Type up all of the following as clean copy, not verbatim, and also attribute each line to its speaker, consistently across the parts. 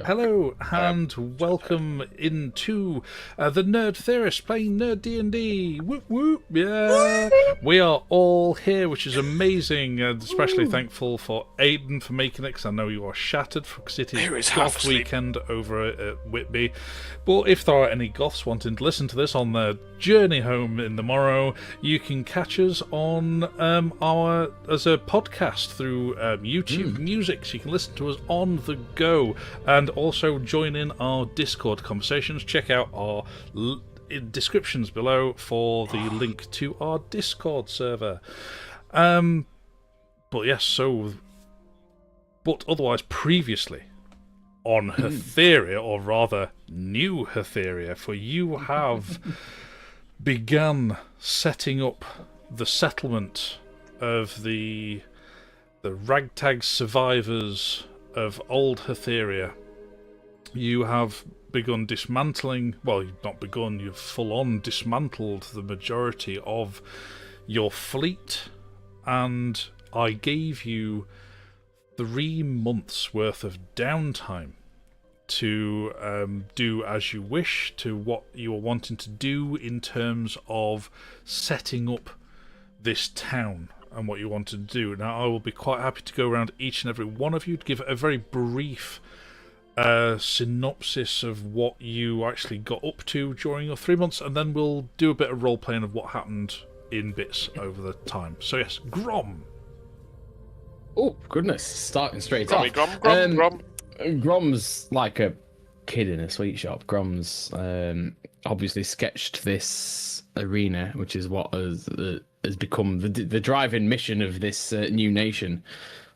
Speaker 1: Hello and welcome into the Nerd Theorist playing Nerd D&D. Whoop whoop, yeah. We are all here, which is amazing, and especially thankful for Aiden for making it, because I know you are shattered because it is Goth weekend over at Whitby. But if there are any Goths wanting to listen to this on their journey home in the morrow, you can catch us on our as a podcast through YouTube Music, so you can listen to us on the go. And also join in our Discord conversations. Check out our descriptions below for the link to our Discord server. But yes, but otherwise previously on Hatheria, or rather New Hatheria, for you have begun setting up the settlement of the ragtag survivors of old Hatheria. You have begun dismantling, well, you've not begun, you've full-on dismantled the majority of your fleet, and I gave you 3 months worth of downtime to do as you wish, to what you are wanting to do in terms of setting up this town and what you want to do. Now, I will be quite happy to go around each and every one of you to give a very brief synopsis of what you actually got up to during your 3 months, and then we'll do a bit of role-playing of what happened in bits over the time. So yes, Grom.
Speaker 2: Oh, goodness, starting straight off.
Speaker 3: Grom.
Speaker 2: Grom's like a kid in a sweet shop. Grom's obviously sketched this arena, which is what has become the driving mission of this new nation,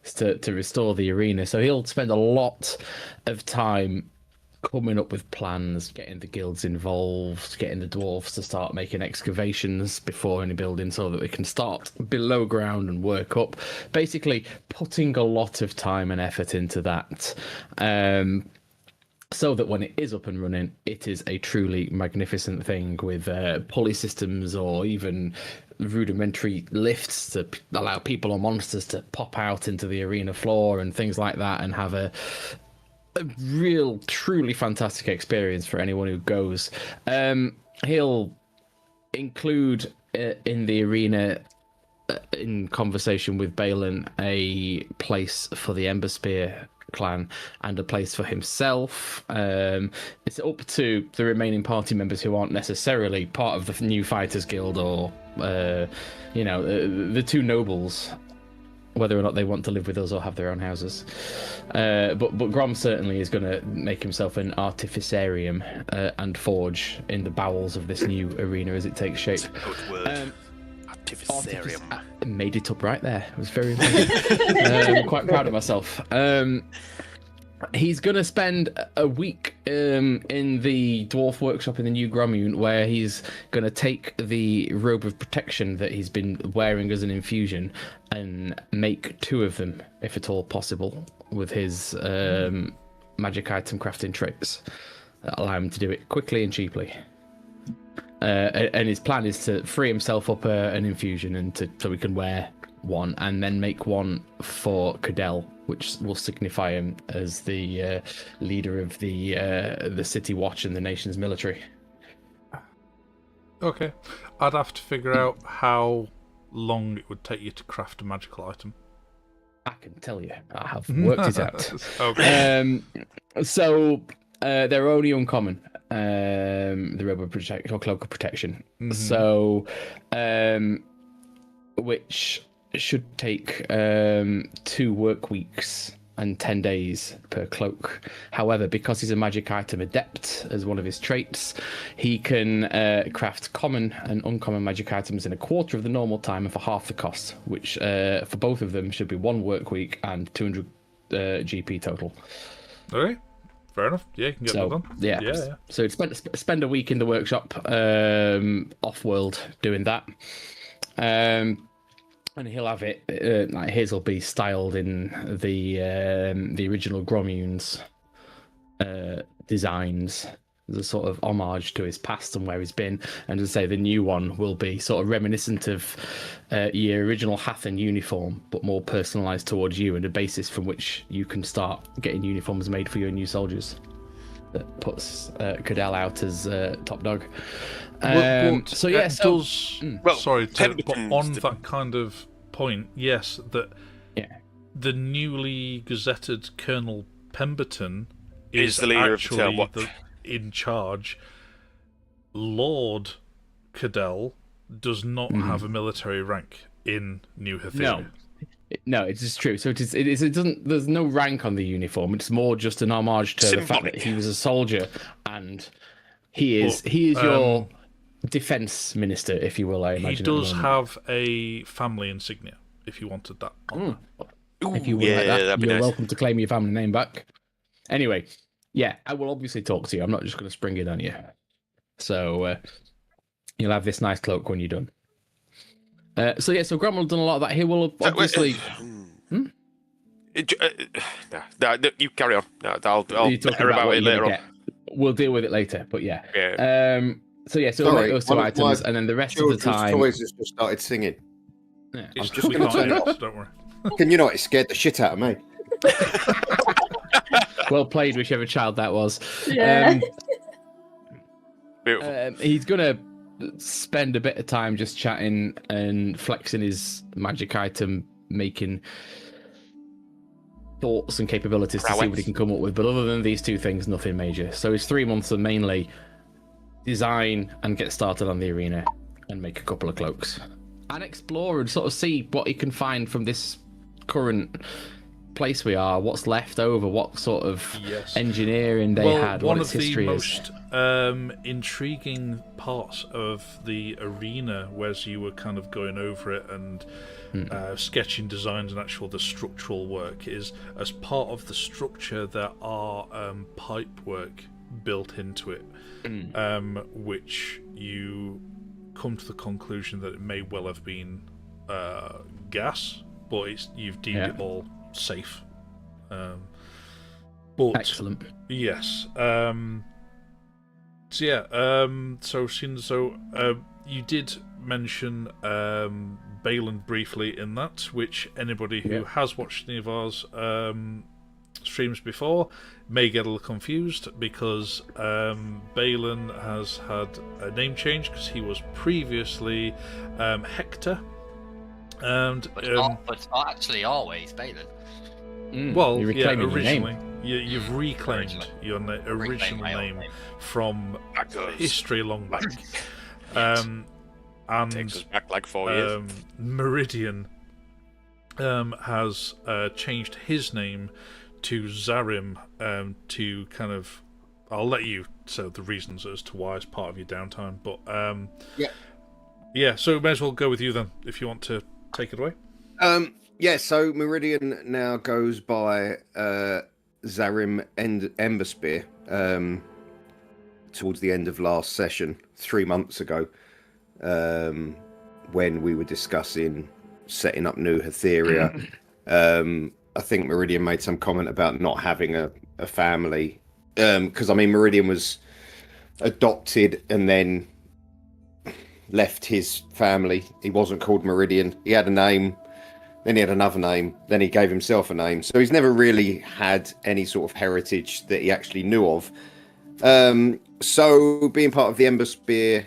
Speaker 2: is to restore the arena. So he'll spend a lot of time coming up with plans, getting the guilds involved, getting the dwarves to start making excavations before any building so that they can start below ground and work up. Basically, putting a lot of time and effort into that. So that when it is up and running, it is a truly magnificent thing with pulley systems or even rudimentary lifts to allow people or monsters to pop out into the arena floor and things like that, and have a real, truly fantastic experience for anyone who goes. He'll include in the arena, in conversation with Balin, a place for the Ember Spear clan and a place for himself. It's up to the remaining party members who aren't necessarily part of the new Fighters Guild or the two nobles, whether or not they want to live with us or have their own houses. But Grom certainly is going to make himself an artificarium and forge in the bowels of this new arena as it takes shape.
Speaker 3: Artificarium.
Speaker 2: I made it up right there. I was very I'm quite proud of myself. He's going to spend a week in the dwarf workshop in the new Grommune, where he's going to take the robe of protection that he's been wearing as an infusion and make 2 of them, if at all possible, with his magic item crafting traits that allow him to do it quickly and cheaply. And his plan is to free himself up an infusion and so he can wear one, and then make one for Cadell, which will signify him as the leader of the city watch and the nation's military.
Speaker 1: Okay, I'd have to figure out how long it would take you to craft a magical item.
Speaker 2: I can tell you, I have worked it out.
Speaker 1: Okay.
Speaker 2: So they're only uncommon. The robe of protection or cloak of protection. So, which should take 2 work weeks and 10 days per cloak. However, because he's a magic item adept as one of his traits, he can craft common and uncommon magic items in a quarter of the normal time and for half the cost, which for both of them should be 1 work week and 200 GP total.
Speaker 1: Okay. Fair enough. Yeah, you can get that done.
Speaker 2: Yeah. So he'd spend a week in the workshop, off-world, doing that. And he'll have it, like his will be styled in the original Grommune's designs. as a sort of homage to his past and where he's been. And to say the new one will be sort of reminiscent of your original Hathan uniform, but more personalised towards you, and a basis from which you can start getting uniforms made for your new soldiers. That puts Cadell out as top dog. So yeah,
Speaker 1: sorry, but on that kind of point, yes, that the newly gazetted Colonel Pemberton is
Speaker 3: the leader
Speaker 1: actually
Speaker 3: of the Tail
Speaker 1: in charge. Lord Cadell does not have a military rank in New Hatheria.
Speaker 2: No, it is true. So it doesn't. There's no rank on the uniform. It's more just an homage to the fact that he was a soldier, and he is your defense minister, if you will. I imagine
Speaker 1: he does have a family insignia. If you wanted that,
Speaker 2: if you would like that, you're welcome to claim your family name back. Anyway, I will obviously talk to you. I'm not just going to spring it on you. So you'll have this nice cloak when you're done. So Graham will have done a lot of that. He will obviously.
Speaker 3: No, you carry on. I'll hear about it later on.
Speaker 2: We'll deal with it later, but yeah. So like those two items, and then the rest of the time.
Speaker 4: Toys has just started singing.
Speaker 2: Yeah.
Speaker 4: I'm just going to turn it off.
Speaker 1: Don't worry.
Speaker 4: Can you not? It scared the shit out of me.
Speaker 2: Well played, whichever child that was.
Speaker 5: Yeah.
Speaker 3: Beautiful.
Speaker 2: He's gonna spend a bit of time just chatting and flexing his magic item, making thoughts and capabilities to see what he can come up with. But other than these two things, nothing major. So his 3 months are mainly design and get started on the arena and make a couple of cloaks and explore and sort of see what he can find from this current place we are, what's left over, what sort of engineering they had, what its history is.
Speaker 1: One of the most intriguing parts of the arena, whereas you were kind of going over it and sketching designs and the structural work, is as part of the structure there are pipe work built into it, which you come to the conclusion that it may well have been gas, but you've deemed it all safe. But
Speaker 2: excellent.
Speaker 1: Yes. So you did mention Balin briefly in that, which anybody who has watched any of ours streams before may get a little confused, because Balin has had a name change because he was previously Hector. And
Speaker 6: but it's not actually always Balin.
Speaker 1: Well, originally you've reclaimed your original name from history long back. And
Speaker 3: takes us back like 4 years.
Speaker 1: Meridian has changed his name to Zarim to kind of. I'll let you say the reasons as to why it's part of your downtime, but so may as well go with you then if you want to take it away.
Speaker 4: So Meridian now goes by Zarim Emberspear towards the end of last session, 3 months ago, when we were discussing setting up New Hatheria. I think Meridian made some comment about not having a family, because Meridian was adopted and then left his family. He wasn't called Meridian. He had a name. Then he had another name. Then he gave himself a name. So he's never really had any sort of heritage that he actually knew of. So being part of the Emberspear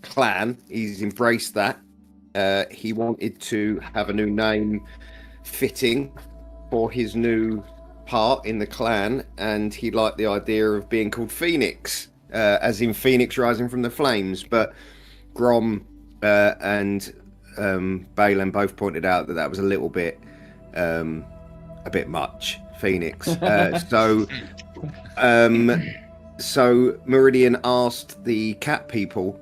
Speaker 4: clan, he's embraced that. He wanted to have a new name fitting for his new part in the clan, and he liked the idea of being called Phoenix, as in Phoenix rising from the flames. But Grom and Balin both pointed out that was a little bit much, Phoenix. So Meridian asked the cat people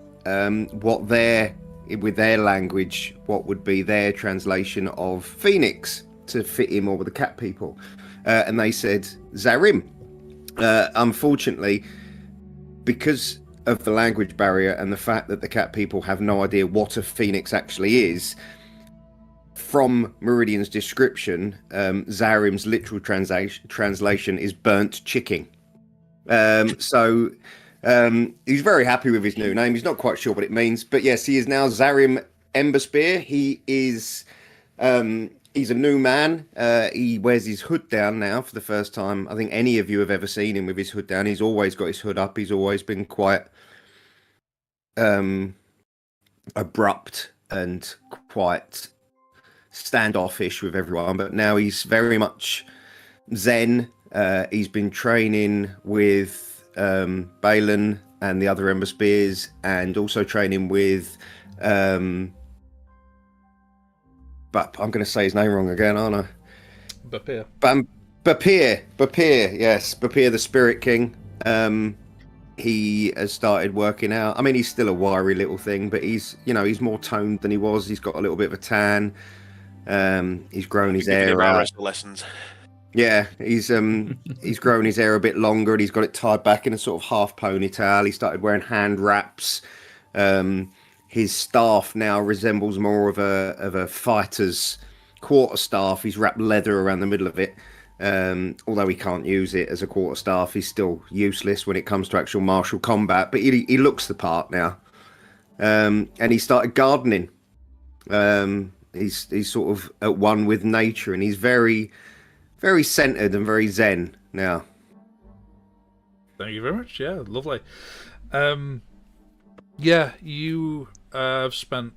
Speaker 4: what with their language, what would be their translation of Phoenix to fit in more with the cat people, and they said Zarim. Unfortunately, because of the language barrier and the fact that the cat people have no idea what a phoenix actually is, from Meridian's description, Zarim's literal translation is burnt chicken. So He's very happy with his new name. He's not quite sure what it means, but yes, he is now Zarim Emberspear. He is he's a new man. He wears his hood down now for the first time. I think any of you have ever seen him with his hood down. He's always got his hood up. He's always been quite abrupt and quite standoffish with everyone, but now he's very much zen. He's been training with Balin and the other Ember Spears, and also training with but I'm going to say his name wrong again, aren't I?
Speaker 1: Bapir.
Speaker 4: Bapir, yes, Bapir the Spirit King. He has started working out. I mean, he's still a wiry little thing, but he's more toned than he was. He's got a little bit of a tan. He's grown his hair out.
Speaker 3: Lessons.
Speaker 4: Yeah, he's grown his hair a bit longer, and he's got it tied back in a sort of half ponytail. He started wearing hand wraps. His staff now resembles more of a fighter's quarterstaff. He's wrapped leather around the middle of it. Although he can't use it as a quarterstaff, he's still useless when it comes to actual martial combat. But he looks the part now, and he started gardening. He's sort of at one with nature, and he's very, very centered and very zen now.
Speaker 1: Thank you very much. Yeah, lovely. Yeah, you have spent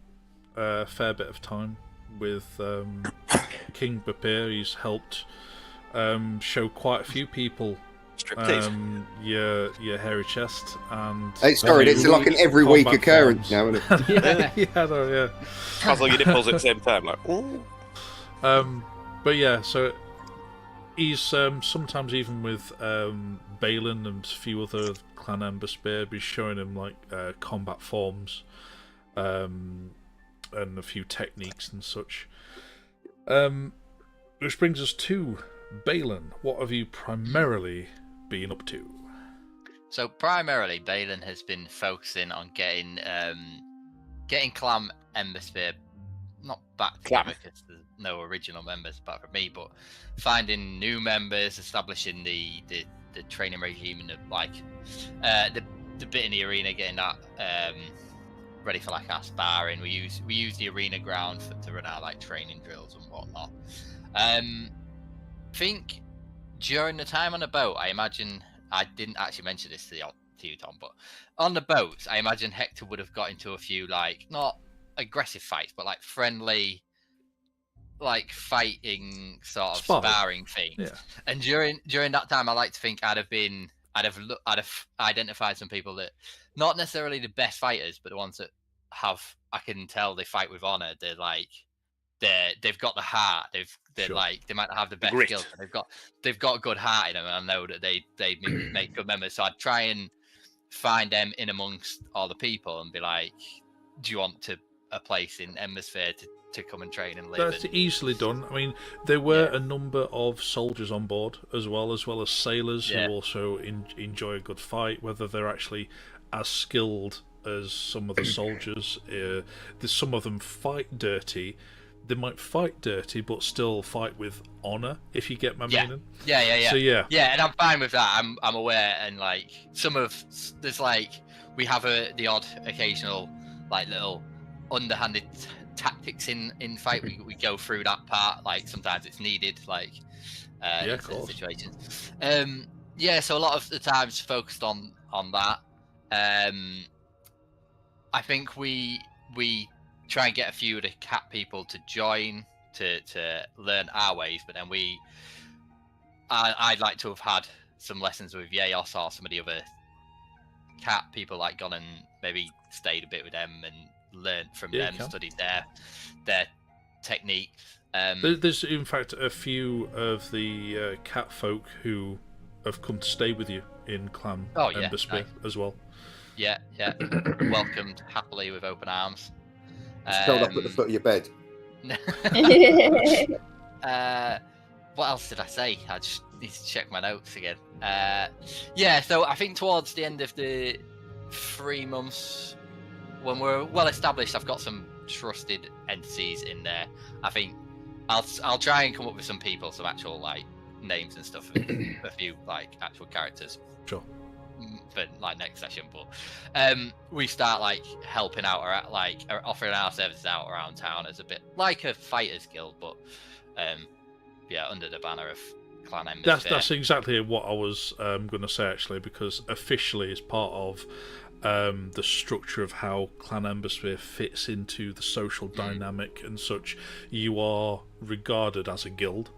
Speaker 1: a fair bit of time with King Bapir. He's helped show quite a few people your hairy chest, and
Speaker 4: it's like an every week occurrence now, isn't it?
Speaker 1: yeah.
Speaker 3: Puzzle your nipples at the same time, like. Ooh.
Speaker 1: But yeah, so he's sometimes even with Balin and a few other Clan Ember Spear, be showing him like combat forms, and a few techniques and such. Which brings us to Balin. What have you primarily been up to?
Speaker 6: So primarily, Balin has been focusing on getting Clan Ember Spear not back together because there's no original members apart from me, but finding new members, establishing the training regime, and the bit in the arena, getting that ready for like our sparring. We use the arena ground to run our like training drills and whatnot. I think during the time on the boat, I imagine, I didn't actually mention this to you, Tom, but on the boats, I imagine Hector would have got into a few like not aggressive fights, but like friendly, like fighting sort of sparring things. Yeah. And during that time, I like to think I'd have identified some people that not necessarily the best fighters, but the ones that I can tell they fight with honor. They're like they've got the heart. They might not have the best skills, but they've got a good heart in them. And I know that they make good members. So I'd try and find them in amongst all the people and be like, do you want a place in Embersphere to come and train and live?
Speaker 1: That's easily done. I mean, there were a number of soldiers on board as well as sailors who also enjoy a good fight, whether they're actually as skilled as some of the soldiers. Some of them fight dirty. They might fight dirty, but still fight with honor, if you get my meaning.
Speaker 6: Yeah.
Speaker 1: So
Speaker 6: yeah, and I'm fine with that. I'm aware, and like there's like we have the odd occasional like little underhanded tactics in fight. We go through that part. Like sometimes it's needed, like in certain situations. So a lot of the times focused on that. I think we try and get a few of the cat people to join to learn our ways, but then I'd like to have had some lessons with Yeos or some of the other cat people, like gone and maybe stayed a bit with them and learned from them, studied their technique.
Speaker 1: There's in fact a few of the cat folk who have come to stay with you in Clan Embersphere as well.
Speaker 6: Yeah. Welcomed happily with open arms.
Speaker 4: Curled up at the foot of your bed.
Speaker 6: What else did I say? I just need to check my notes again. So I think towards the end of the 3 months, when we're well established, I've got some trusted entities in there. I think I'll try and come up with some people, some actual like names and stuff, a few like actual characters.
Speaker 1: Sure.
Speaker 6: for like next session, but we start like helping out, or like offering our services out around town as a bit like a fighters guild, but under the banner of Clan Embers.
Speaker 1: That's exactly what I was going to say, actually, because officially, as part of the structure of how Clan Embersphere fits into the social dynamic and such, you are regarded as a guild.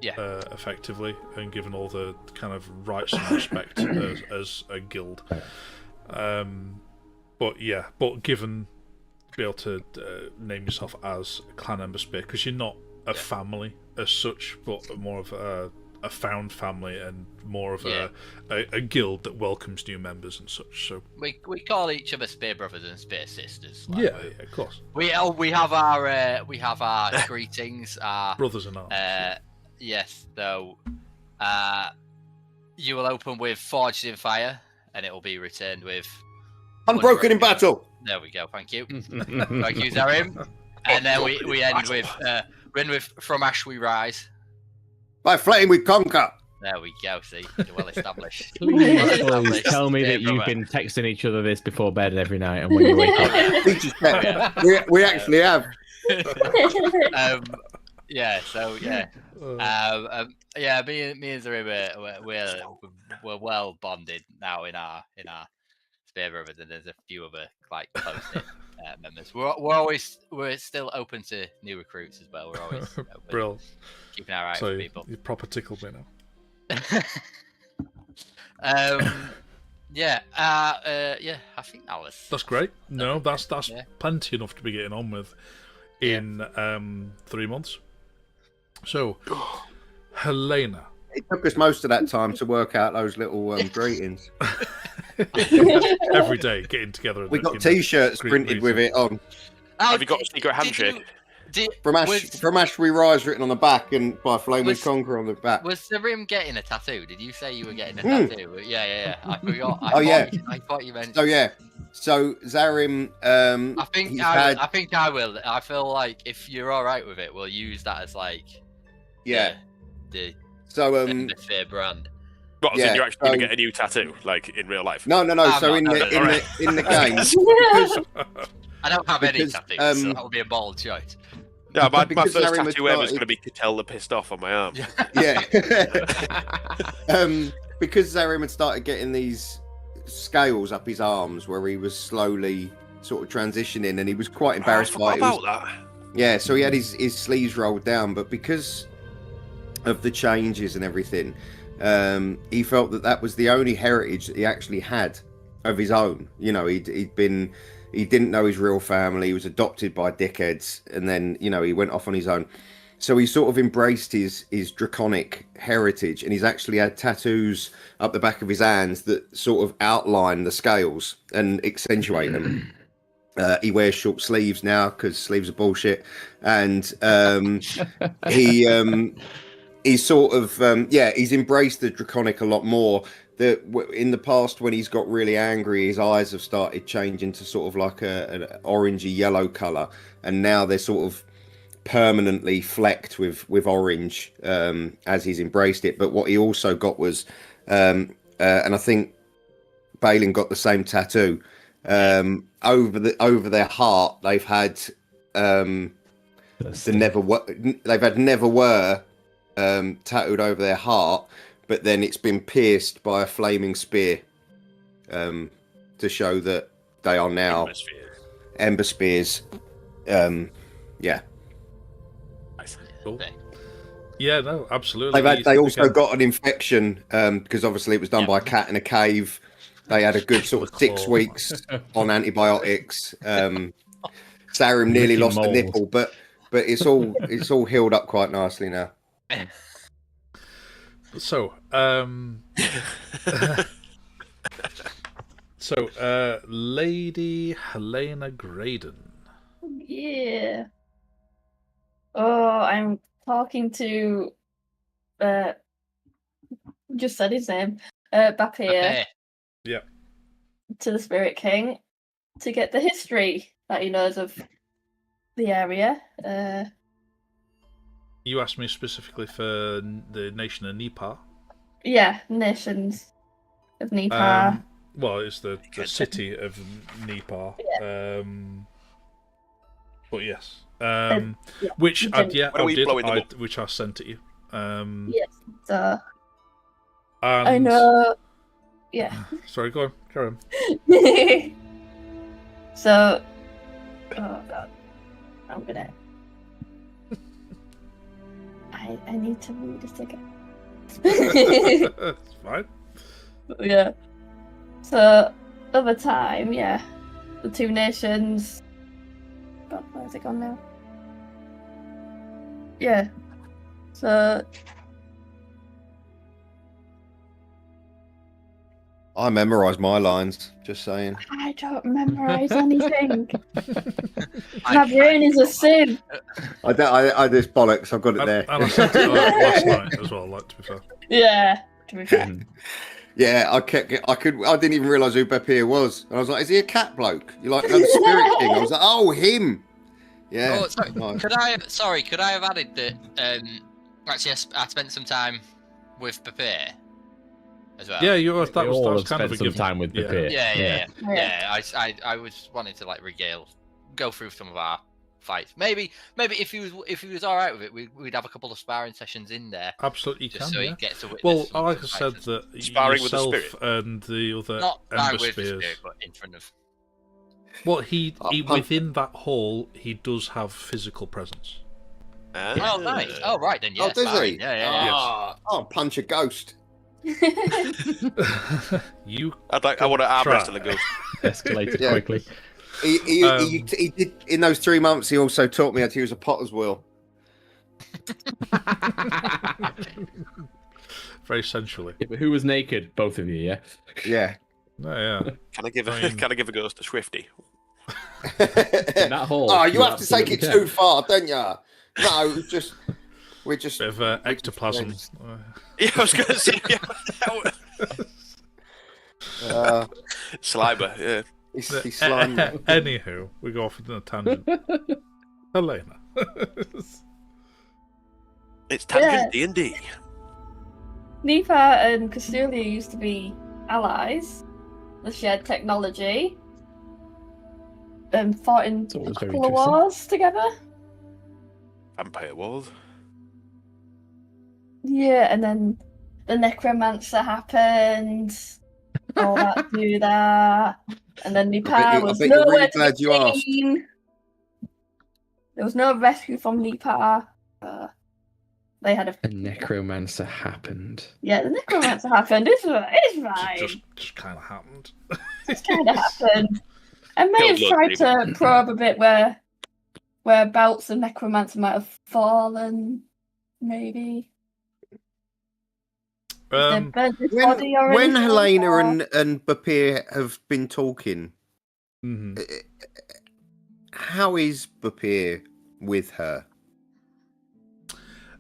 Speaker 1: Yeah. Effectively, and given all the kind of rights and respect as a guild. But given be able to name yourself as Clan Embersphere, because you're not a family as such, but more of a found family and more of a guild that welcomes new members and such. So
Speaker 6: we call each other Spear Brothers and Spear Sisters.
Speaker 1: Like, yeah, of course.
Speaker 6: We have our greetings, our
Speaker 1: brothers in arms.
Speaker 6: Yes, though. You will open with Forged in Fire, and it will be returned with
Speaker 4: Unbroken in Battle.
Speaker 6: There we go. Thank you. Thank you, Zarim. And then we end with From Ash We Rise.
Speaker 4: By Flame We Conquer.
Speaker 6: There we go. See, you're well established.
Speaker 2: Please tell me that you've been texting each other this before bed every night, and when you wake up.
Speaker 4: we actually have.
Speaker 6: Me and Zarim, we're well bonded now in our Spear Brothers, and there's a few other like close members. We're still open to new recruits as well. We're always
Speaker 1: Brill.
Speaker 6: Keeping our eyes
Speaker 1: so
Speaker 6: on people.
Speaker 1: You proper tickled me now.
Speaker 6: I think that was.
Speaker 1: That's great. No, that's plenty enough to be getting on with in 3 months. So, Helena.
Speaker 4: It took us most of that time to work out those little greetings.
Speaker 1: Every day, getting together.
Speaker 4: We got T-shirts printed with it on.
Speaker 3: Have you got a secret handshake?
Speaker 4: From Ash We Rise written on the back, and By Flame We Conquer on the back.
Speaker 6: Was Zarim getting a tattoo? Did you say you were getting a tattoo? Yeah. I forgot. I thought you meant.
Speaker 4: Oh yeah. So Zarim,
Speaker 6: I think I will. I feel like if you're all right with it, we'll use that as like the Embersphere brand.
Speaker 3: What, you're actually going to get a new tattoo, like in real life?
Speaker 4: No. So in the game, because,
Speaker 6: I don't have any tattoos, so that would be a bold choice.
Speaker 3: No, my first tattoo ever is going to be Catella pissed off on my arm.
Speaker 4: Yeah. Because Zarim had started getting these scales up his arms where he was slowly sort of transitioning, and he was quite embarrassed by it.
Speaker 3: That.
Speaker 4: Yeah, so he had his sleeves rolled down, but because of the changes and everything, he felt that was the only heritage that he actually had of his own. You know, he didn't know his real family. He was adopted by dickheads, and then he went off on his own. So he sort of embraced his draconic heritage, and he's actually had tattoos up the back of his hands that sort of outline the scales and accentuate them. He wears short sleeves now because sleeves are bullshit, and he's sort of he's embraced the draconic a lot more. In the past, when he's got really angry, his eyes have started changing to sort of like an orangey yellow color, and now they're sort of permanently flecked with orange as he's embraced it. But what he also got was, and I think Balin got the same tattoo over their heart. They've had never were tattooed over their heart, but then it's been pierced by a flaming spear to show that they are now Ember Spears. Yeah.
Speaker 1: Cool. Yeah, no, absolutely.
Speaker 4: They also got an infection because obviously it was done by a cat in a cave. They had a good sort of 6 weeks on antibiotics. Zarim nearly lost a nipple, but it's all healed up quite nicely now.
Speaker 1: So, Lady Helena Graydon.
Speaker 5: Yeah. Oh, I'm talking to just said his name. Bapir.
Speaker 1: Yeah.
Speaker 5: To the Spirit King to get the history that he knows of the area.
Speaker 1: You asked me specifically for the nation of Neepar.
Speaker 5: Yeah, nations. of Neepar.
Speaker 1: Well, it's the city of Neepar.
Speaker 5: Yeah.
Speaker 1: But yes.
Speaker 5: Yeah.
Speaker 1: Which
Speaker 3: When are we blowing them up?
Speaker 1: which I sent to you.
Speaker 5: Yes. So
Speaker 1: And...
Speaker 5: I know. Yeah.
Speaker 1: Sorry, go on. Carry on.
Speaker 5: So, oh god, I'm gonna. I need to read this again.
Speaker 1: It's fine.
Speaker 5: Yeah. So, over time, yeah, the two nations. God, where's it gone now? Yeah. So.
Speaker 4: I memorised my lines. Just saying.
Speaker 5: I don't memorise anything. My brain is a sieve.
Speaker 4: I just bollocks. I've got it there.
Speaker 1: And I sent it last night as well. Like, to be fair.
Speaker 5: Yeah. To be fair.
Speaker 4: Yeah, I didn't even realise who Bapir was. And I was like, is he a cat bloke? You like the Spirit King? I was like, oh, him. Yeah.
Speaker 6: Oh, sorry.
Speaker 4: Nice.
Speaker 6: Could I have added that? Actually, I spent some time with Bapir as well.
Speaker 1: Yeah, that
Speaker 2: We all
Speaker 1: was
Speaker 2: have
Speaker 1: kind of
Speaker 2: spent
Speaker 1: a
Speaker 2: some
Speaker 1: given.
Speaker 2: time with Bapir.
Speaker 6: Yeah. I was wanting to like go through some of our fights. Maybe if he was all right with it, we'd have a couple of sparring sessions in there.
Speaker 1: Absolutely,
Speaker 6: just
Speaker 1: can.
Speaker 6: so
Speaker 1: yeah.
Speaker 6: he gets to witness.
Speaker 1: Well,
Speaker 6: some
Speaker 1: like I said,
Speaker 6: fights.
Speaker 1: that
Speaker 3: Sparring with the
Speaker 1: yourself
Speaker 3: spirit.
Speaker 1: and the other
Speaker 6: Not
Speaker 1: Ember
Speaker 6: with the
Speaker 1: Spheres.
Speaker 6: spirit, but in front of.
Speaker 1: Well, he
Speaker 4: punch-
Speaker 1: within that hall, he does have physical presence.
Speaker 6: Oh, nice. Oh, right then. Yeah.
Speaker 4: Oh, does he?
Speaker 6: Yeah.
Speaker 4: Oh, punch a ghost.
Speaker 1: You.
Speaker 3: I want to arm
Speaker 1: try.
Speaker 3: wrestle a ghost.
Speaker 2: Escalated
Speaker 4: Yeah.
Speaker 2: quickly.
Speaker 4: He did in those 3 months. He also taught me how to use a potter's wheel.
Speaker 1: Very sensually.
Speaker 2: Yeah, but who was naked? Both of you, yeah?
Speaker 4: Yeah.
Speaker 1: No, yeah.
Speaker 3: Can I give a ghost a swifty?
Speaker 2: In that hall.
Speaker 4: Oh, you have to take it
Speaker 2: absolutely
Speaker 4: too far, don't you? No, we're just.
Speaker 1: Bit of ectoplasm.
Speaker 3: Yeah, I was going to say. Slimer, yeah.
Speaker 4: He's slimy.
Speaker 1: Anywho, we go off on a tangent. Helena.
Speaker 3: It's tangent D&D.
Speaker 5: Neepar and Castulia used to be allies. They shared technology. And fought in
Speaker 2: It's always
Speaker 5: a
Speaker 2: very
Speaker 5: couple of
Speaker 2: interesting.
Speaker 5: wars together.
Speaker 3: Vampire Wars.
Speaker 5: Yeah, and then the necromancer happened. All that do that. And then Neepar was
Speaker 4: bet you're
Speaker 5: nowhere
Speaker 4: really
Speaker 5: to
Speaker 4: glad
Speaker 5: be
Speaker 4: you asked.
Speaker 5: seen. There was no rescue from Neepar. They had a
Speaker 2: A necromancer happened.
Speaker 5: yeah. The necromancer happened. It's fine.
Speaker 1: Just kind of happened.
Speaker 5: It's kind of happened. I may have
Speaker 3: Good
Speaker 5: tried
Speaker 3: luck,
Speaker 5: to probe a bit whereabouts the necromancer might have fallen. Maybe. If they burnt his body or
Speaker 4: When
Speaker 5: anything,
Speaker 4: Helena
Speaker 5: or-
Speaker 4: and Bapir have been talking,
Speaker 1: Mhm.
Speaker 4: how is Bapir with her?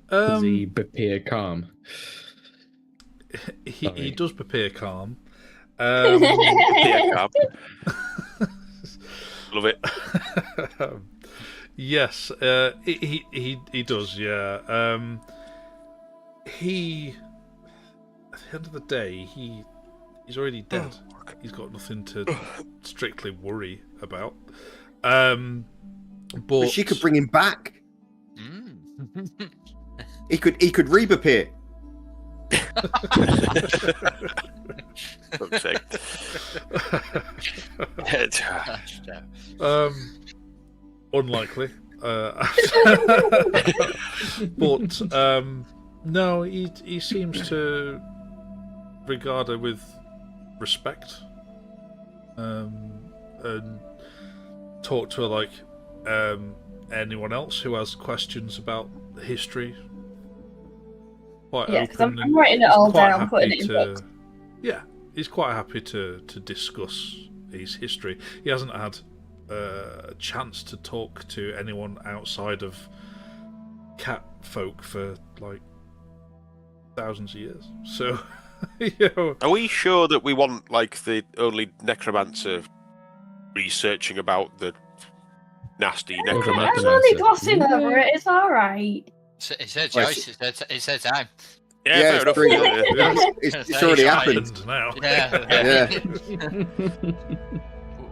Speaker 2: Does he appear calm?
Speaker 1: He does appear calm.
Speaker 3: Yeah, Cab. Love it.
Speaker 1: Yes, he does. Yeah. He at the end of the day, he's already dead. He's got nothing to strictly worry about. But
Speaker 4: She could bring him back.
Speaker 6: Mm.
Speaker 4: He could re-Bapir.
Speaker 3: Fuck's sake.
Speaker 1: Unlikely. But no, he seems to regard her with respect, and talk to her like anyone else who has questions about history. Quite
Speaker 5: Yeah, because
Speaker 1: open
Speaker 5: I'm
Speaker 1: and
Speaker 5: writing it
Speaker 1: he's
Speaker 5: all
Speaker 1: quite
Speaker 5: down, putting
Speaker 1: happy
Speaker 5: it in books.
Speaker 1: Yeah, he's quite happy to discuss his history. He hasn't had a chance to talk to anyone outside of cat folk for like thousands of years. So, you know,
Speaker 3: Are we sure that we want like the only necromancer researching about the nasty
Speaker 5: I'm
Speaker 3: necromancer?
Speaker 5: only glossing over it. It's all right.
Speaker 6: It's her choice. It's her time.
Speaker 3: Yeah,
Speaker 4: it's
Speaker 3: fair
Speaker 4: true.
Speaker 3: enough. Yeah.
Speaker 4: It's already happened.
Speaker 1: Now.
Speaker 6: Yeah.
Speaker 4: Yeah.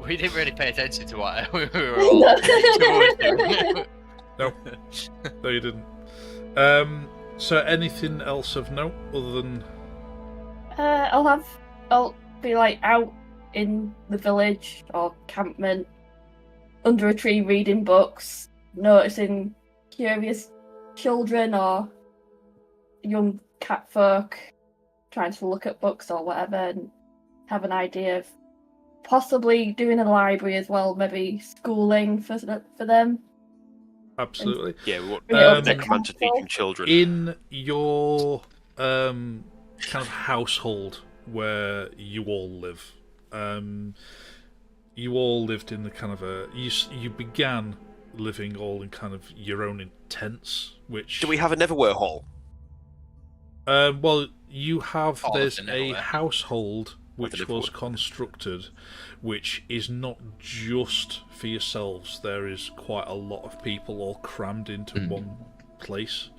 Speaker 6: We didn't really pay attention to what we were all doing.
Speaker 1: No, you didn't. So anything else of note other than
Speaker 5: I'll be like out in the village or campment under a tree reading books, noticing curious children or young cat folk trying to look at books or whatever, and have an idea of possibly doing a library as well, maybe schooling for them.
Speaker 1: absolutely
Speaker 3: Yeah, we want
Speaker 5: Bring it up to
Speaker 3: necromancer
Speaker 5: council.
Speaker 3: teaching children.
Speaker 1: in your kind of household where you all live? You all lived in the kind of you began living all in kind of your own tents, which
Speaker 3: Do we have a Neverwhere hall?
Speaker 1: well, you have.
Speaker 6: Oh,
Speaker 1: There's
Speaker 6: it's a
Speaker 1: a
Speaker 6: Neverwhere.
Speaker 1: household which
Speaker 3: With a
Speaker 1: was
Speaker 3: Neverwhere.
Speaker 1: constructed, which is not just for yourselves. There is quite a lot of people all crammed into one place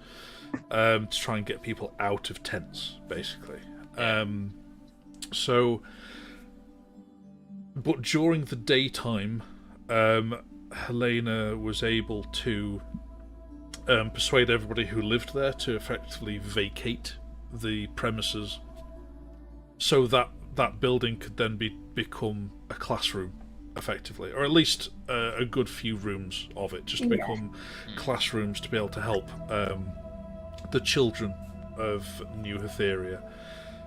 Speaker 1: to try and get people out of tents, basically. So, but during the daytime, Helena was able to persuade everybody who lived there to effectively vacate the premises, so that that building could then become a classroom, effectively, or at least a good few rooms of it, just to become classrooms to be able to help the children of New Hatheria.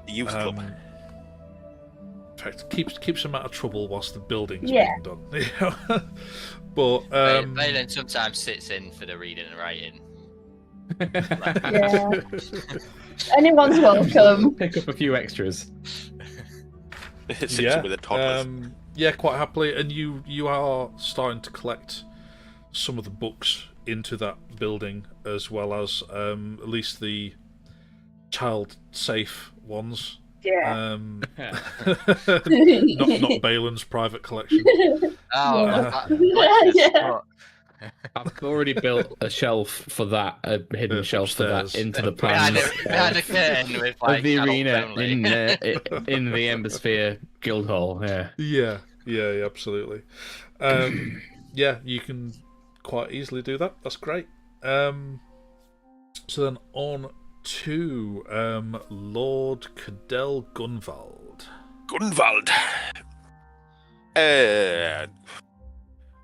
Speaker 3: The youth club.
Speaker 1: In fact, keeps them out of trouble whilst the building's
Speaker 5: Yeah.
Speaker 1: being done. You know? But
Speaker 6: Valen sometimes sits in for the reading and writing.
Speaker 5: Yeah. Anyone's welcome.
Speaker 2: Pick up a few extras.
Speaker 3: Sits with a toddler.
Speaker 1: Yeah, quite happily. And you are starting to collect some of the books into that building, as well as at least the child-safe ones.
Speaker 5: Yeah.
Speaker 1: Not Balin's private collection.
Speaker 6: Oh,
Speaker 5: Yeah.
Speaker 2: I've already built a shelf for that, a hidden shelf for that,
Speaker 1: upstairs.
Speaker 2: into the
Speaker 6: behind
Speaker 2: plan
Speaker 6: a curtain with
Speaker 2: of
Speaker 6: like
Speaker 2: the
Speaker 6: adults
Speaker 2: arena
Speaker 6: only.
Speaker 2: in the Embersphere Guildhall. Yeah.
Speaker 1: Yeah, absolutely. Yeah, you can quite easily do that. That's great. So then on to Lord Cadell Gunvald.
Speaker 3: Gunvald.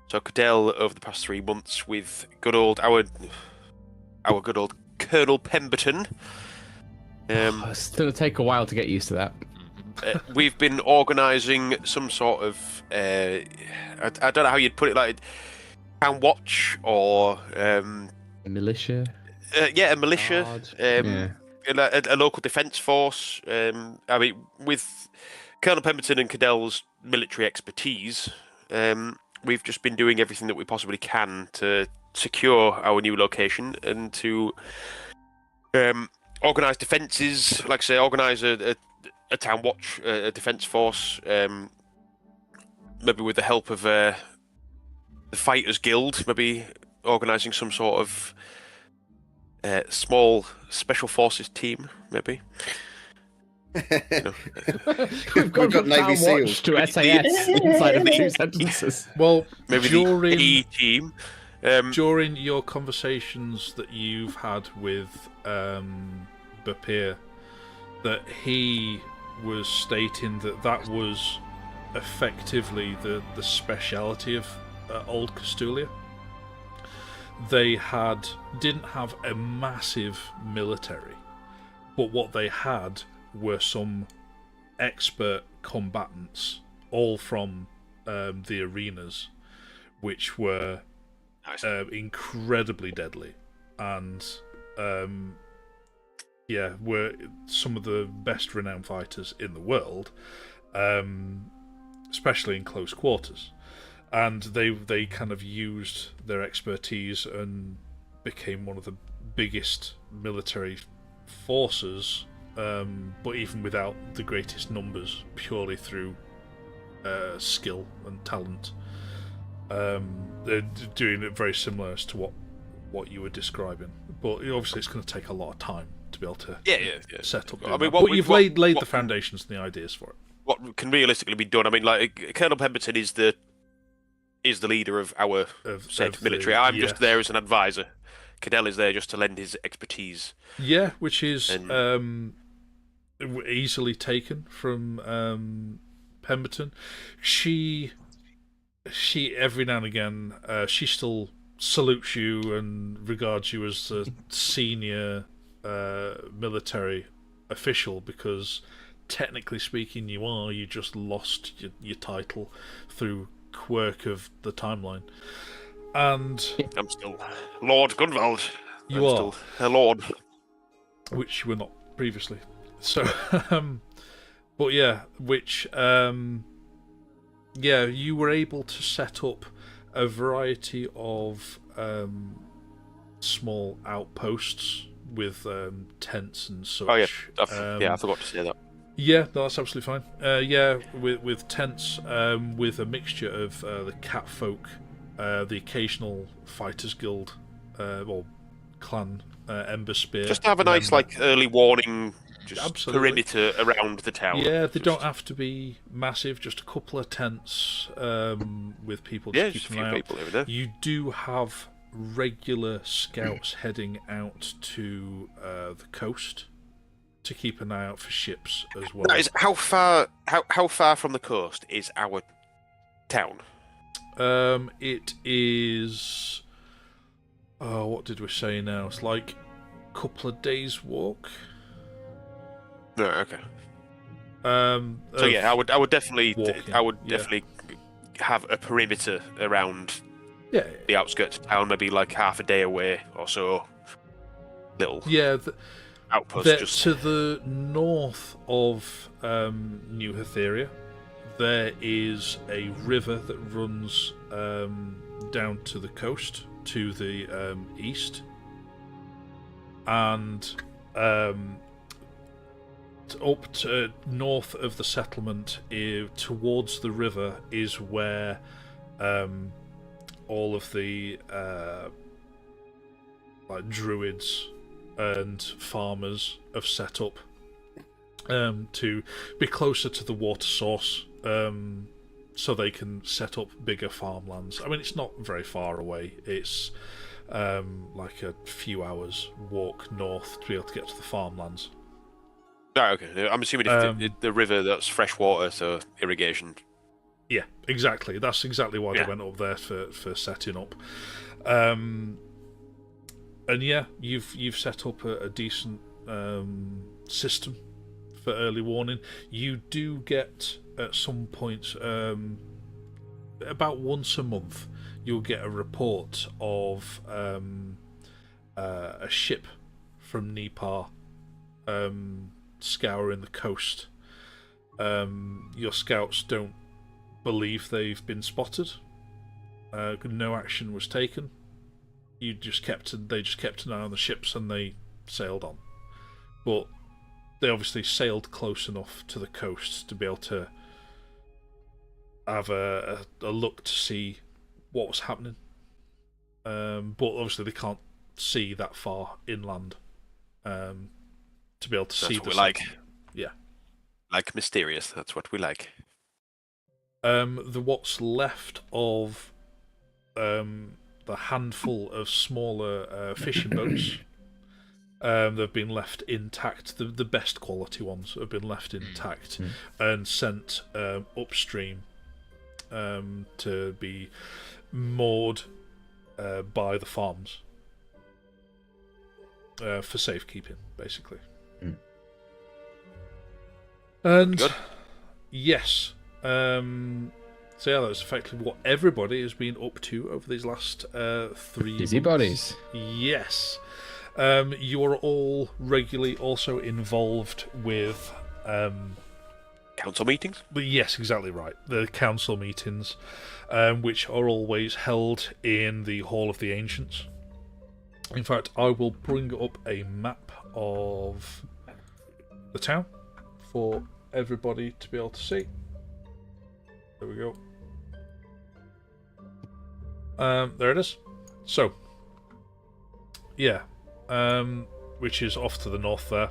Speaker 3: So Cadell, over the past 3 months, with our good old Colonel Pemberton,
Speaker 2: It's going to take a while to get used to that.
Speaker 3: we've been organising some sort of I don't know how you'd put it, like town watch or
Speaker 2: Militia.
Speaker 3: a militia,
Speaker 2: Guard.
Speaker 3: a local defence force. I mean, with Colonel Pemberton and Cadell's military expertise, we've just been doing everything that we possibly can to secure our new location and to organise defences. Like I say, organise a town watch, a defence force, maybe with the help of the Fighters Guild, maybe organising some sort of small special forces team, maybe.
Speaker 2: We've gone
Speaker 4: got
Speaker 2: from
Speaker 4: Navy
Speaker 2: Town Watch
Speaker 4: Seals.
Speaker 2: to SAS inside of 2 sentences.
Speaker 1: Well,
Speaker 3: Maybe
Speaker 1: during
Speaker 3: the A team.
Speaker 1: during your conversations that you've had with Bapir, that he was stating that was effectively the speciality of Old Castulia. They didn't have a massive military, but what they had were some expert combatants, all from the arenas, which were
Speaker 3: Nice.
Speaker 1: incredibly deadly, and were some of the best renowned fighters in the world, especially in close quarters. And they kind of used their expertise and became one of the biggest military forces, but even without the greatest numbers, purely through skill and talent. They're doing it very similar as to what you were describing, but obviously it's going to take a lot of time to be able to
Speaker 3: Yeah.
Speaker 1: set up.
Speaker 3: I mean,
Speaker 1: but you've laid the foundations and the ideas for it.
Speaker 3: What can realistically be done? I mean, like Colonel Pemberton is the leader of our said military. I'm just there as an advisor. Cadell is there just to lend his expertise.
Speaker 1: Yeah, which is easily taken from Pemberton. She every now and again she still salutes you and regards you as a senior military official, because technically speaking you just lost your title through quirk of the timeline. And
Speaker 3: I'm still Lord Gunvald.
Speaker 1: I'm
Speaker 3: still a lord,
Speaker 1: which you were not previously. So, but yeah, you were able to set up a variety of small outposts with tents and such.
Speaker 3: Oh yeah, I forgot to say that.
Speaker 1: Yeah, no, that's absolutely fine. With tents, with a mixture of the cat folk, the occasional fighters guild, or clan ember spear.
Speaker 3: Just to have a nice early warning. Just
Speaker 1: Absolutely.
Speaker 3: perimeter around the town.
Speaker 1: Yeah, they don't have to be massive. Just a couple of tents with people to keep an eye out.
Speaker 3: People over there.
Speaker 1: You do have regular scouts heading out to the coast to keep an eye out for ships as well.
Speaker 3: That is, how far from the coast is our town?
Speaker 1: It is. What did we say now? It's like a couple of days' walk.
Speaker 3: No, okay. So yeah, I would definitely have a perimeter around the outskirts of town, maybe like half a day away or so. Little outpost just
Speaker 1: to the north of New Hatheria. There is a river that runs down to the coast to the east, and up to north of the settlement, towards the river, is where all of the druids and farmers have set up to be closer to the water source, so they can set up bigger farmlands. I mean, it's not very far away. It's like a few hours walk north to be able to get to the farmlands.
Speaker 3: Oh, okay. I'm assuming it's the river that's fresh water, so irrigation.
Speaker 1: Yeah, exactly. That's exactly why they went up there for setting up. And yeah, you've set up a decent system for early warning. You do get at some point, about once a month, you'll get a report of a ship from Neepar scouring the coast. Your scouts don't believe they've been spotted. No action was taken. They just kept an eye on the ships and they sailed on. But they obviously sailed close enough to the coast to be able to have a look to see what was happening. But obviously they can't see that far inland to be able to see.
Speaker 3: That's what we like.
Speaker 1: Yeah.
Speaker 3: Like mysterious, that's what we like.
Speaker 1: What's left of the handful of smaller fishing boats, they've been left intact. The best quality ones have been left intact and sent upstream to be moored by the farms for safekeeping, basically. And
Speaker 3: good.
Speaker 1: Yes. So yeah, that's effectively what everybody has been up to over these last 3
Speaker 2: Busybodies.
Speaker 1: Yes. You are all regularly also involved with
Speaker 3: Council meetings?
Speaker 1: yes, exactly right. The council meetings, which are always held in the Hall of the Ancients. In fact, I will bring up a map of the town for everybody to be able to see. There we go. There it is. So, yeah. which is off to the north there.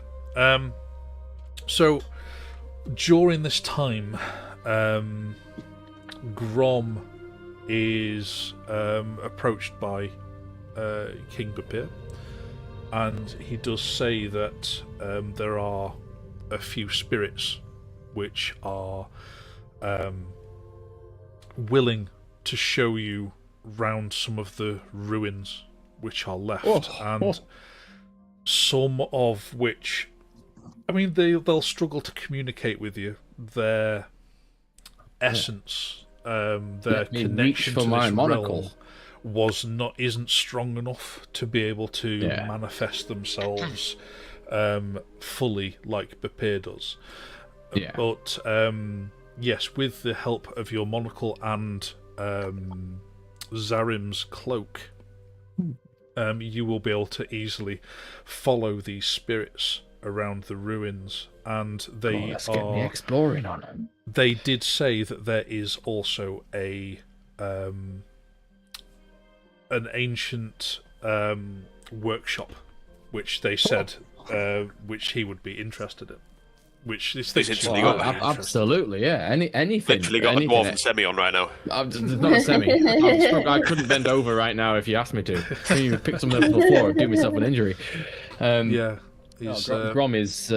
Speaker 1: So during this time, Grom is approached by King Akeer, and he does say that there are a few spirits which are willing to show you round some of the ruins which are left, and some of which, I mean, they'll struggle to communicate with you. Their essence, their connection to this realm isn't strong enough to be able to manifest themselves fully like Bapir does. But yes, with the help of your monocle and Zarim's cloak, you will be able to easily follow these spirits around the ruins, and they
Speaker 2: let's get me exploring on them.
Speaker 1: They did say that there is also an ancient workshop, which they said which he would be interested in. Which this thing
Speaker 2: absolutely, yeah. Anything.
Speaker 3: Literally got a dwarven semi on right now.
Speaker 2: Not a semi. I couldn't bend over right now if you asked me to. I even pick something up from the floor and do myself an injury. Grom is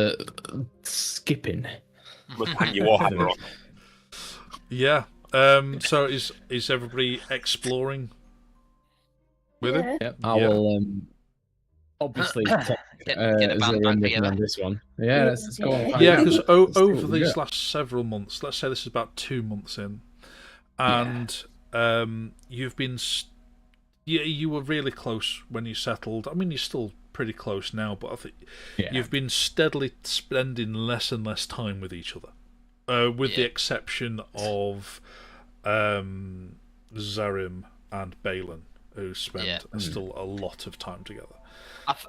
Speaker 2: skipping.
Speaker 3: Must hang your warhammer on.
Speaker 1: Yeah. So is everybody exploring with it?
Speaker 2: Yep. I will obviously
Speaker 6: get a band back together
Speaker 2: on this one. Yeah, let's go on.
Speaker 1: Yeah, because over these last several months, let's say this is about 2 months in, and you've been, you were really close when you settled. I mean, you're still pretty close now, but I think you've been steadily spending less and less time with each other, with the exception of Zarim and Balin, who spend still a lot of time together.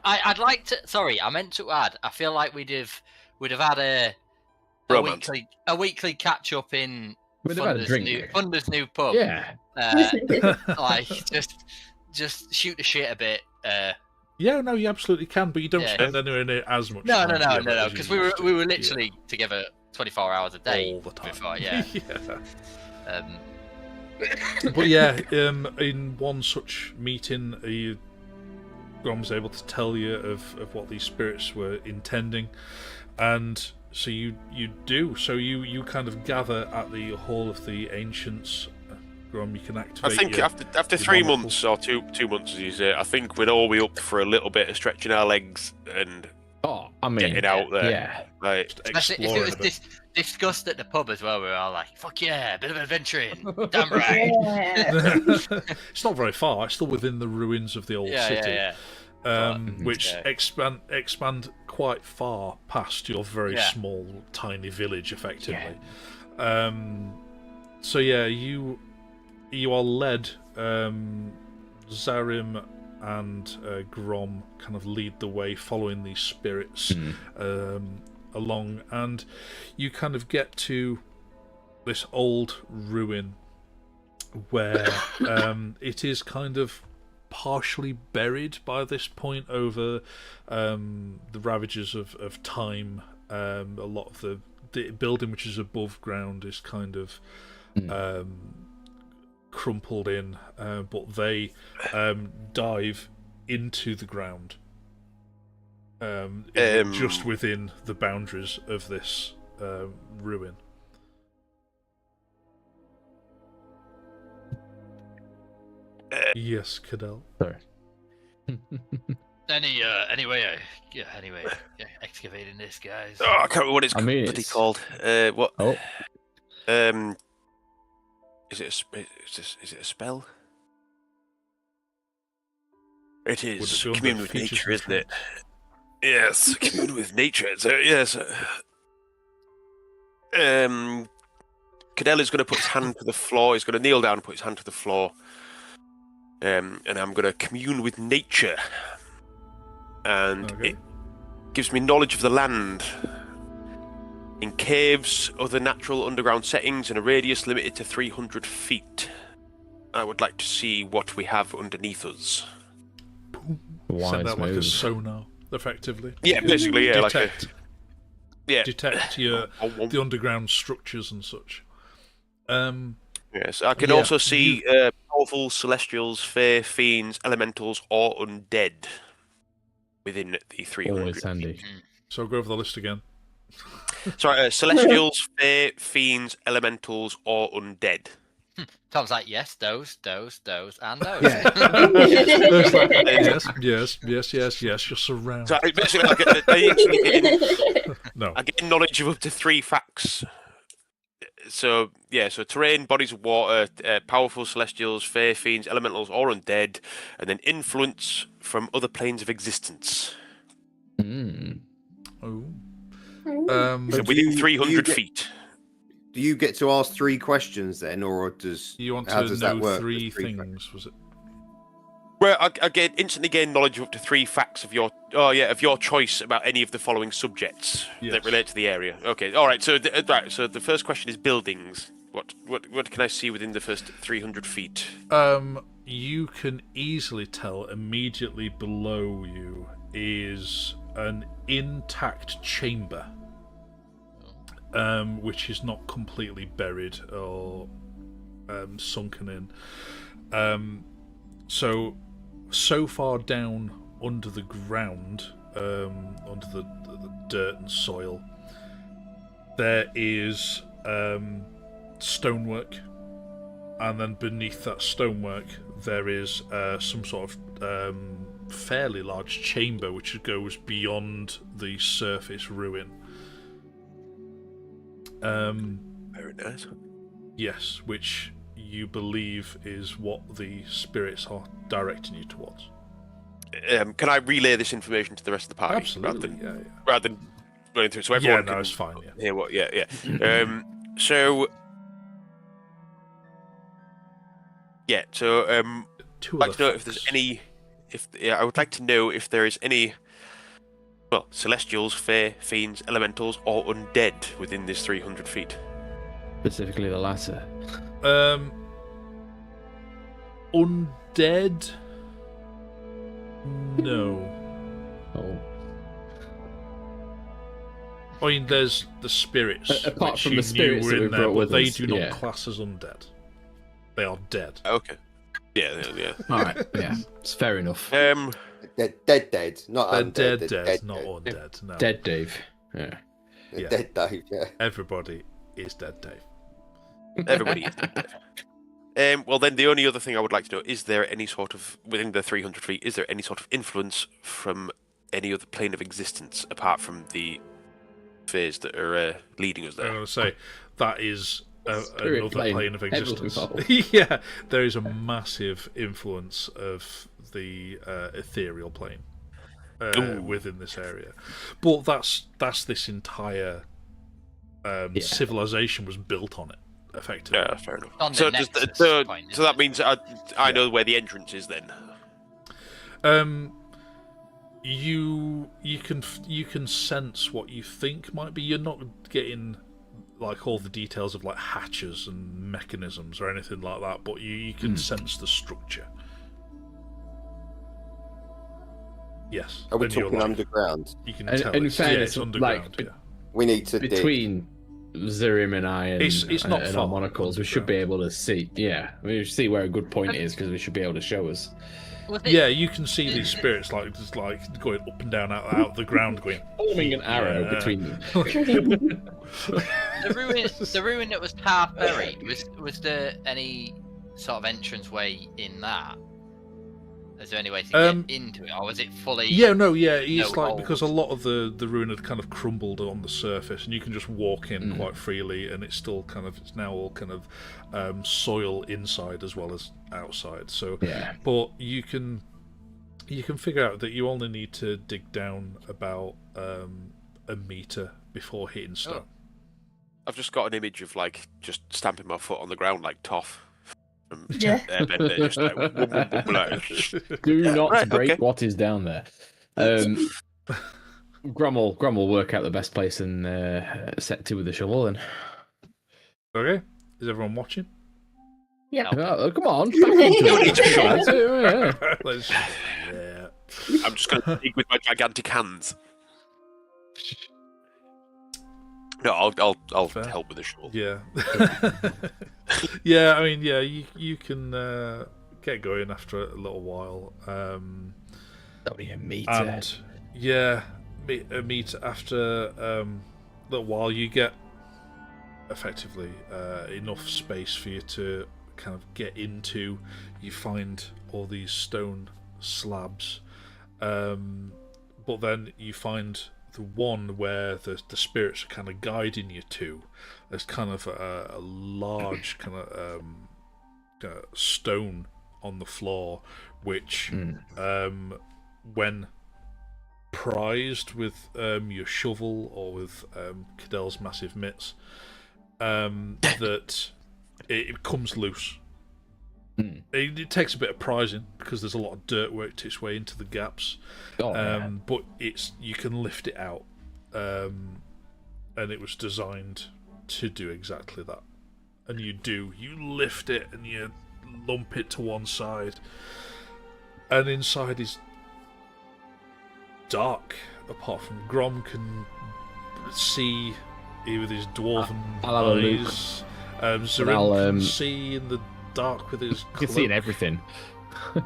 Speaker 6: I'd like to. Sorry, I meant to add. I feel like we'd have had a weekly catch up in Thunder's new pub.
Speaker 2: Yeah.
Speaker 6: Like just shoot the shit a bit.
Speaker 1: Yeah, no, you absolutely can, but you don't spend anywhere near as much.
Speaker 6: No, because we were literally together 24 hours a day
Speaker 1: all the time.
Speaker 6: Before,
Speaker 1: But yeah, in one such meeting, Grom's able to tell you of what these spirits were intending, and so you do. So you kind of gather at the Hall of the Ancients. Grom, you can activate.
Speaker 3: I think after 3 months or two months, as you say, I think we'd all be up for a little bit of stretching our legs and getting out there.
Speaker 2: Yeah,
Speaker 3: like
Speaker 6: especially if it was discussed at the pub as well. We were all like, "Fuck yeah, a bit of adventuring." Damn right.
Speaker 1: It's not very far. It's still within the ruins of the old city. Which expand quite far past your very small, tiny village, effectively. So yeah, you are led. Zarim and Grom kind of lead the way, following these spirits along, and you kind of get to this old ruin where it is kind of partially buried by this point over the ravages of time. A lot of the building which is above ground is kind of crumpled in, but they dive into the ground just within the boundaries of this ruin. Yes, Cadell.
Speaker 2: Sorry.
Speaker 6: Anyway, excavating this, guys.
Speaker 3: Oh, I can't remember what it's called. What?
Speaker 2: Oh.
Speaker 3: Is it a spell? It is. Commune with nature, isn't it? Yes, commune with nature. So yes. Cadell is going to put his hand to the floor. He's going to kneel down and put his hand to the floor. And I'm going to commune with nature. And it gives me knowledge of the land. In caves, other natural underground settings, in a radius limited to 300 feet. I would like to see what we have underneath us.
Speaker 1: Send out like a sonar. effectively.
Speaker 3: Yeah, basically, yeah,
Speaker 1: detect, detect the
Speaker 3: like
Speaker 1: underground structures and such.
Speaker 3: Yes, I can
Speaker 1: Yeah,
Speaker 3: also see powerful celestials, fae, fiends, elementals, or undead within the 300.
Speaker 2: Always handy.
Speaker 1: So I'll go over the list again.
Speaker 3: Sorry, celestials, fae, fiends, elementals, or undead.
Speaker 6: Tom's like, yes, those, and those.
Speaker 1: Yes. You're surrounded.
Speaker 3: So basically,
Speaker 1: No.
Speaker 3: I get knowledge of up to 3 facts. So so terrain, bodies of water, powerful celestials, fae, fiends, elementals, or undead, and then influence from other planes of existence.
Speaker 1: Oh.
Speaker 3: So within 300 feet.
Speaker 4: Do you get to ask 3 questions then, or does
Speaker 1: You want
Speaker 4: how
Speaker 1: to
Speaker 4: does that
Speaker 1: know
Speaker 4: work?
Speaker 1: 3 things, was it?
Speaker 3: Well, I instantly gain knowledge of up to 3 facts of your choice about any of the following subjects that relate to the area. Okay, all right. So so the first question is buildings. What can I see within the first 300 feet?
Speaker 1: You can easily tell immediately below you is an intact chamber, which is not completely buried or sunken in. So far down under the ground, under the dirt and soil, there is stonework, and then beneath that stonework there is some sort of fairly large chamber which goes beyond the surface ruin.
Speaker 3: Very nice.
Speaker 1: Yes, which you believe is what the spirits are directing you towards.
Speaker 3: Can I relay this information to the rest of the party?
Speaker 1: Absolutely,
Speaker 3: Rather than running through, so everyone can
Speaker 1: it's fine. Yeah.
Speaker 3: hear what. Yeah. So. Yeah. So. I'd like to know if there's any. I would like to know if there is any. Well, celestials, fae, fiends, elementals, or undead within this 300 feet.
Speaker 2: Specifically the latter.
Speaker 1: Undead? No.
Speaker 2: Oh.
Speaker 1: I mean, there's the spirits.
Speaker 2: Apart
Speaker 1: which
Speaker 2: from
Speaker 1: you
Speaker 2: the spirits
Speaker 1: knew
Speaker 2: that
Speaker 1: were
Speaker 2: we
Speaker 1: in there,
Speaker 2: brought
Speaker 1: but
Speaker 2: with
Speaker 1: they
Speaker 2: us,
Speaker 1: do not
Speaker 2: yeah.
Speaker 1: class as undead. They are dead.
Speaker 3: Okay. Yeah.
Speaker 2: All right. Yeah, it's fair enough.
Speaker 4: dead, not
Speaker 1: They're
Speaker 4: undead.
Speaker 1: dead, not undead. No.
Speaker 2: Dead Dave. Yeah.
Speaker 1: Yeah.
Speaker 4: Dead Dave. Yeah.
Speaker 1: Everybody is dead, Dave.
Speaker 3: Everybody is dead. Well, then the only other thing I would like to know is there any sort of within the 300 feet? Is there any sort of influence from any other plane of existence apart from the phase that are leading us
Speaker 1: I'm
Speaker 3: there?
Speaker 1: going to say that is
Speaker 2: Spirit
Speaker 1: another plane of
Speaker 2: heavily
Speaker 1: existence.
Speaker 2: involved.
Speaker 1: Yeah, there is a massive influence of the ethereal plane within this area, but that's this entire civilization was built on it, effectively.
Speaker 3: Yeah, fair enough.
Speaker 6: On the
Speaker 3: So,
Speaker 6: nexus point,
Speaker 3: so that means I know where the entrance is then.
Speaker 1: You can sense what you think might be. You're not getting like all the details of like hatches and mechanisms or anything like that, but you can sense the structure. Yes.
Speaker 4: Are we
Speaker 1: and you're
Speaker 4: talking
Speaker 1: like-
Speaker 4: underground?
Speaker 1: You can
Speaker 2: And-
Speaker 1: tell
Speaker 2: in
Speaker 1: it's,
Speaker 2: fairness,
Speaker 1: it's underground.
Speaker 2: like,
Speaker 1: yeah.
Speaker 4: We need to dig.
Speaker 2: Between Zirim and I and,
Speaker 1: It's not
Speaker 2: and
Speaker 1: far
Speaker 2: our monocles, we should be
Speaker 1: underground.
Speaker 2: able to see. Yeah, we should see where a good point is because we should be able to show us.
Speaker 6: Was it-
Speaker 1: Yeah, you can see these spirits like just like going up and down out the ground, going.
Speaker 2: Forming an arrow
Speaker 1: Yeah.
Speaker 2: between them.
Speaker 6: the ruin that was half buried, was there any sort of entrance way in that? Is there any way to get into it, or was it fully?
Speaker 1: Yeah, no, yeah, it's
Speaker 6: No
Speaker 1: like because a
Speaker 6: holes.
Speaker 1: lot of the ruin had kind of crumbled on the surface, and you can just walk in quite freely, and it's still it's now all kind of soil inside as well as outside. So,
Speaker 2: Yeah.
Speaker 1: but you can figure out that you only need to dig down about a meter before hitting stone.
Speaker 3: I've just got an image of like just stamping my foot on the ground like Toff.
Speaker 5: Yeah.
Speaker 3: Just like, whoop, whoop, whoop, like-
Speaker 2: Do not
Speaker 3: Right,
Speaker 2: break
Speaker 3: okay.
Speaker 2: what is down there. Grummel will work out the best place and set to with the shovel. And
Speaker 1: Okay, is everyone watching?
Speaker 2: oh, come on, back into it.
Speaker 1: Let's- yeah.
Speaker 3: I'm just going to dig with my gigantic hands. No, I'll
Speaker 1: Fair.
Speaker 3: help with the shovel.
Speaker 1: Yeah. Yeah, I mean, yeah, you can get going after a little while.
Speaker 2: Only a meter.
Speaker 1: And yeah, meet after a little while, you get effectively enough space for you to kind of get into. You find all these stone slabs, but then you find the one where the spirits are kind of guiding you to. There's kind of a large kind of stone on the floor, which when prized with your shovel or with Cadell's massive mitts, that it comes loose. It takes a bit of prizing because there's a lot of dirt worked its way into the gaps, but you can lift it out, and it was designed to do exactly that. And you lift it and you lump it to one side, and inside is dark. Apart from Grom can see with his dwarven
Speaker 2: I'll have a look.
Speaker 1: eyes. Zarin can see in the dark with his cloak.
Speaker 2: You can see everything.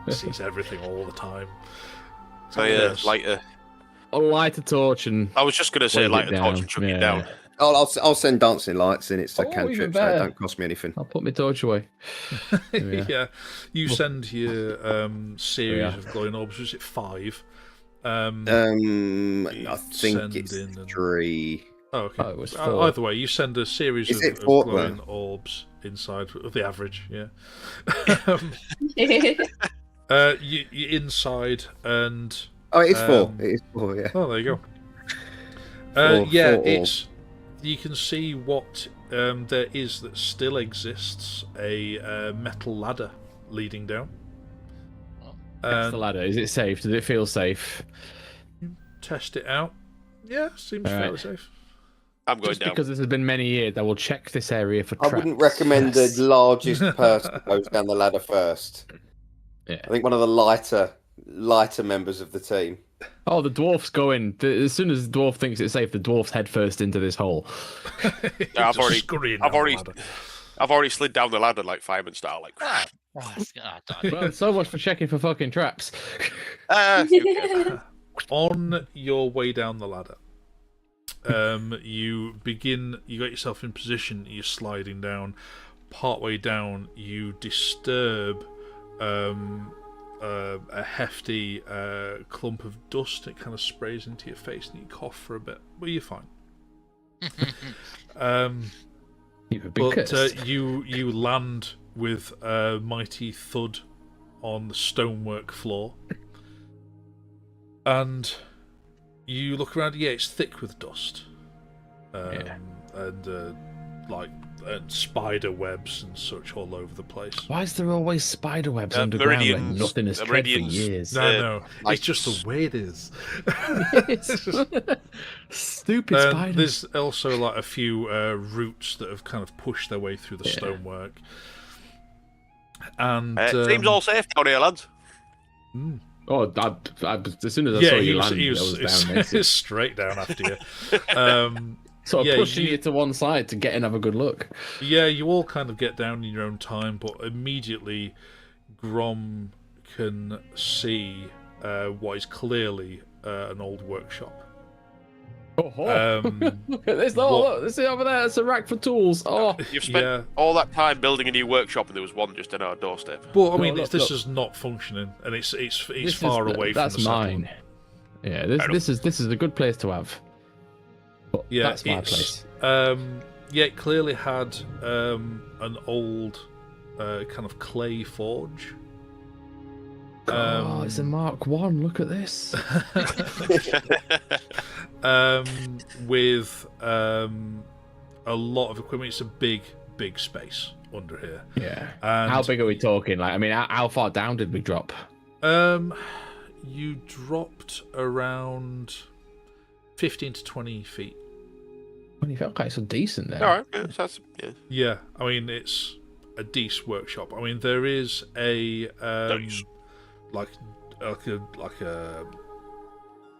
Speaker 1: Sees everything all the time.
Speaker 3: So yeah, lighter.
Speaker 2: I'll light a torch and.
Speaker 3: I was just going to say
Speaker 2: wave
Speaker 3: light
Speaker 2: it
Speaker 3: a torch
Speaker 2: down.
Speaker 3: and chuck
Speaker 2: Yeah.
Speaker 3: it down.
Speaker 4: I'll send dancing lights, and it's a
Speaker 2: Oh, even
Speaker 4: cantrip, so it
Speaker 2: better.
Speaker 4: don't cost me anything.
Speaker 2: I'll put my torch away.
Speaker 1: Yeah. You send your series of glowing orbs. Was it 5?
Speaker 4: I
Speaker 1: you
Speaker 4: think
Speaker 1: send
Speaker 4: it's
Speaker 1: in and-
Speaker 4: 3.
Speaker 1: Oh, okay.
Speaker 2: Oh, it was 4.
Speaker 1: Either way, you send a series
Speaker 4: Is it
Speaker 1: of
Speaker 4: 4
Speaker 1: glowing
Speaker 4: then?
Speaker 1: orbs inside of the average. Yeah. You're inside, and
Speaker 4: Oh, it is 4. It is 4, yeah.
Speaker 1: oh, there you go.
Speaker 4: Four
Speaker 1: It's. You can see what there is that still exists: a metal ladder leading down.
Speaker 2: That's the ladder. Is it safe? Does it feel safe?
Speaker 1: Test it out. Yeah, seems
Speaker 2: All right.
Speaker 1: fairly safe.
Speaker 3: I'm going
Speaker 2: Just
Speaker 3: down.
Speaker 2: because this has been many years, I will check this area for
Speaker 4: I
Speaker 2: traps.
Speaker 4: wouldn't recommend the largest person goes down the ladder first.
Speaker 2: Yeah.
Speaker 4: I think one of the lighter members of the team.
Speaker 2: Oh, the dwarf's going. As soon as the dwarf thinks it's safe, the dwarf's head first into this hole.
Speaker 3: Yeah, I've
Speaker 1: Just
Speaker 3: already-
Speaker 1: scurrying
Speaker 3: I've
Speaker 1: down the
Speaker 3: already-
Speaker 1: ladder.
Speaker 3: I've already slid down the ladder like fireman style. Like,
Speaker 2: Well, so much for checking for fucking traps.
Speaker 3: okay.
Speaker 1: On your way down the ladder, you got yourself in position, you're sliding down. Partway down, you disturb a hefty clump of dust. It kind of sprays into your face and you cough for a bit, but you're fine.
Speaker 2: You've been
Speaker 1: But
Speaker 2: cursed.
Speaker 1: you land with a mighty thud on the stonework floor, and you look around. Yeah, it's thick with dust, and spider webs and such all over the place.
Speaker 2: Why is there always spider webs underground? Like
Speaker 3: Meridians-
Speaker 2: nothing has tread for
Speaker 3: Meridians-
Speaker 2: years.
Speaker 1: No,
Speaker 3: like-
Speaker 1: it's just the way it is.
Speaker 2: Stupid spiders.
Speaker 1: There's also like a few roots that have kind of pushed their way through the stonework. And
Speaker 3: Seems all safe down here, lads.
Speaker 2: Oh, as soon as I
Speaker 1: yeah,
Speaker 2: saw
Speaker 1: he
Speaker 2: you
Speaker 1: was,
Speaker 2: land,
Speaker 1: he
Speaker 2: I
Speaker 1: was,
Speaker 2: was down there.
Speaker 1: straight down after you.
Speaker 2: Sort of
Speaker 1: yeah,
Speaker 2: pushing
Speaker 1: you-
Speaker 2: you to one side to get and have a good look.
Speaker 1: Yeah, you all kind of get down in your own time, but immediately Grom can see what is clearly an old workshop.
Speaker 2: Oh, look at this!
Speaker 1: what-
Speaker 2: Oh, look, see over there. It's a rack for tools. Oh,
Speaker 3: You've spent
Speaker 1: Yeah.
Speaker 3: all that time building a new workshop, and there was one just on our doorstep.
Speaker 1: But I mean,
Speaker 2: look,
Speaker 1: this
Speaker 2: look.
Speaker 1: is not functioning, and it's
Speaker 2: this
Speaker 1: far
Speaker 2: is,
Speaker 1: away
Speaker 2: that's
Speaker 1: from the
Speaker 2: mine. Yeah, this is a good place to have. But
Speaker 1: Yeah,
Speaker 2: that's my place.
Speaker 1: Yeah, it clearly had an old kind of clay forge.
Speaker 2: Oh, it's a Mark 1. Look at this.
Speaker 1: With a lot of equipment. It's a big space under here.
Speaker 2: Yeah.
Speaker 1: And,
Speaker 2: How big are we talking? Like, I mean, how far down did we drop?
Speaker 1: You dropped around 15 to 20 feet.
Speaker 2: Well, you felt quite so decent there.
Speaker 3: All right, yeah, so that's yeah.
Speaker 1: Yeah, I mean it's a decent workshop. I mean there is a
Speaker 3: Nice.
Speaker 1: like like a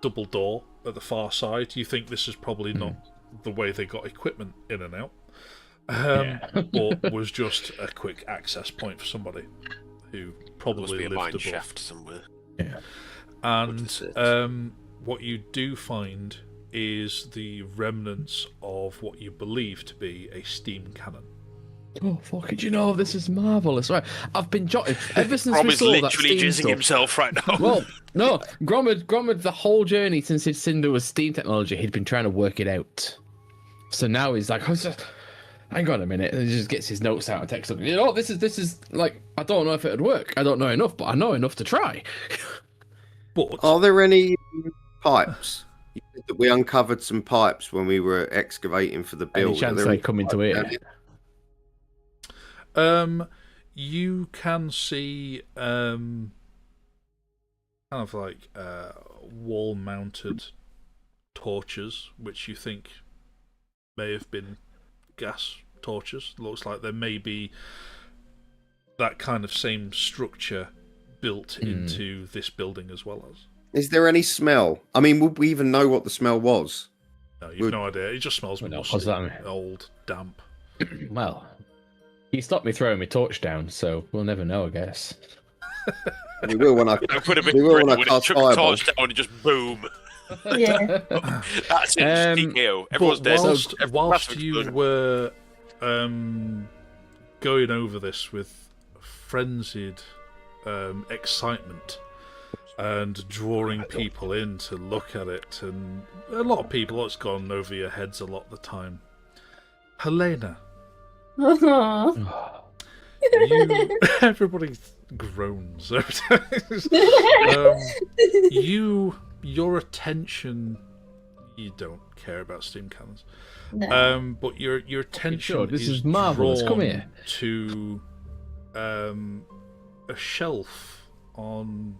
Speaker 1: double door at the far side. You think this is probably not the way they got equipment in and out, but was just a quick access point for somebody who probably
Speaker 3: Must be a
Speaker 1: lived
Speaker 3: mine
Speaker 1: above.
Speaker 3: shaft somewhere.
Speaker 2: Yeah.
Speaker 1: And what you do find is the remnants of what you believe to be a steam cannon.
Speaker 2: Oh, fuck it, you know, this is marvellous. Right, I've been jotting ever since
Speaker 3: Rob
Speaker 2: we
Speaker 3: is
Speaker 2: saw that
Speaker 3: literally
Speaker 2: steam
Speaker 3: jizzing
Speaker 2: stuff.
Speaker 3: himself right now.
Speaker 2: Well, no, Gromad, the whole journey since he'd seen there was steam technology, he'd been trying to work it out. So now he's like, hang on a minute, and he just gets his notes out and texts up. You know, this is like, I don't know if it'd work. I don't know enough, but I know enough to try.
Speaker 1: But
Speaker 4: Are there any pipes? You said that we uncovered some pipes when we were excavating for the
Speaker 2: Any
Speaker 4: build.
Speaker 2: chance they come into here?
Speaker 1: you can see kind of like wall-mounted torches, which you think may have been gas torches. Looks like there may be that kind of same structure built into this building as well as.
Speaker 4: Is there any smell? I mean, would we even know what the smell was?
Speaker 1: No, you've no idea. It just smells
Speaker 2: What the hell
Speaker 1: musty,
Speaker 2: does that mean?
Speaker 1: old, damp.
Speaker 2: Well, he stopped me throwing my torch down, so we'll never know, I guess.
Speaker 4: We will when I.
Speaker 3: It would have been
Speaker 4: We will
Speaker 3: great
Speaker 4: when I
Speaker 3: when it
Speaker 4: cast
Speaker 3: took a
Speaker 4: fireball.
Speaker 3: torch down and just boom.
Speaker 5: Yeah.
Speaker 3: That's it. TKO. Everyone's
Speaker 1: But
Speaker 3: dead.
Speaker 1: whilst
Speaker 3: Massive
Speaker 1: you
Speaker 3: explosion.
Speaker 1: were going over this with frenzied excitement and drawing people in to look at it, and a lot of people, it's gone over your heads a lot of the time. Helena, everybody groans. Your attention, you don't care about steam cannons.
Speaker 5: No.
Speaker 1: But your attention
Speaker 2: sure? This
Speaker 1: is
Speaker 2: is marvellous. Come
Speaker 1: drawn
Speaker 2: here.
Speaker 1: to a shelf on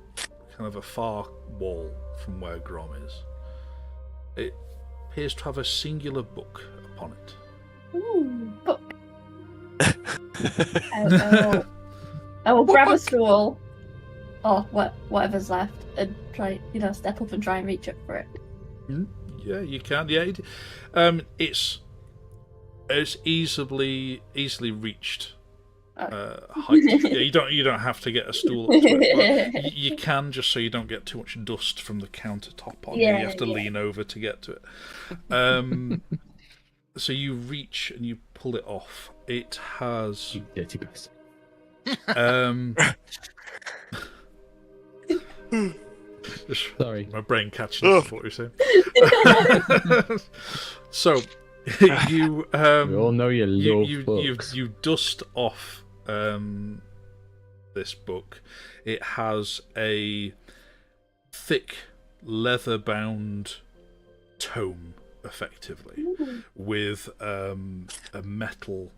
Speaker 1: kind of a far wall from where Grom is. It appears to have a singular book upon it.
Speaker 5: Ooh, book. I will grab a stool or whatever's left and try, step up and try and reach up for it.
Speaker 1: Yeah, you can. Yeah, it's easily reached height. Yeah, you don't have to get a stool up to it, but you can, just so you don't get too much dust from the countertop on you. You have to lean over to get to it. So you reach and you pull it off. It has
Speaker 2: You dirty bastard. Sorry.
Speaker 1: My brain catching up with what you're saying. So you
Speaker 2: We all know you love books.
Speaker 1: you dust off this book. It has a thick leather-bound tome, effectively, with a metal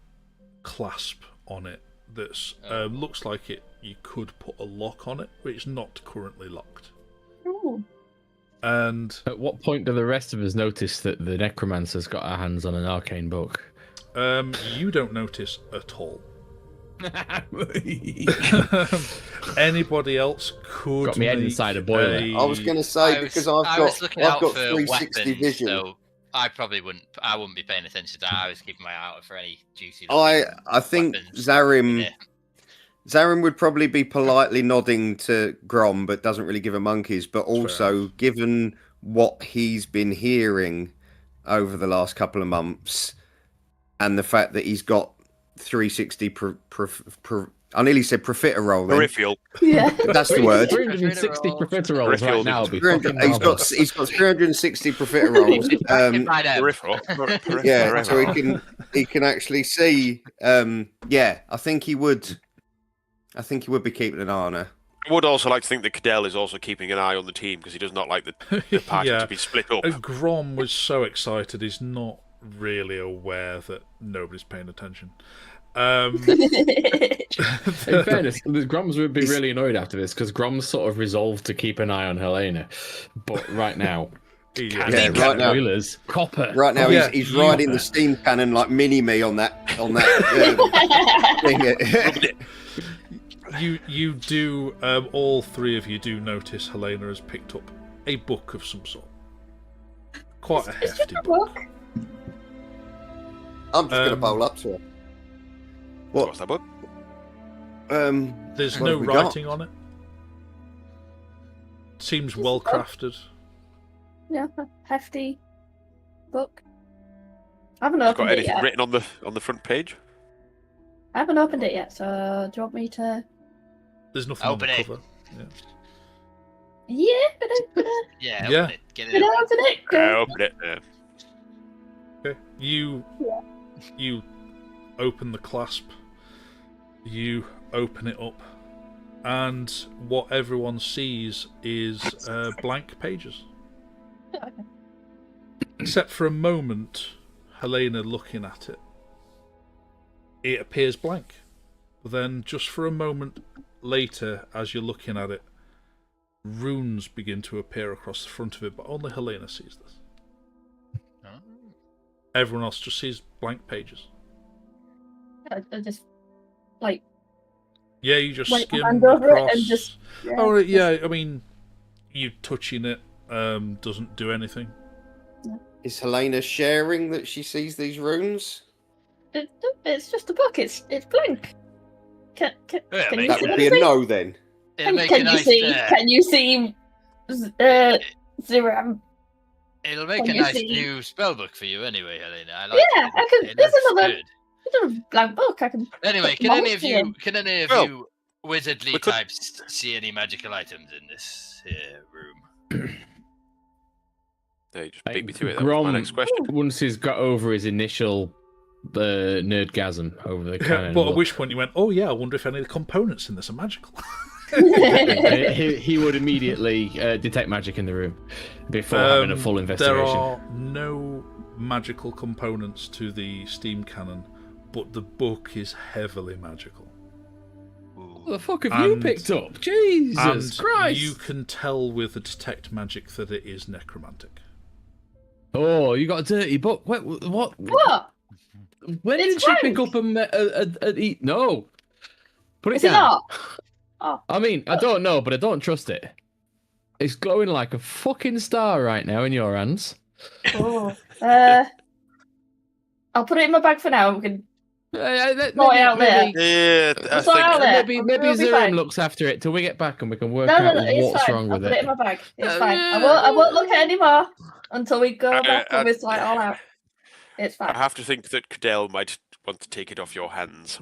Speaker 1: clasp on it that's looks like you could put a lock on it, but it's not currently locked.
Speaker 5: Ooh.
Speaker 1: And
Speaker 2: At what point do the rest of us notice that the necromancer's got our hands on an arcane book?
Speaker 1: you don't notice at all. Anybody else could
Speaker 2: Got me head
Speaker 1: make
Speaker 2: inside a boiler.
Speaker 4: I was going to say, because
Speaker 6: I was looking
Speaker 4: I've
Speaker 6: out
Speaker 4: got
Speaker 6: for
Speaker 4: 360
Speaker 6: weapons,
Speaker 4: vision.
Speaker 6: so I probably wouldn't be paying attention to that. I was keeping my eye out for any juicy.
Speaker 4: I think
Speaker 6: weapons.
Speaker 4: Zarim
Speaker 6: Yeah.
Speaker 4: would probably be politely nodding to Grom, but doesn't really give a monkey's. But also, given what he's been hearing over the last couple of months, and the fact that he's got 360 I nearly said profiterole. then.
Speaker 3: Peripheral.
Speaker 5: Yeah.
Speaker 4: That's the word.
Speaker 2: 360 profiteroles right now would be fucking
Speaker 4: He's got
Speaker 2: marvellous.
Speaker 4: 360 profiteroles.
Speaker 6: Right now.
Speaker 3: Peripheral.
Speaker 4: Yeah, so he can actually see. Yeah, I think he would be keeping an eye on her.
Speaker 3: I would also like to think that Cadell is also keeping an eye on the team because he does not like the party
Speaker 1: Yeah.
Speaker 3: to be split up.
Speaker 1: Grom was so excited, he's not really aware that nobody's paying attention.
Speaker 2: In fairness, the Groms would be really annoyed after this because Grom's sort of resolved to keep an ing on Helena, but right now,
Speaker 1: Yeah,
Speaker 4: right now.
Speaker 2: boilers, copper.
Speaker 4: Right now,
Speaker 1: Yeah,
Speaker 4: he's
Speaker 1: you-
Speaker 4: riding the steam cannon like mini me on that thing.
Speaker 1: You do. All three of you do notice Helena has picked up a book of some sort. Quite a
Speaker 5: It's
Speaker 1: hefty
Speaker 5: just a
Speaker 1: book.
Speaker 5: book.
Speaker 4: I'm just gonna bowl up to her.
Speaker 3: What's that book?
Speaker 1: There's
Speaker 4: what
Speaker 1: no
Speaker 4: have we got?
Speaker 1: writing on it. Seems well crafted.
Speaker 5: Yeah, a hefty book. I haven't
Speaker 3: Got
Speaker 5: opened it
Speaker 3: anything
Speaker 5: yet.
Speaker 3: written on the front page?
Speaker 5: I haven't opened it yet, so do you want me to?
Speaker 1: There's nothing
Speaker 6: Open
Speaker 1: on the
Speaker 6: it.
Speaker 1: cover. Yeah.
Speaker 5: Yeah, but
Speaker 6: Yeah,
Speaker 1: Yeah.
Speaker 6: open it. Get
Speaker 5: Can
Speaker 6: it.
Speaker 5: I open it? Go.
Speaker 3: Open it.
Speaker 1: Okay. You open the clasp. You open it up, and what everyone sees is blank pages.
Speaker 5: Okay.
Speaker 1: Except for a moment, Helena looking at it. It appears blank. But then, just for a moment later, as you're looking at it, runes begin to appear across the front of it, but only Helena sees this.
Speaker 6: Oh.
Speaker 1: Everyone else just sees blank pages.
Speaker 5: I just like
Speaker 1: Yeah, you just
Speaker 5: wait my
Speaker 1: skim
Speaker 5: hand over
Speaker 1: across.
Speaker 5: it and just.
Speaker 1: Oh, yeah, I mean, you touching it doesn't do anything.
Speaker 4: Is Helena sharing that she sees these runes?
Speaker 5: It's just a book. It's blank. Can
Speaker 6: Yeah,
Speaker 5: you
Speaker 4: That
Speaker 5: see
Speaker 4: would be a
Speaker 5: anything?
Speaker 4: no then.
Speaker 6: It'll make
Speaker 5: Can
Speaker 6: a
Speaker 5: you
Speaker 6: nice.
Speaker 5: see? Can you see? Zero.
Speaker 6: It'll make
Speaker 5: can
Speaker 6: a
Speaker 5: you
Speaker 6: nice
Speaker 5: see?
Speaker 6: new spellbook for you anyway, Helena. I like
Speaker 5: Yeah,
Speaker 6: it.
Speaker 5: I can.
Speaker 6: It
Speaker 5: There's
Speaker 6: looks
Speaker 5: another.
Speaker 6: good.
Speaker 5: There's a blank book. I can.
Speaker 6: Anyway,
Speaker 5: put
Speaker 6: can any of
Speaker 5: monster
Speaker 6: you
Speaker 5: in.
Speaker 6: you wizardly
Speaker 3: we could-
Speaker 6: types see any magical items in this room?
Speaker 3: No, you just beat me to it. That was my
Speaker 2: Grom,
Speaker 3: next question.
Speaker 2: once he's got over his initial nerdgasm over the cannon,
Speaker 1: But at which point you went, oh yeah, I wonder if any of the components in this are magical.
Speaker 2: he would immediately detect magic in the room before having a full investigation.
Speaker 1: There are no magical components to the steam cannon, but the book is heavily magical.
Speaker 2: What the fuck have you
Speaker 1: And-
Speaker 2: picked up? Jesus
Speaker 1: And
Speaker 2: Christ!
Speaker 1: you can tell with the detect magic that it is necromantic.
Speaker 2: Oh, you got a dirty book. What?
Speaker 5: What?
Speaker 2: When
Speaker 5: It's
Speaker 2: did she pick
Speaker 5: blank.
Speaker 2: up No. Put it
Speaker 5: Is it
Speaker 2: down.
Speaker 5: not? Oh,
Speaker 2: I mean, I don't know, but I don't trust it. It's glowing like a fucking star right now in your hands.
Speaker 5: oh. I'll put it in my bag for now. We can.
Speaker 2: Maybe,
Speaker 5: out there.
Speaker 3: Yeah, I
Speaker 5: It's all out
Speaker 3: think
Speaker 5: there.
Speaker 2: maybe
Speaker 5: It'll be
Speaker 2: Zerim
Speaker 5: fine.
Speaker 2: looks after it till we get back and we can work
Speaker 5: No,
Speaker 2: out
Speaker 5: it's
Speaker 2: what's
Speaker 5: fine.
Speaker 2: wrong
Speaker 5: I'll
Speaker 2: with
Speaker 5: put it in
Speaker 2: it.
Speaker 5: my bag. It's fine. I won't look at it anymore until we go back and it's like all out. It's
Speaker 3: I
Speaker 5: fine.
Speaker 3: have to think that Cadell might want to take it off your hands.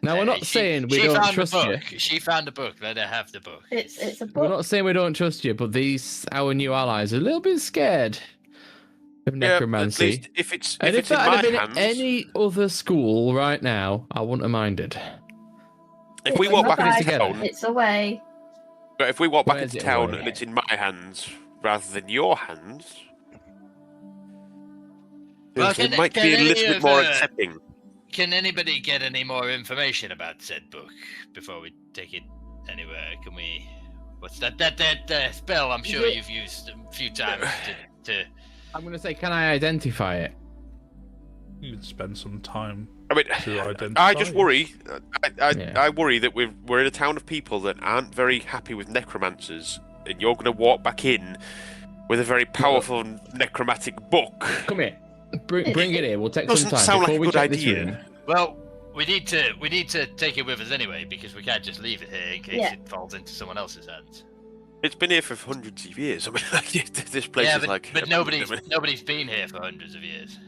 Speaker 2: Now, we're not saying we
Speaker 6: she
Speaker 2: don't
Speaker 6: found
Speaker 2: trust
Speaker 6: the
Speaker 2: you.
Speaker 6: book. She found a book. Let her have the book.
Speaker 5: It's a
Speaker 2: We're
Speaker 5: book.
Speaker 2: not saying we don't trust you, but our new allies are a little bit scared of necromancy.
Speaker 3: Yeah, at least if it's
Speaker 2: And
Speaker 3: if
Speaker 2: if
Speaker 3: it's in
Speaker 2: that had
Speaker 3: my
Speaker 2: been
Speaker 3: hands.
Speaker 2: any other school right now, I wouldn't have minded.
Speaker 3: If
Speaker 5: It's
Speaker 3: we
Speaker 5: in
Speaker 3: walk
Speaker 5: my
Speaker 3: back into
Speaker 5: bag.
Speaker 3: town,
Speaker 5: It's away.
Speaker 3: but if we walk back
Speaker 2: Where's
Speaker 3: into
Speaker 2: it
Speaker 3: town
Speaker 2: away?
Speaker 3: and it's in my hands rather than your hands,
Speaker 6: Well,
Speaker 3: then
Speaker 6: can-
Speaker 3: it might
Speaker 6: can
Speaker 3: be a
Speaker 6: any
Speaker 3: little bit
Speaker 6: of,
Speaker 3: more
Speaker 6: uh,
Speaker 3: accepting.
Speaker 6: Can anybody get any more information about said book before we take it anywhere? Can we? What's that spell? I'm sure
Speaker 5: it-
Speaker 6: you've used a few times to.
Speaker 2: I'm going to say, can I identify it?
Speaker 1: You can spend some time
Speaker 3: I mean,
Speaker 1: to identify.
Speaker 3: I just worry.
Speaker 2: Yeah.
Speaker 3: I worry that we're in a town of people that aren't very happy with necromancers, and you're going to walk back in with a very powerful necromantic book.
Speaker 2: Come here. Bring it here. We'll take
Speaker 3: Doesn't
Speaker 2: some time
Speaker 3: sound like
Speaker 2: before
Speaker 3: a
Speaker 2: we
Speaker 3: good
Speaker 2: check this
Speaker 3: idea.
Speaker 2: room.
Speaker 6: Well, we need to take it with us anyway because we can't just leave it here in case
Speaker 5: Yeah.
Speaker 6: it falls into someone else's hands.
Speaker 3: It's been here for hundreds of years. I mean, this place
Speaker 6: yeah,
Speaker 3: is
Speaker 6: but,
Speaker 3: like.
Speaker 6: but nobody's been here for hundreds of years.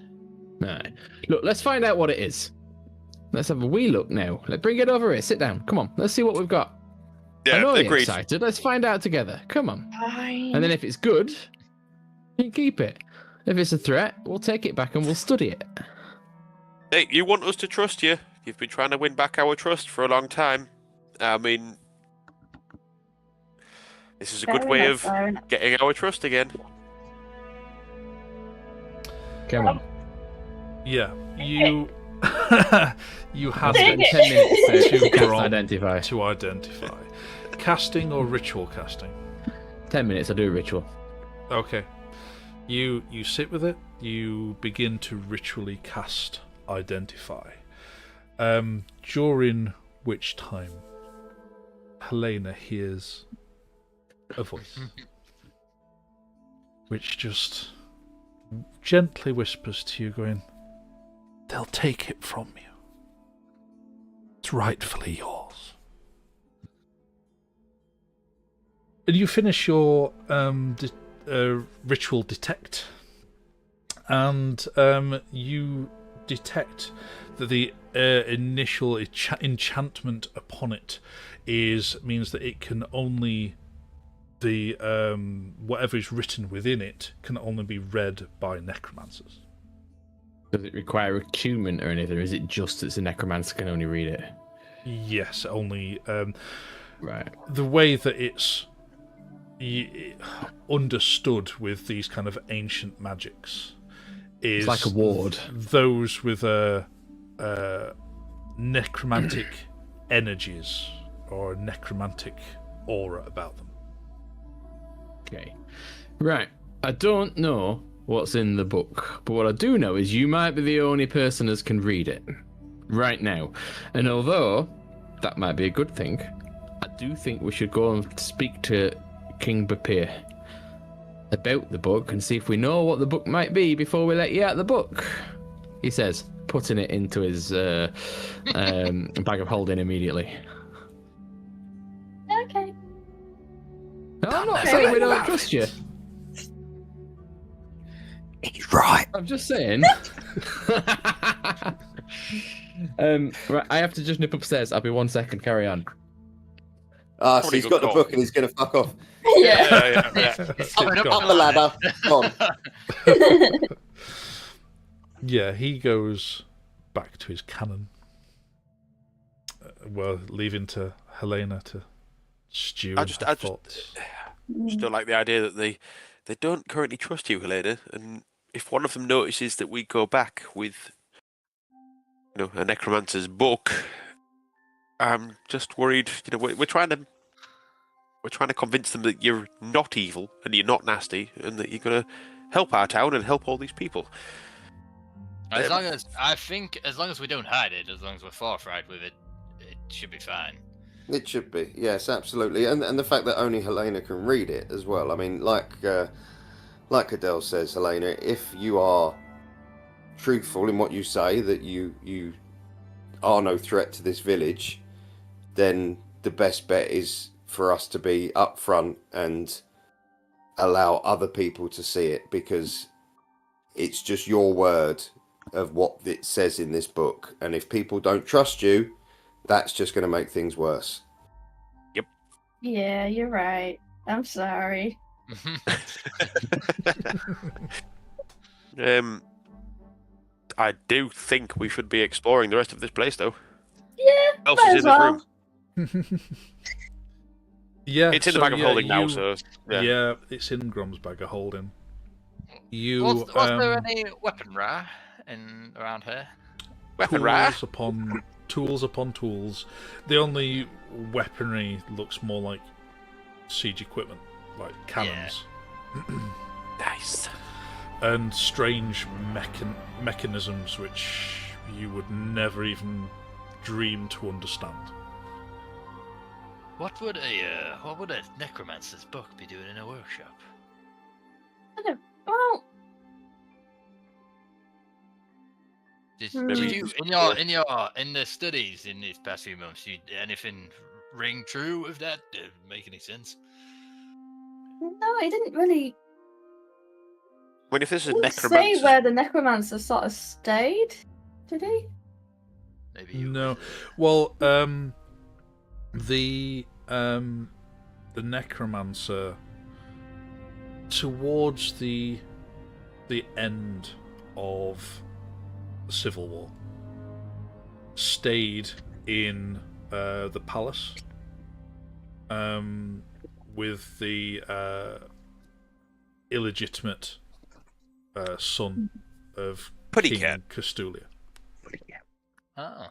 Speaker 2: Right. Look, let's find out what it is. Let's have a wee look now. Let's bring it over here. Sit down. Come on. Let's see what we've got. I
Speaker 3: Yeah,
Speaker 2: know you're
Speaker 3: agreed.
Speaker 2: excited. Let's find out together. Come on.
Speaker 5: Fine.
Speaker 2: And then if it's good, you can keep it. If it's a threat, we'll take it back and we'll study it.
Speaker 3: Hey, you want us to trust you? You've been trying to win back our trust for a long time. I mean, this is a good way of
Speaker 5: Fair enough.
Speaker 3: getting our trust again.
Speaker 2: Come on.
Speaker 1: Yeah, you you have
Speaker 2: Spend
Speaker 5: Take
Speaker 2: 10
Speaker 5: it.
Speaker 2: minutes
Speaker 1: to
Speaker 2: to
Speaker 1: Grom
Speaker 2: identify.
Speaker 1: to identify. Casting or ritual casting?
Speaker 2: 10 minutes, I do a ritual.
Speaker 1: Okay. You sit with it, you begin to ritually cast identify. During which time Helena hears a voice which just gently whispers to you, going, "They'll take it from you. It's rightfully yours." And you finish your ritual detect, and you detect that the initial enchantment upon it means that it can only whatever is written within it can only be read by necromancers.
Speaker 2: Does it require attunement or anything, or is it just that the necromancer can only read it?
Speaker 1: Yes, only
Speaker 2: Right.
Speaker 1: the way that it's understood with these kind of ancient magics is
Speaker 2: It's like a ward.
Speaker 1: Those with necromantic energies or a necromantic aura about them.
Speaker 2: Okay. Right. I don't know what's in the book, but what I do know is you might be the only person that can read it right now. And although that might be a good thing, I do think we should go and speak to King Bapir about the book and see if we know what the book might be before we let you out the book, he says, putting it into his bag of holding immediately.
Speaker 5: Okay.
Speaker 2: No, I'm not saying we don't trust you.
Speaker 4: He's right.
Speaker 2: I'm just saying. Right, I have to just nip upstairs. I'll be 1 second. Carry on.
Speaker 4: Ah, so he's got the book and he's going to fuck off.
Speaker 5: Yeah.
Speaker 4: Up the ladder. Come on.
Speaker 1: Yeah, he goes back to his cannon. Leaving to Helena to stew
Speaker 3: I
Speaker 1: in
Speaker 3: just
Speaker 1: her thoughts.
Speaker 3: don't like the idea that they don't currently trust you, Helena, and if one of them notices that we go back with, a necromancer's book, I'm just worried. We're trying to convince them that you're not evil and you're not nasty, and that you're gonna help our town and help all these people.
Speaker 6: As long as we don't hide it, as long as we're forthright with it, it should be fine.
Speaker 4: It should be, yes, absolutely, and the fact that only Helena can read it as well. I mean, like Adele says, Helena, if you are truthful in what you say, that you are no threat to this village, then the best bet is for us to be upfront and allow other people to see it, because it's just your word of what it says in this book, and if people don't trust you, that's just going to make things worse.
Speaker 3: Yep.
Speaker 5: Yeah, you're right. I'm sorry.
Speaker 3: I do think we should be exploring the rest of this place, though.
Speaker 5: Yeah,
Speaker 3: What else
Speaker 5: might
Speaker 3: is
Speaker 5: as
Speaker 3: in
Speaker 5: well.
Speaker 3: this room?
Speaker 1: Yeah,
Speaker 3: It's in the bag of holding now, so
Speaker 1: yeah, it's in Grom's bag of holding.
Speaker 6: Was there any weapon around here?
Speaker 3: Weapon rare?
Speaker 1: Tools upon tools. The only weaponry looks more like siege equipment, like cannons.
Speaker 3: Nice.
Speaker 1: And strange mechanisms which you would never even dream to understand.
Speaker 6: What would a necromancer's book be doing in a workshop?
Speaker 5: Well,
Speaker 6: Did
Speaker 3: Maybe
Speaker 6: you in the studies in these past few months, anything ring true with that? Make any sense?
Speaker 5: no, I didn't really
Speaker 3: If this is
Speaker 5: didn't
Speaker 3: necromancer,
Speaker 5: say where the necromancer sort of stayed, did he?
Speaker 6: Maybe you.
Speaker 1: No. Well, the necromancer towards the end of the Civil War stayed in the palace with the illegitimate son of
Speaker 3: Putty
Speaker 1: King
Speaker 3: cat.
Speaker 1: Castulia,
Speaker 6: Oh.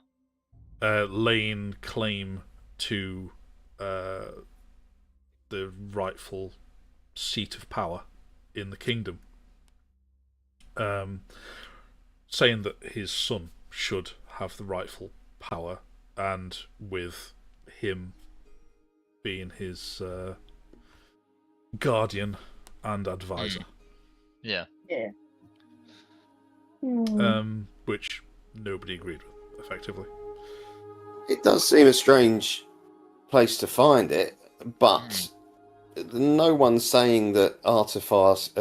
Speaker 1: laying claim to the rightful seat of power in the kingdom, saying that his son should have the rightful power and with him being his guardian and advisor.
Speaker 6: Yeah.
Speaker 5: Yeah.
Speaker 1: Which nobody agreed with, effectively.
Speaker 4: It does seem a strange place to find it, but no one's saying that artificers,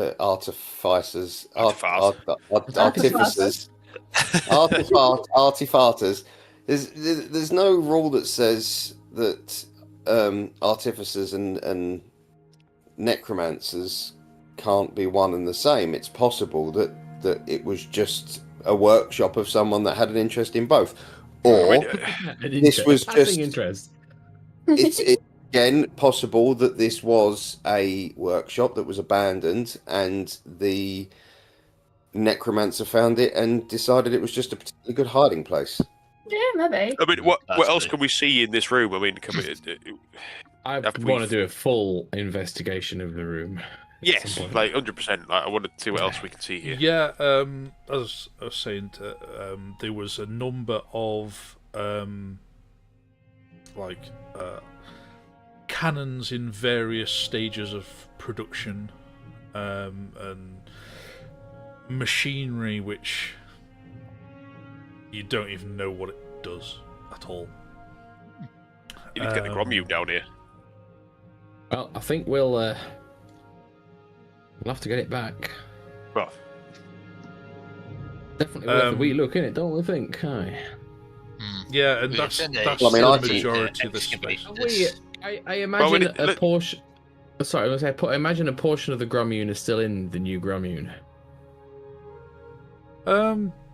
Speaker 4: artificers. There's no rule that says that artificers and necromancers can't be one and the same. It's possible that it was just a workshop of someone that had an interest in both, or this was just
Speaker 2: interest.
Speaker 4: It's again possible that this was a workshop that was abandoned and the necromancer found it and decided it was just a particularly good hiding place.
Speaker 5: Yeah, maybe.
Speaker 3: I mean, what else can we see in this room? I mean,
Speaker 2: I want to do a full investigation of the room.
Speaker 3: Yes, like 100%. Like, I want to see what else we can see here.
Speaker 1: Yeah, as I was saying, there was a number of cannons in various stages of production, and machinery which you don't even know what it does at all.
Speaker 3: You need to get the Gromune down here.
Speaker 2: Well, I think we'll have to get it back.
Speaker 3: Well,
Speaker 2: definitely worth a wee look in it, don't we think? Aye.
Speaker 1: Yeah, and that's
Speaker 4: I mean,
Speaker 1: the majority of the space.
Speaker 2: I imagine a portion. Sorry, I was going to say, I imagine a portion of the Gromune is still in the new Gromune.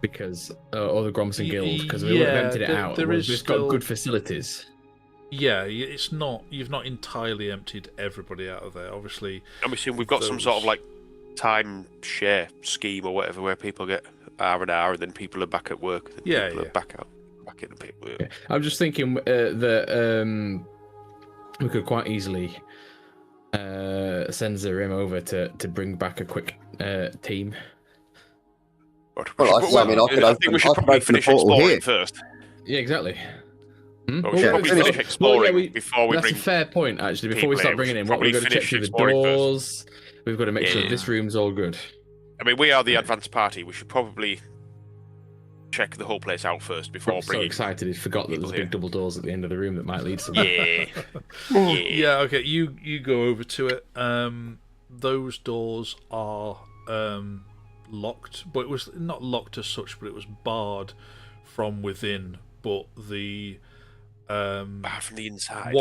Speaker 2: Because or the Gromson Guild, because we would have emptied it out. We've just got good facilities.
Speaker 1: Yeah, it's not. You've not entirely emptied everybody out of there. Obviously,
Speaker 3: I'm assuming we've got some sort of like time share scheme or whatever, where people get R&R and then people are back at work. And people are back in a bit work.
Speaker 2: Yeah. I'm just thinking that we could quite easily send Zarim over to bring back a quick team.
Speaker 4: Well, I
Speaker 3: think we should probably finish exploring first.
Speaker 2: Yeah, exactly.
Speaker 3: Well, we should probably finish exploring before we
Speaker 2: that's
Speaker 3: bring.
Speaker 2: a fair point, actually. Before we start bringing in, what we've got to check through the doors. We've got to make sure this room's all good.
Speaker 3: I mean, we are the advanced party. We should probably check the whole place out first before bringing.
Speaker 2: So excited, he forgot that there's big double doors at the end of the room that might lead somewhere.
Speaker 1: Yeah. Okay. You go over to it. Those doors are locked, but it was not locked as such, but it was barred from within. But the
Speaker 3: barred from the inside.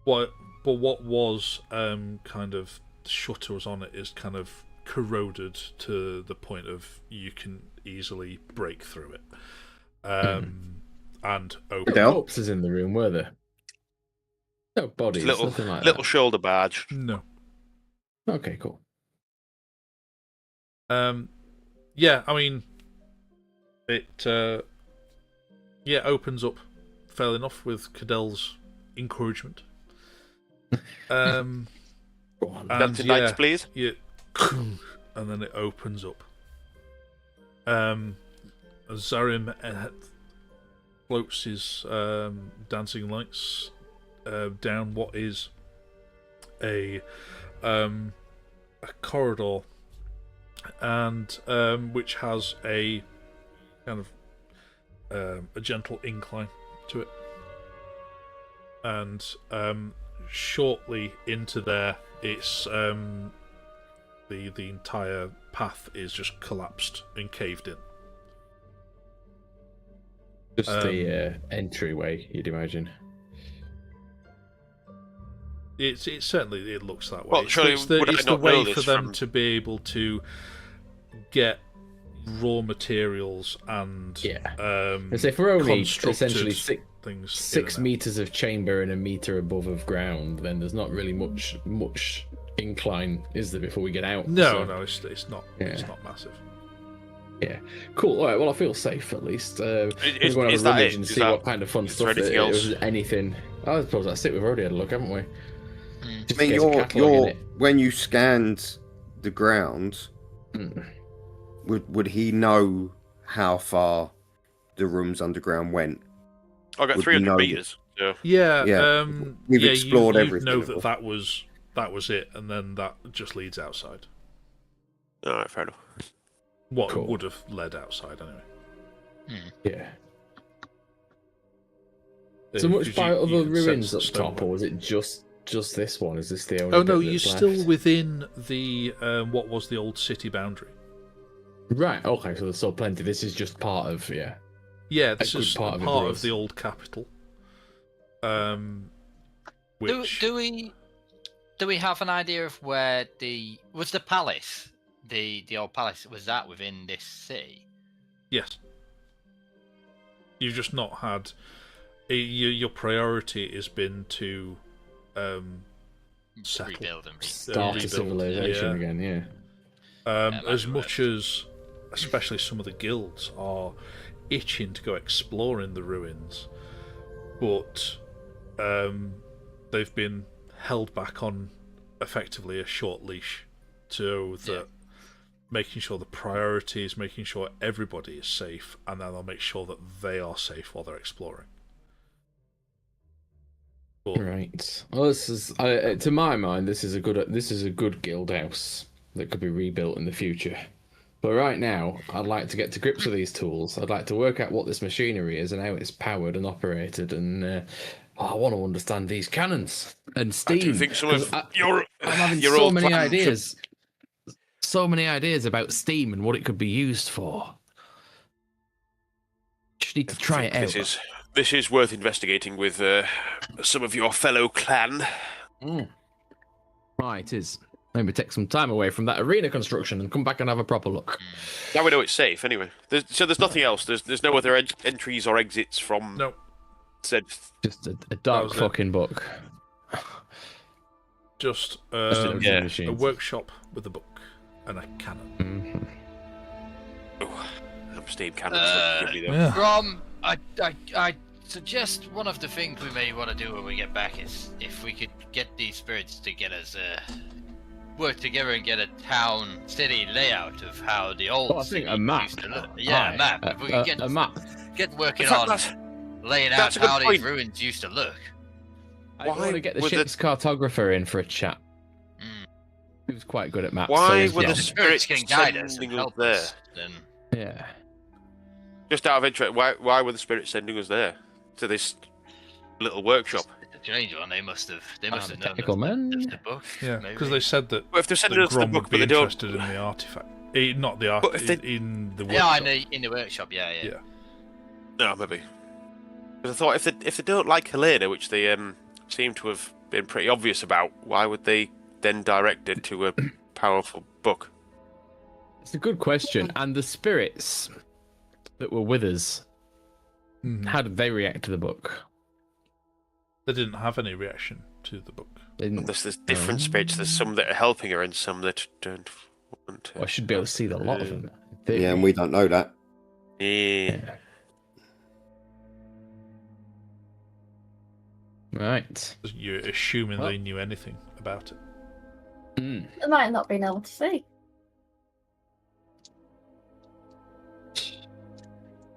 Speaker 1: What was kind of shutters on it is kind of corroded to the point of you can easily break through it. And open.
Speaker 2: Corpses in the room, were there? No bodies, nothing like that.
Speaker 3: Little shoulder badge.
Speaker 1: No.
Speaker 2: Okay, cool.
Speaker 1: Yeah, I mean, it opens up fair enough with Cadell's encouragement.
Speaker 3: And lights, please.
Speaker 1: Yeah, and then it opens up. Zarim floats his dancing lights down what is a corridor, and which has a kind of a gentle incline to it, and shortly into there, it's the entire path is just collapsed and caved in.
Speaker 2: Just the entryway, you'd imagine.
Speaker 1: It certainly looks that way.
Speaker 3: Well, surely
Speaker 1: it's the
Speaker 3: not
Speaker 1: way
Speaker 3: know
Speaker 1: for
Speaker 3: this
Speaker 1: them to be able to get raw materials and
Speaker 2: and so if we're only essentially
Speaker 1: things
Speaker 2: 6 meters of chamber and a meter above of ground, then there's not really much incline, is there, before we get out?
Speaker 1: No, it's not. Yeah. It's not massive.
Speaker 2: Yeah, cool. All right, well, I feel safe at least.
Speaker 3: Is
Speaker 2: we're going to
Speaker 3: that
Speaker 2: rummage
Speaker 3: it?
Speaker 2: and
Speaker 3: Is
Speaker 2: see
Speaker 3: that-
Speaker 2: what kind of fun
Speaker 3: is
Speaker 2: stuff
Speaker 3: there anything else?
Speaker 2: anything. I suppose that's it. We've already had a look, haven't we? Just
Speaker 4: I mean,
Speaker 2: get some catalogue in it.
Speaker 4: when you scanned the ground, would he know how far the rooms underground went?
Speaker 3: I got
Speaker 4: would
Speaker 3: 300
Speaker 4: know
Speaker 3: meters. So.
Speaker 1: Yeah,
Speaker 4: Yeah. We've explored
Speaker 1: you'd
Speaker 4: everything,
Speaker 1: know
Speaker 4: of course.
Speaker 1: that was it, and then that just leads outside.
Speaker 3: All right, fair enough.
Speaker 1: What
Speaker 2: Cool.
Speaker 1: would have led outside anyway.
Speaker 2: Yeah.
Speaker 1: Yeah,
Speaker 2: So much
Speaker 1: 'cause
Speaker 2: by
Speaker 1: you
Speaker 2: other
Speaker 1: can
Speaker 2: ruins
Speaker 1: sense
Speaker 2: up
Speaker 1: the stone
Speaker 2: top, or
Speaker 1: weapon.
Speaker 2: is it just this one? Is this the only?
Speaker 1: Oh no,
Speaker 2: bit
Speaker 1: you're
Speaker 2: that's
Speaker 1: still
Speaker 2: left?
Speaker 1: within the what was the old city boundary.
Speaker 2: Right. Okay. So there's still plenty. This is just part of
Speaker 1: Yeah, this
Speaker 2: good
Speaker 1: is
Speaker 2: part
Speaker 1: part,
Speaker 2: of it
Speaker 1: of
Speaker 2: was.
Speaker 1: the old capital. Which
Speaker 6: Do we have an idea of where was the palace, the old palace, was that within this city?
Speaker 1: yes, you've just not had your priority has been to settle.
Speaker 6: Rebuild and
Speaker 2: start a
Speaker 1: rebuild,
Speaker 2: civilization
Speaker 1: yeah.
Speaker 2: again. Yeah.
Speaker 6: Yeah,
Speaker 1: As
Speaker 6: might be
Speaker 1: much as, especially some of the guilds are itching to go exploring the ruins, but they've been held back on effectively a short leash, so that making sure the priority is making sure everybody is safe, and then they'll make sure that they are safe while they're exploring. But
Speaker 2: Right. Well, this is, to my mind, this is a good guild house that could be rebuilt in the future. But right now, I'd like to get to grips with these tools. I'd like to work out what this machinery is and how it's powered and operated, and I want to understand these cannons and steam.
Speaker 3: I do think some of
Speaker 2: 'cause
Speaker 3: your
Speaker 2: I'm having
Speaker 3: your
Speaker 2: so
Speaker 3: old
Speaker 2: many
Speaker 3: plans-
Speaker 2: ideas. So many ideas about steam and what it could be used for. Just need to try it out.
Speaker 3: This is worth investigating with some of your fellow clan.
Speaker 2: Right, it is. Maybe take some time away from that arena construction and come back and have a proper look.
Speaker 3: Now we know it's safe. Anyway, there's nothing else. There's no other entries or exits from
Speaker 1: no,
Speaker 3: said.
Speaker 2: Just a dark
Speaker 1: was it.
Speaker 2: fucking book.
Speaker 1: just
Speaker 3: yeah.
Speaker 1: a
Speaker 2: Machines.
Speaker 1: workshop with a book and a cannon.
Speaker 2: Mhm.
Speaker 3: Oh, I'm steam cannons. so give me them.
Speaker 1: Yeah.
Speaker 6: Rom, I suggest one of the things we may want to do when we get back is if we could get these spirits to get us work together and get a town city layout of how the old
Speaker 2: Oh, I think
Speaker 6: city
Speaker 2: a map.
Speaker 6: used to look. Yeah, a map. If we could get
Speaker 2: a map.
Speaker 6: working
Speaker 3: In fact,
Speaker 6: on
Speaker 3: that's-
Speaker 6: laying out
Speaker 3: that's a good
Speaker 6: how these
Speaker 3: point.
Speaker 6: ruins used to look.
Speaker 2: I want
Speaker 3: Why
Speaker 2: to get the
Speaker 3: would the-
Speaker 2: ship's cartographer in for a chat.
Speaker 6: Mm.
Speaker 2: He was quite good at maps.
Speaker 3: Why
Speaker 2: so
Speaker 3: were
Speaker 2: yeah.
Speaker 3: the
Speaker 6: If the spirits
Speaker 3: spirits
Speaker 6: can guide us and
Speaker 3: sending us
Speaker 6: help
Speaker 3: there?
Speaker 6: us, then
Speaker 2: Yeah.
Speaker 3: Just out of interest, why were the spirits sending us there to this little workshop?
Speaker 6: it's a strange one. They must have
Speaker 2: the
Speaker 6: known
Speaker 2: technical man.
Speaker 6: the book.
Speaker 1: Yeah,
Speaker 6: maybe.
Speaker 1: because they said that
Speaker 3: Well, if they're
Speaker 1: the
Speaker 3: sending us the
Speaker 1: Grom
Speaker 3: book,
Speaker 1: would
Speaker 3: but
Speaker 1: be
Speaker 3: they don't.
Speaker 1: interested in the artifact. Not the
Speaker 3: But
Speaker 1: artifact,
Speaker 3: if they-
Speaker 1: in the
Speaker 6: Yeah,
Speaker 1: workshop.
Speaker 6: in the workshop. Yeah.
Speaker 1: Yeah.
Speaker 3: No, maybe. Because I thought if they don't like Helena, which they seem to have been pretty obvious about, why would they then direct it to a powerful book?
Speaker 2: It's a good question. And the spirits that were with us,
Speaker 1: Mhm.
Speaker 2: how did they react to the book?
Speaker 1: They didn't have any reaction to the book.
Speaker 2: They didn't.
Speaker 3: There's different spirits. There's some that are helping her and some that don't want to.
Speaker 2: Well, I should be able to see a lot of them.
Speaker 4: Yeah, and we don't know that.
Speaker 3: Yeah.
Speaker 2: Right.
Speaker 1: You're assuming
Speaker 2: Well-
Speaker 1: they knew anything about it.
Speaker 2: Mm.
Speaker 5: They might not been able to see.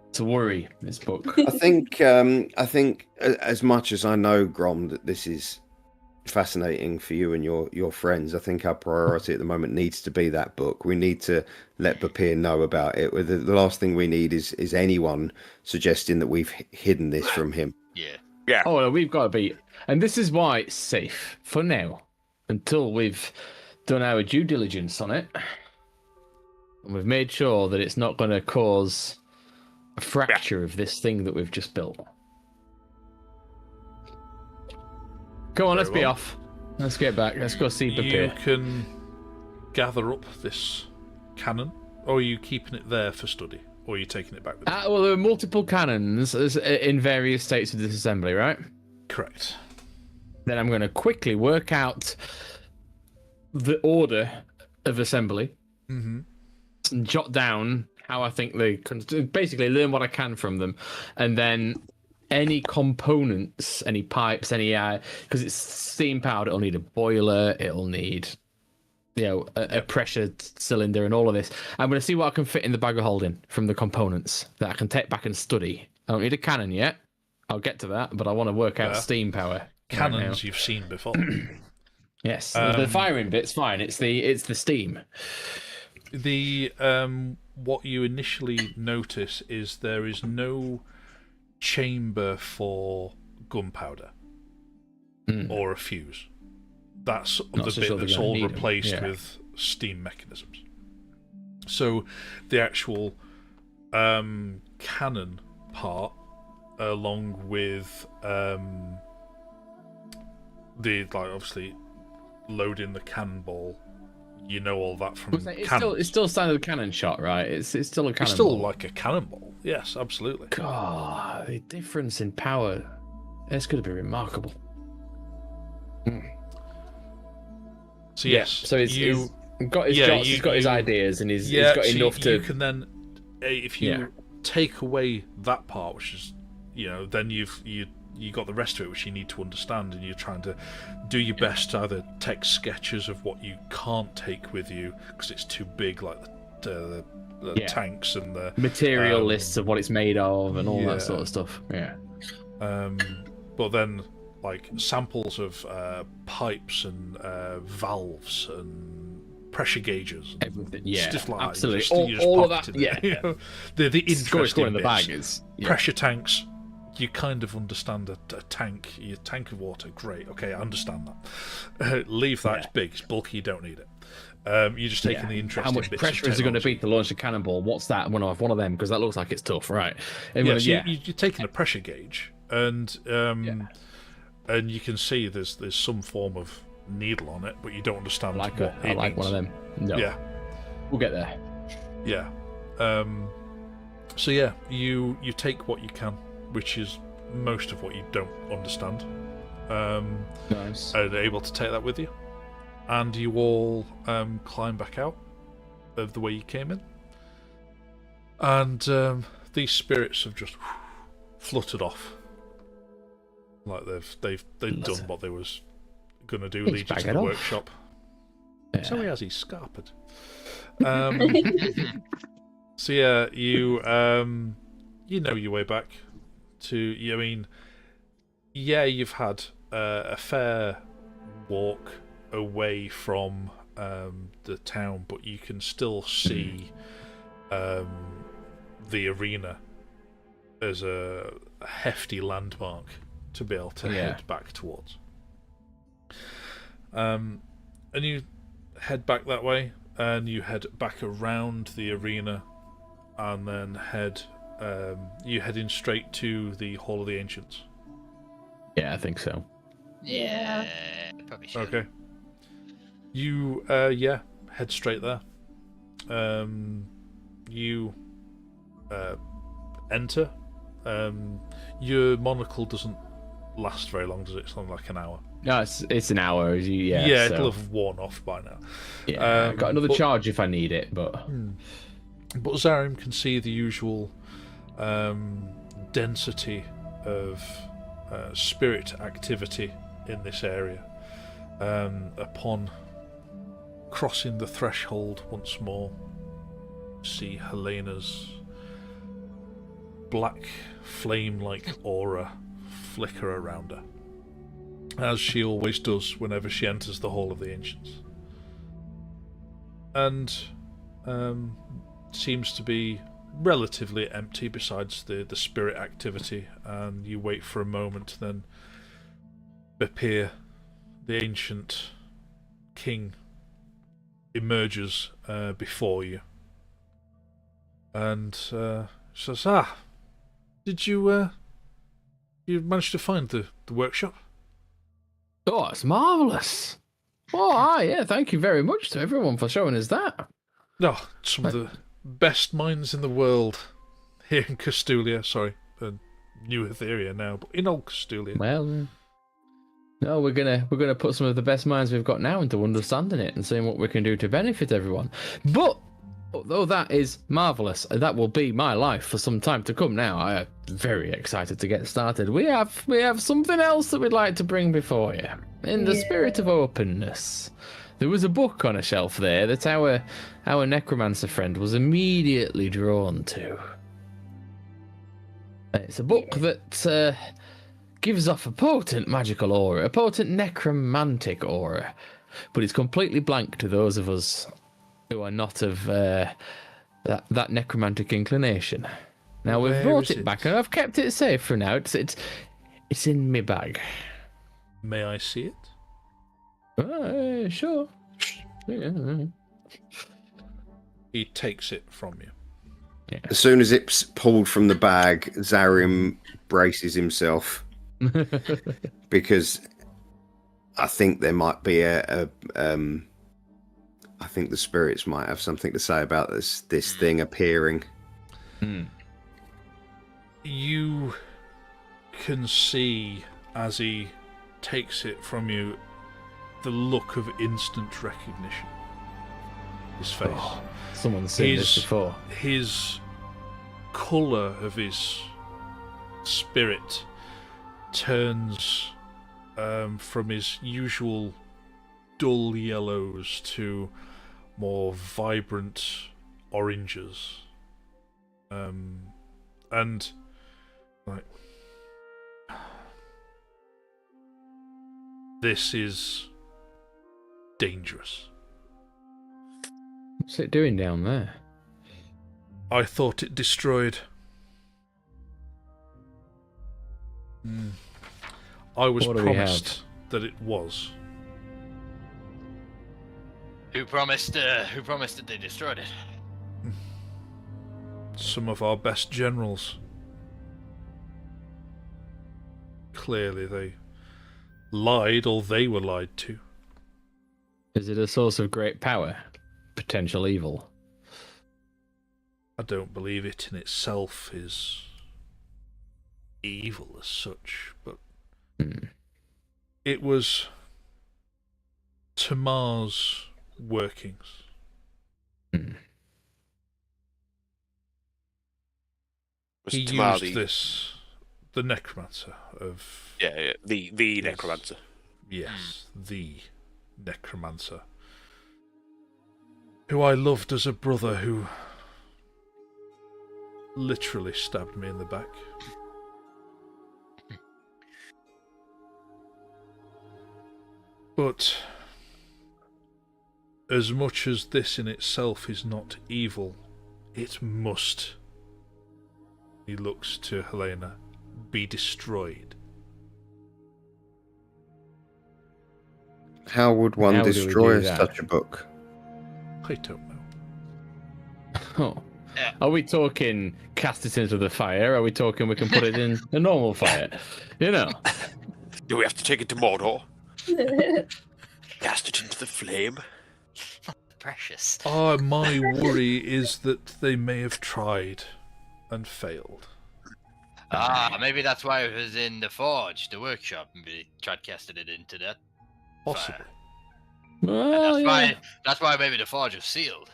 Speaker 2: It's a worry, this book.
Speaker 4: I think as much as I know, Grom, that this is fascinating for you and your friends, I think our priority at the moment needs to be that book. We need to let Bapir know about it. The last thing we need is anyone suggesting that we've hidden this from him.
Speaker 6: Yeah.
Speaker 2: Oh, well, we've got to be. And this is why it's safe for now until we've done our due diligence on it. And we've made sure that it's not going to cause a fracture of this thing that we've just built. Come on, let's
Speaker 1: Very
Speaker 2: be
Speaker 1: well.
Speaker 2: off. Let's get back. Let's go see
Speaker 1: You
Speaker 2: Bapir.
Speaker 1: can gather up this cannon, or are you keeping it there for study, or are you taking it back with you?
Speaker 2: Well, there are multiple cannons in various states of disassembly, right?
Speaker 1: Correct.
Speaker 2: Then I'm going to quickly work out the order of assembly
Speaker 1: Mm-hmm.
Speaker 2: and jot down how I think they can basically learn what I can from them, and then any components, any pipes, any because it's steam powered, it'll need a boiler, it'll need a pressure cylinder and all of this. I'm going to see what I can fit in the bag of holding from the components that I can take back and study. I don't need a cannon yet I'll get to that, but I want to work out
Speaker 1: Yeah.
Speaker 2: steam power.
Speaker 1: Cannons you've seen before.
Speaker 2: Yes, the firing bit's fine. It's the steam.
Speaker 1: The what you initially notice is there is no chamber for gunpowder or a fuse. That's
Speaker 2: Not
Speaker 1: the
Speaker 2: so
Speaker 1: bit
Speaker 2: sure they're
Speaker 1: that's
Speaker 2: gonna
Speaker 1: all
Speaker 2: need 'em.
Speaker 1: replaced
Speaker 2: Yeah.
Speaker 1: with steam mechanisms. So the actual cannon part, along with the obviously loading the cannonball, you know all that from
Speaker 2: It's still standard cannon shot, right? It's still a cannonball.
Speaker 1: It's still like a cannonball. Yes, absolutely.
Speaker 2: God, the difference in power. It's going to be remarkable.
Speaker 1: So yes,
Speaker 2: So he's got his shots, he's got his ideas, and he's got
Speaker 1: so
Speaker 2: enough to.
Speaker 1: You can then, if you take away that part, which is, then you got the rest of it, which you need to understand, and you're trying to do your best to either take sketches of what you can't take with you because it's too big, like the tanks and the
Speaker 2: material lists of what it's made of and all that sort of stuff. Yeah.
Speaker 1: But then, like samples of pipes and valves and pressure gauges, and
Speaker 2: everything. Yeah,
Speaker 1: stuff like
Speaker 2: absolutely.
Speaker 1: That. You just
Speaker 2: all of
Speaker 1: pocket
Speaker 2: that.
Speaker 1: in there,
Speaker 2: Yeah.
Speaker 1: The interesting
Speaker 2: in the
Speaker 1: bits.
Speaker 2: bag is
Speaker 1: Pressure tanks. You kind of understand a tank. Your tank of water, great. Okay, I understand that. Leave that. It's big. It's bulky. You don't need it. You're just taking the interesting.
Speaker 2: How much
Speaker 1: bits
Speaker 2: pressure
Speaker 1: of
Speaker 2: is it going to
Speaker 1: technology.
Speaker 2: be to launch a cannonball? What's that? One of them, because that looks like it's tough, right?
Speaker 1: Yes, you're taking a pressure gauge, and you can see there's some form of needle on it, but you don't understand
Speaker 2: I like
Speaker 1: what it
Speaker 2: one of
Speaker 1: means.
Speaker 2: them. No.
Speaker 1: Yeah.
Speaker 2: We'll get there.
Speaker 1: Yeah. So yeah, you take what you can, which is most of what you don't understand.
Speaker 2: Nice.
Speaker 1: And able to take that with you, and you all climb back out of the way you came in, and these spirits have just fluttered off, like they've done what they was gonna do, lead you to the workshop.
Speaker 2: Yeah.
Speaker 1: So he has his scarpered. So yeah, you know your way back to. I mean, yeah, you've had a fair walk away from the town, but you can still see the arena as a hefty landmark to be able to head back towards. And you head back that way, and you head back around the arena, and then you heading straight to the Hall of the Ancients.
Speaker 2: Yeah, I think so.
Speaker 6: Yeah, probably should.
Speaker 1: Okay. You head straight there. You enter. Your monocle doesn't last very long, does it? It's only like an hour.
Speaker 2: No, it's an hour. Yeah,
Speaker 1: it'll have worn off by now.
Speaker 2: Yeah, I've got another charge if I need it, but
Speaker 1: Zarim can see the usual density of spirit activity in this area. Upon crossing the threshold once more, see Helena's black flame-like aura flicker around her, as she always does whenever she enters the Hall of the Ancients. And seems to be relatively empty besides the spirit activity, and you wait for a moment, then Akeer, the ancient king, emerges before you and says, did you manage to find the workshop?
Speaker 2: oh, it's marvelous. Oh, yeah, thank you very much to everyone for showing us that.
Speaker 1: No, some of the best minds in the world here in Castulia. Sorry, New Hatheria now, but in old Castulia.
Speaker 2: Well, no, we're gonna put some of the best minds we've got now into understanding it and seeing what we can do to benefit everyone. But although that is marvelous, that will be my life for some time to come. Now, I am very excited to get started. We have something else that we'd like to bring before you. In the spirit of openness, there was a book on a shelf there that our necromancer friend was immediately drawn to. It's a book that gives off a potent magical aura, a potent necromantic aura, but it's completely blank to those of us who are not of that necromantic inclination. Now we've
Speaker 1: Where
Speaker 2: brought
Speaker 1: is
Speaker 2: it
Speaker 1: it?
Speaker 2: back, and I've kept it safe for now. It's in my bag.
Speaker 1: May I see it?
Speaker 2: Sure. Yeah.
Speaker 1: He takes it from you.
Speaker 4: As soon as it's pulled from the bag, Zarim braces himself because I think there might be I think the spirits might have something to say about this thing appearing.
Speaker 1: You can see as he takes it from you the look of instant recognition. His face.
Speaker 2: Oh, someone's seen this before.
Speaker 1: His colour of his spirit turns from his usual dull yellows to more vibrant oranges. And like, this is dangerous.
Speaker 2: What's it doing down there?
Speaker 1: I thought it destroyed. I was
Speaker 2: What do we
Speaker 1: promised that it was.
Speaker 6: Who promised that they destroyed it?
Speaker 1: Some of our best generals. Clearly they lied, or they were lied to.
Speaker 2: Is it a source of great power? Potential evil?
Speaker 1: I don't believe it in itself is evil as such, but it was Tamar's workings. He used this, the necromancer of...
Speaker 3: Yeah, the necromancer.
Speaker 1: Yes, the necromancer. Who I loved as a brother, who literally stabbed me in the back. But as much as this in itself is not evil, it must, he looks to Helena, be destroyed.
Speaker 4: How would one
Speaker 2: How do we
Speaker 4: destroy
Speaker 2: do that?
Speaker 4: such a book?
Speaker 1: I don't know.
Speaker 2: Oh. Are we talking cast it into the fire? Are we talking we can put it in a normal fire? You know.
Speaker 3: Do we have to take it to Mordor? Cast it into the flame?
Speaker 6: Precious.
Speaker 1: My worry is that they may have tried and failed.
Speaker 6: Maybe that's why it was in the forge, the workshop, and we tried casting it into that.
Speaker 1: Possibly.
Speaker 2: Well, yeah.
Speaker 6: That's why maybe the forge was sealed.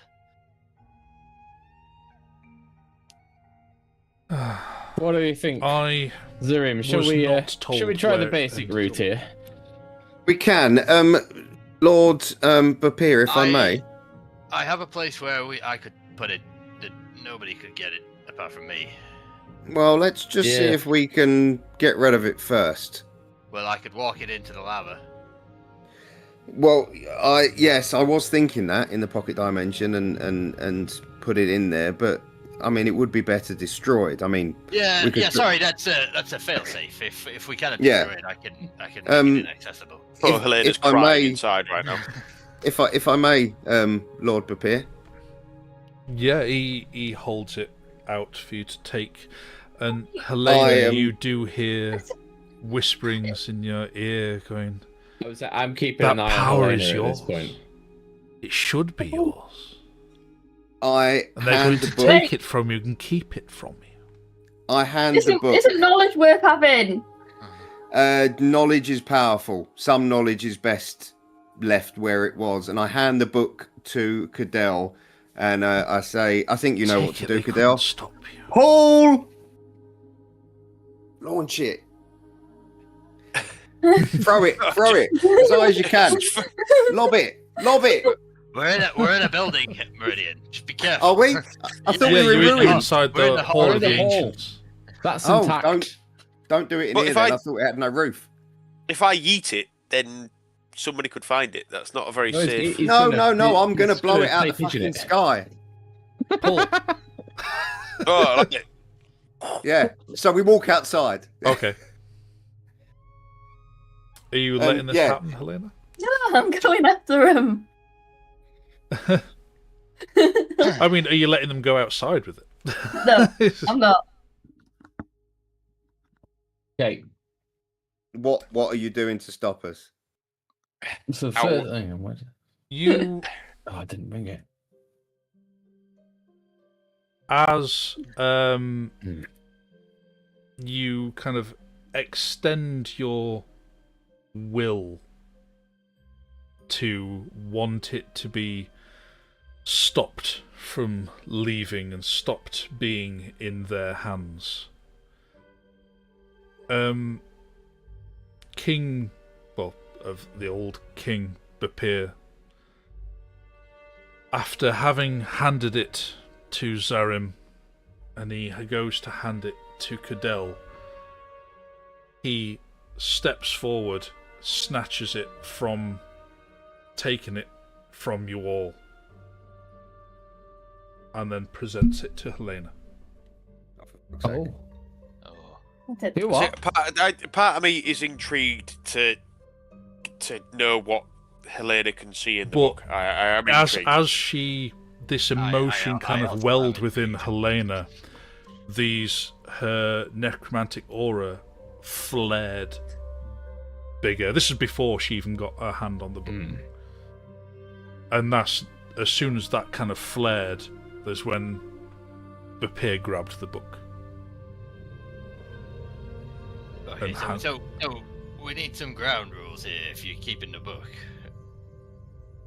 Speaker 2: What do you think,
Speaker 1: I
Speaker 2: Zarim? Shall
Speaker 1: was
Speaker 2: we
Speaker 1: not told
Speaker 2: shall we try the
Speaker 1: where it
Speaker 2: basic
Speaker 1: ended
Speaker 2: route
Speaker 1: up.
Speaker 2: here?
Speaker 4: We can, Lord Bapir, if I may.
Speaker 6: I have a place where I could put it that nobody could get it apart from me.
Speaker 4: Well, let's just see
Speaker 2: Yeah.
Speaker 4: if we can get rid of it first.
Speaker 6: Well, I could walk it into the lava.
Speaker 4: Well, yes, I was thinking that in the pocket dimension and put it in there, but I mean, it would be better destroyed. I mean,
Speaker 6: Yeah,
Speaker 4: we could
Speaker 6: yeah. Sorry, that's a failsafe. If we cannot
Speaker 4: Yeah.
Speaker 6: destroy it, I can make it inaccessible.
Speaker 3: Poor
Speaker 4: If-
Speaker 3: Helena's
Speaker 4: if I
Speaker 3: crying
Speaker 4: may-
Speaker 3: inside right now.
Speaker 4: if I may, Lord Bapir.
Speaker 1: Yeah, he holds it out for you to take. And Helena, you do hear whisperings in your ear going,
Speaker 2: I'm keeping
Speaker 1: that
Speaker 2: an eye on
Speaker 1: power
Speaker 2: Helena
Speaker 1: is
Speaker 2: at
Speaker 1: yours.
Speaker 2: this point.
Speaker 1: It should be yours.
Speaker 4: I
Speaker 1: And they're going
Speaker 4: hand
Speaker 1: to
Speaker 4: the book.
Speaker 1: take it from you and keep it from you.
Speaker 4: I hand the book.
Speaker 5: Isn't knowledge worth having?
Speaker 4: Knowledge is powerful. Some knowledge is best left where it was, and I hand the book to Cadell, and I say, "I think you know what to
Speaker 1: Take
Speaker 4: do,
Speaker 1: it, they
Speaker 4: Cadell.
Speaker 1: couldn't stop you.
Speaker 4: Haul, launch it, throw it as high as you can. Lob it.
Speaker 6: We're in a building, Meridian. Just be careful.
Speaker 4: Are we? I thought
Speaker 1: Yeah,
Speaker 4: we were
Speaker 1: you're
Speaker 4: ruined.
Speaker 1: inside
Speaker 6: We're in
Speaker 1: the
Speaker 6: the
Speaker 1: Hall
Speaker 2: hall.
Speaker 1: of the
Speaker 2: We're in the hall.
Speaker 1: Ancients.
Speaker 2: That's
Speaker 4: Oh,
Speaker 2: intact.
Speaker 4: don't do it in
Speaker 3: But
Speaker 4: here.
Speaker 3: if
Speaker 4: Then
Speaker 3: I-
Speaker 4: I thought it had no roof.
Speaker 3: If I yeet it, then somebody could find it. That's not a very
Speaker 2: No, it's-
Speaker 3: safe.
Speaker 2: it's
Speaker 4: No,
Speaker 2: gonna-
Speaker 4: no. I'm
Speaker 2: it's
Speaker 4: gonna blow it out
Speaker 2: play
Speaker 4: the
Speaker 2: pigeon
Speaker 4: fucking
Speaker 2: it.
Speaker 4: sky.
Speaker 1: Paul.
Speaker 3: Oh, I like it.
Speaker 4: Yeah. So we walk outside.
Speaker 1: Okay. Are you letting this happen, Helena?
Speaker 5: Yeah, I'm going after him.
Speaker 1: I mean, are you letting them go outside with it?
Speaker 5: No, I'm not.
Speaker 2: Okay.
Speaker 4: What are you doing to stop us?
Speaker 2: So
Speaker 3: Ow.
Speaker 2: first, hang on, what?
Speaker 1: You,
Speaker 2: Oh, I didn't bring it.
Speaker 1: as you kind of extend your will to want it to be stopped from leaving and stopped being in their hands. King, well, of the old King Bapir, after having handed it to Zarim, and he goes to hand it to Cadell, he steps forward, snatches it from, taking it from you all, and then presents it to Helena.
Speaker 2: Oh.
Speaker 6: Oh.
Speaker 5: That's it.
Speaker 2: You
Speaker 3: So,
Speaker 2: what?
Speaker 3: part of me is intrigued to know what Helena can see in the
Speaker 1: But
Speaker 3: book. I am
Speaker 1: As
Speaker 3: intrigued.
Speaker 1: she, this emotion kind
Speaker 6: I
Speaker 1: of
Speaker 6: also
Speaker 1: welled
Speaker 6: am
Speaker 1: within
Speaker 6: intrigued.
Speaker 1: Helena, her necromantic aura flared bigger. This is before she even got her hand on the book. And that's, as soon as that kind of flared, there's when Bapir grabbed the book.
Speaker 6: Okay,
Speaker 1: And
Speaker 6: so,
Speaker 1: hand-
Speaker 6: so we need some ground rules here if you're keeping the book.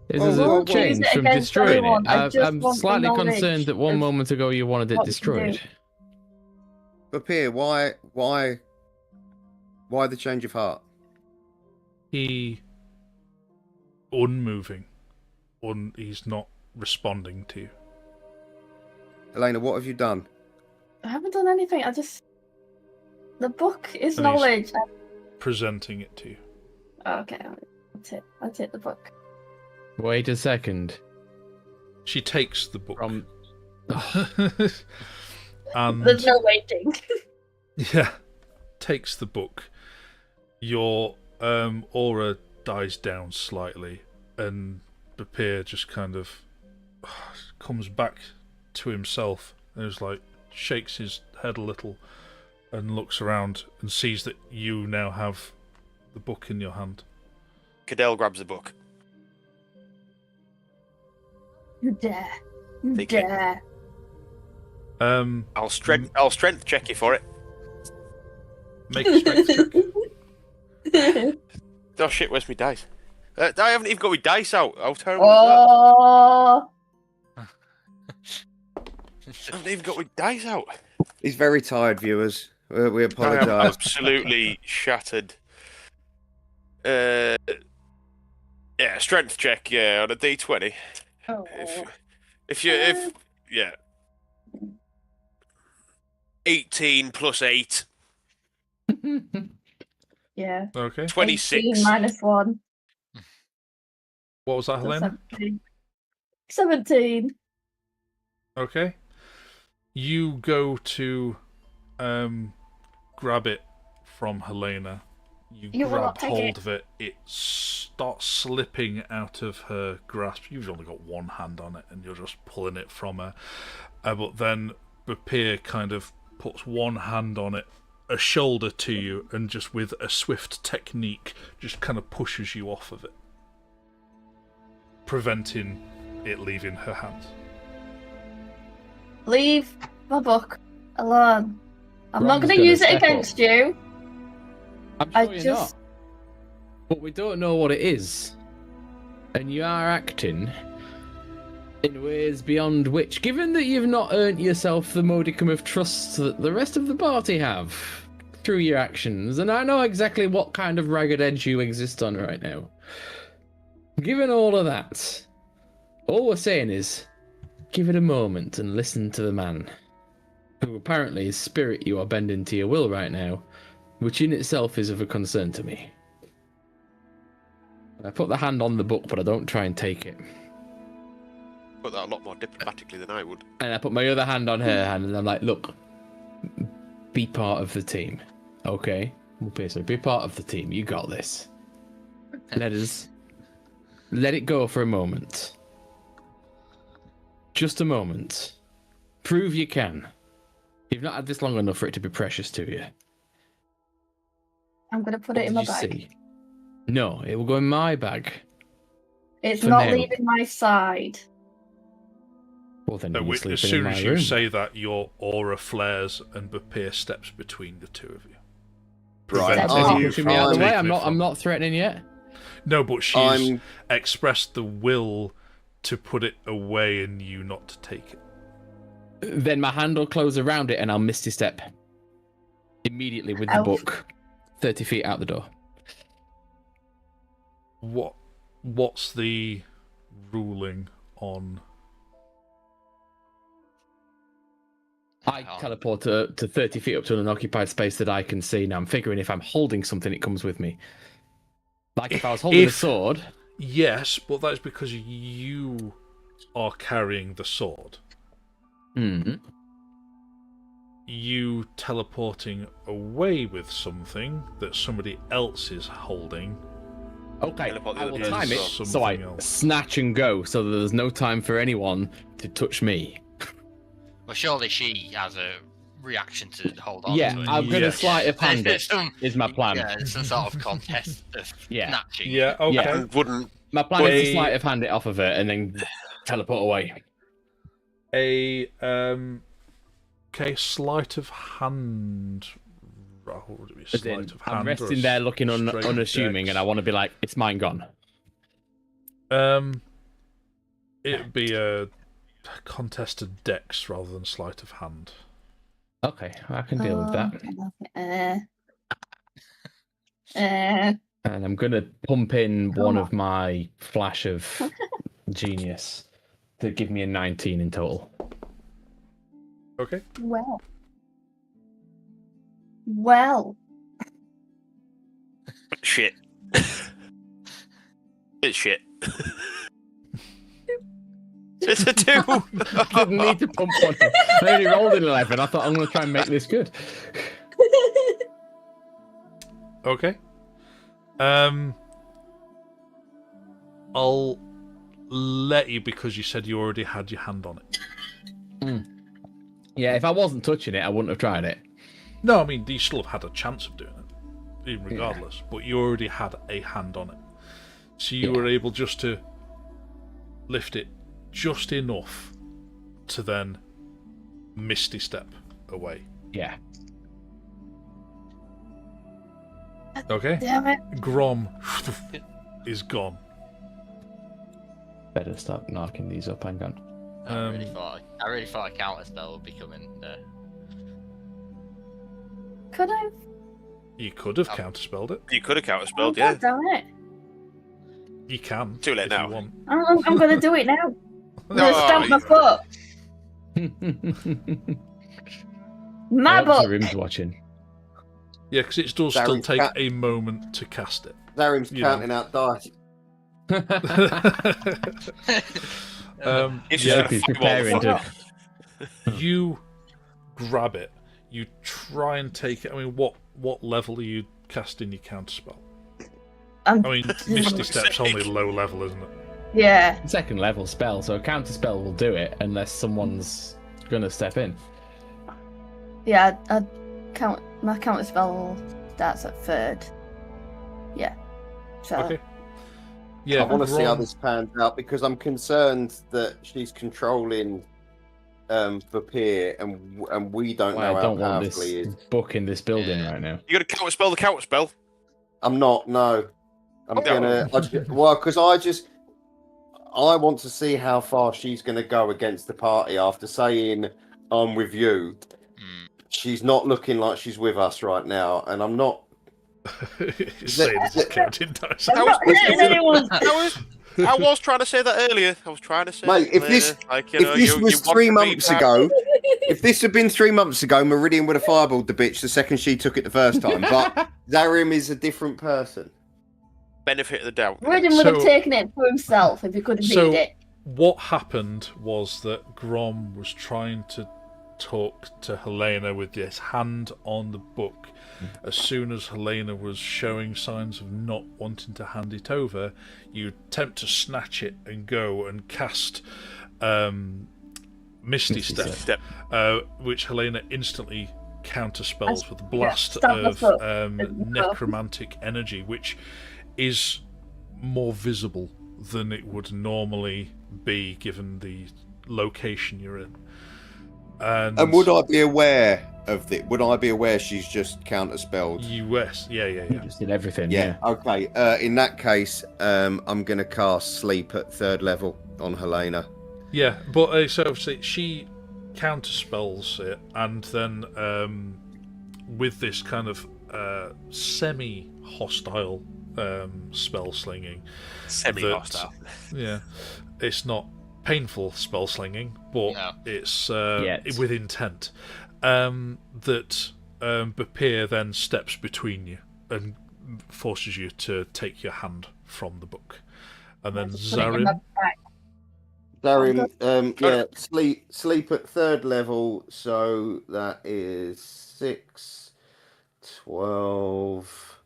Speaker 2: Is
Speaker 4: Well,
Speaker 2: there
Speaker 4: well,
Speaker 2: a
Speaker 4: well,
Speaker 2: change
Speaker 5: use it
Speaker 2: from
Speaker 5: against
Speaker 2: destroying
Speaker 5: anyone.
Speaker 2: it?
Speaker 5: I just
Speaker 2: I'm
Speaker 5: want the
Speaker 2: slightly
Speaker 5: knowledge
Speaker 2: concerned that one
Speaker 5: of
Speaker 2: moment ago you wanted it
Speaker 5: what to
Speaker 2: destroyed.
Speaker 5: do.
Speaker 4: But Pierre, why the change of heart?
Speaker 1: He, unmoving, he's not responding to you.
Speaker 4: Elena, what have you done?
Speaker 5: I haven't done anything. The book is
Speaker 1: And he's-
Speaker 5: knowledge.
Speaker 1: Presenting it to you.
Speaker 5: Okay, I'll take the book.
Speaker 2: Wait a second.
Speaker 1: She takes the book.
Speaker 2: From
Speaker 1: and
Speaker 5: There's no waiting.
Speaker 1: yeah, takes the book. Your aura dies down slightly, and Bapir just kind of comes back to himself and is like, shakes his head a little and looks around and sees that you now have the book in your hand.
Speaker 3: Cadell grabs the book.
Speaker 5: You dare. You
Speaker 3: Take it.
Speaker 5: dare.
Speaker 3: I'll strength check you for it.
Speaker 1: Make a strength check.
Speaker 3: Oh shit, where's my dice? I haven't even got my dice out. How terrible
Speaker 5: Oh,
Speaker 3: is that? I haven't even got my dice out.
Speaker 4: He's very tired, viewers. We
Speaker 3: I am
Speaker 4: apologise.
Speaker 3: absolutely shattered. Yeah, strength check. Yeah, on a D20.
Speaker 5: oh.
Speaker 3: If yeah, 18 plus 8,
Speaker 5: Yeah.
Speaker 1: Okay.
Speaker 3: 26.
Speaker 5: 18 minus 1.
Speaker 1: What was that,
Speaker 5: So
Speaker 1: Helena?
Speaker 5: 17.
Speaker 1: Okay. You go to grab it from Helena. You
Speaker 5: will not
Speaker 1: grab
Speaker 5: take
Speaker 1: hold
Speaker 5: it.
Speaker 1: of it. It starts slipping out of her grasp. You've only got one hand on it, and you're just pulling it from her. But then Bapir kind of puts one hand on it, a shoulder to you, and just with a swift technique, just kind of pushes you off of it, preventing it leaving her hands.
Speaker 5: Leave my book alone. I'm not
Speaker 2: Ron's
Speaker 5: going to
Speaker 2: gonna
Speaker 5: use it
Speaker 2: step
Speaker 5: against you.
Speaker 2: I'm
Speaker 5: I
Speaker 2: sure you're
Speaker 5: just.
Speaker 2: not. But we don't know what it is. And you are acting in ways beyond which, given that you've not earned yourself the modicum of trust that the rest of the party have through your actions, and I know exactly what kind of ragged edge you exist on right now. Given all of that, all we're saying is, give it a moment and listen to the man. who apparently is spirit you are bending to your will right now, which in itself is of a concern to me. I put the hand on the book, but I don't try and take it.
Speaker 3: Put that a lot more diplomatically than I would.
Speaker 2: And I put my other hand on her hand, and I'm like, look, be part of the team, okay? So be part of the team. You got this. Let it go for a moment. Just a moment. Prove you can. You've not had this long enough for it to be precious to you.
Speaker 5: I'm gonna put it in my bag.
Speaker 2: See? No, it will go in my bag.
Speaker 5: It's
Speaker 2: For
Speaker 5: not
Speaker 2: now.
Speaker 5: leaving my side.
Speaker 2: Well, then
Speaker 1: No,
Speaker 2: you're
Speaker 1: as
Speaker 2: sleeping
Speaker 1: soon
Speaker 2: in
Speaker 1: as
Speaker 2: my
Speaker 1: you
Speaker 2: room.
Speaker 1: say that, your aura flares and Bapir steps between the two of you.
Speaker 4: Right.
Speaker 5: Are
Speaker 2: Says
Speaker 4: Are
Speaker 2: you
Speaker 4: you
Speaker 2: pushing me out of the way?
Speaker 1: taking it
Speaker 2: I'm
Speaker 1: from-
Speaker 2: not threatening yet.
Speaker 1: No, but she's
Speaker 4: I'm
Speaker 1: expressed the will to put it away and you not to take it.
Speaker 2: Then my hand will close around it and I'll misty step immediately with the
Speaker 5: Ow.
Speaker 2: book 30 feet out the door.
Speaker 1: What's the ruling on?
Speaker 2: I teleport to 30 feet up to an unoccupied space that I can see. Now I'm figuring if I'm holding something, it comes with me. Like if I was holding a sword.
Speaker 1: Yes, but that's because you are carrying the sword.
Speaker 2: Mm-hmm.
Speaker 1: You teleporting away with something that somebody else is holding.
Speaker 2: Okay,
Speaker 3: Teleport the
Speaker 2: I
Speaker 3: other
Speaker 2: will
Speaker 1: is
Speaker 2: time it
Speaker 1: something
Speaker 2: so I
Speaker 1: else.
Speaker 2: snatch and go so that there's no time for anyone to touch me.
Speaker 6: Well, surely she has a reaction to hold on
Speaker 2: Yeah,
Speaker 6: to it.
Speaker 2: I'm going to
Speaker 1: Yes.
Speaker 2: sleight of hand it,
Speaker 6: Some-
Speaker 2: is my plan.
Speaker 6: Yeah, it's some sort of contest of
Speaker 2: Yeah.
Speaker 6: snatching.
Speaker 1: Yeah, okay.
Speaker 2: Yeah.
Speaker 3: And wouldn't.
Speaker 2: My plan is to
Speaker 1: Wait.
Speaker 2: sleight of hand it off of her and then teleport away.
Speaker 1: Okay, sleight of hand. What would it be?
Speaker 2: As in,
Speaker 1: Sleight of hand.
Speaker 2: I'm
Speaker 1: or
Speaker 2: resting
Speaker 1: a
Speaker 2: there looking
Speaker 1: straight
Speaker 2: unassuming
Speaker 1: dex?
Speaker 2: and I want to be like, it's mine gone.
Speaker 1: It'd be a contested dex rather than sleight of hand.
Speaker 2: Okay, I can deal with that. And I'm going to pump in one of my flash of genius to give me a 19 in total.
Speaker 1: Okay.
Speaker 5: Well.
Speaker 3: Shit. It's shit. It's a 2.
Speaker 2: I didn't need to pump one. I only rolled an 11. I thought I'm going to try and make this good.
Speaker 1: Okay. I'll let you because you said you already had your hand on it.
Speaker 2: Yeah, if I wasn't touching it, I wouldn't have tried it.
Speaker 1: No, I mean you still have had a chance of doing it, even regardless. But you already had a hand on it, so you were able just to lift it just enough to then misty step away.
Speaker 2: Yeah.
Speaker 1: Okay.
Speaker 5: Damn it.
Speaker 1: Grom is gone.
Speaker 2: Better start knocking these up. Hang on.
Speaker 6: I really thought a counter spell would be coming.
Speaker 5: Could I?
Speaker 1: You could have counterspelled it.
Speaker 3: You could have counterspelled,
Speaker 5: Oh,
Speaker 3: yeah.
Speaker 5: God damn it.
Speaker 1: You can.
Speaker 3: Too late
Speaker 1: if
Speaker 3: now.
Speaker 1: You want.
Speaker 5: I'm going to do it now. I'm going to
Speaker 3: No,
Speaker 5: stamp my foot. My
Speaker 2: I hope
Speaker 5: book.
Speaker 2: Zarim's watching.
Speaker 1: Yeah, because it does still
Speaker 4: Zarim's
Speaker 1: take
Speaker 4: cat-
Speaker 1: a moment to cast it.
Speaker 4: Zarim's
Speaker 1: You know.
Speaker 4: counting out dice.
Speaker 3: It's
Speaker 1: yeah,
Speaker 3: just
Speaker 2: he's
Speaker 3: a
Speaker 2: preparing
Speaker 3: fireball.
Speaker 2: to-
Speaker 1: you grab it. You try and take it. I mean, what level are you casting your counterspell? I mean, Misty Step's only low level, isn't it?
Speaker 5: Yeah.
Speaker 2: Second level spell, so a counter spell will do it unless someone's gonna step in.
Speaker 5: Yeah, my counter spell starts at 3rd. Yeah. So
Speaker 1: Okay. Yeah,
Speaker 4: I want to see how
Speaker 1: Grom-
Speaker 4: this pans out because I'm concerned that she's controlling Vapir and we don't
Speaker 2: Well,
Speaker 4: know
Speaker 2: I
Speaker 4: how
Speaker 2: don't want
Speaker 4: powerful he
Speaker 2: this
Speaker 4: is.
Speaker 2: book in this building
Speaker 6: Yeah.
Speaker 2: right now.
Speaker 3: You got to counterspell the counterspell.
Speaker 4: I'm not. No, I'm
Speaker 3: Oh.
Speaker 4: gonna. Because I want to see how far she's gonna go against the party after saying I'm with you. She's not looking like she's with us right now, and I'm not.
Speaker 1: Saying this is counting dice.
Speaker 5: I'm not hurting anyone.
Speaker 3: I was trying to say that earlier. I was trying to say,
Speaker 4: Mate, if
Speaker 3: it
Speaker 4: this-
Speaker 3: later. Like, you
Speaker 4: if
Speaker 3: know,
Speaker 4: this
Speaker 3: you
Speaker 4: was
Speaker 3: want
Speaker 4: 3
Speaker 3: to be
Speaker 4: months
Speaker 3: back.
Speaker 4: ago, If this had been 3 months ago, Meridian would have fireballed the bitch the second she took it the first time. But Zarim is a different person.
Speaker 3: Benefit of the doubt.
Speaker 5: Meridian would have taken it for himself if he could have read it.
Speaker 1: What happened was that Grom was trying to talk to Helena with his hand on the book. As soon as Helena was showing signs of not wanting to hand it over, you attempt to snatch it and go and cast Misty Step, which Helena instantly counterspells with a blast of necromantic energy, which is more visible than it would normally be given the location you're in. And
Speaker 4: would I be aware of it? Would I be aware she's just counterspelled?
Speaker 1: Yeah.
Speaker 2: You just did everything.
Speaker 4: Yeah. Okay. In that case, I'm going to cast Sleep at 3rd level on Helena.
Speaker 1: Yeah, but so obviously she counterspells it, and then with this kind of semi-hostile spell slinging.
Speaker 3: Semi-hostile.
Speaker 1: Yeah, it's not painful spell slinging, but it's with intent. That Bapir then steps between you and forces you to take your hand from the book, and then Zarim.
Speaker 4: Sleep at 3rd level, so that is 6, 12.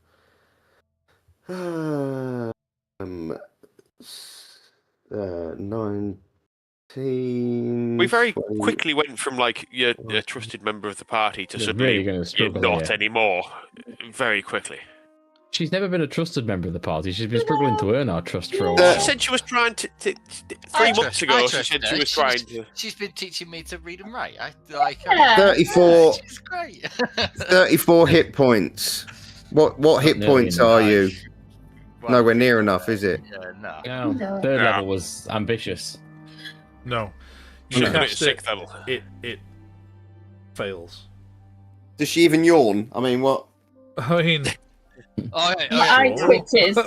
Speaker 4: 19.
Speaker 3: We very quickly went from like you're a trusted member of the party to suddenly you're not anymore. Very quickly.
Speaker 2: She's never been a trusted member of the party. She's been struggling to earn our trust for a while.
Speaker 3: She said she was trying to 3 months ago. She said she was trying to.
Speaker 6: She's been teaching me to read and write. I like
Speaker 4: 34.
Speaker 6: She's great.
Speaker 4: 34 hit points. What hit points are you?
Speaker 6: Well,
Speaker 4: Nowhere near enough, is it?
Speaker 2: No. 3rd level was ambitious.
Speaker 1: No.
Speaker 3: You
Speaker 1: You
Speaker 3: got it
Speaker 1: cast
Speaker 3: at 6th level.
Speaker 1: It fails.
Speaker 4: Does she even yawn? I mean, what?
Speaker 1: I mean,
Speaker 6: Okay.
Speaker 5: My eye twitches.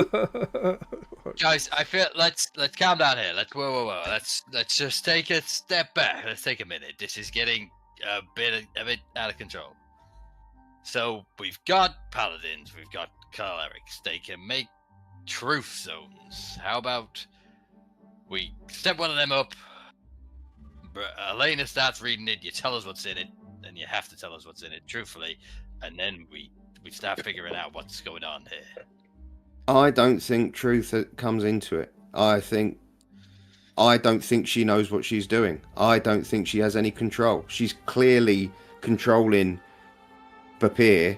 Speaker 6: Guys, I feel let's calm down here. Whoa. Let's just take a step back. Let's take a minute. This is getting a bit out of control. So we've got paladins, we've got clerics. They can make truth zones. How about we step one of them up? Elena starts reading it. You tell us what's in it, and you have to tell us what's in it truthfully, and then we start figuring out what's going on here.
Speaker 4: I don't think truth comes into it. I don't think she knows what she's doing. I don't think she has any control. She's clearly controlling Bapir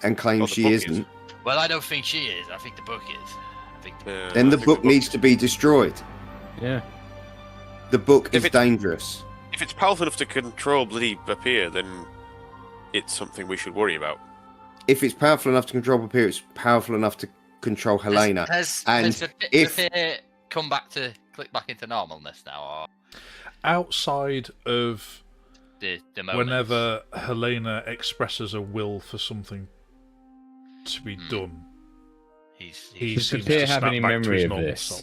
Speaker 4: and claims she isn't.
Speaker 6: Well, I don't think she is. I think the book is.
Speaker 4: Then the book needs to be destroyed.
Speaker 2: Yeah.
Speaker 4: The book is dangerous.
Speaker 3: If it's powerful enough to control bloody Bapir, then it's something we should worry about.
Speaker 4: If it's powerful enough to control Bapir, it's powerful enough to control Helena.
Speaker 6: Has Bapir come back to click back into normalness now, or
Speaker 1: outside of
Speaker 6: the
Speaker 1: whenever Helena expresses a will for something to be done, he seems
Speaker 2: Bapir
Speaker 1: to
Speaker 2: have
Speaker 1: snap
Speaker 2: any
Speaker 1: back to
Speaker 2: memory
Speaker 1: his
Speaker 2: of
Speaker 1: normal
Speaker 2: this?
Speaker 1: self.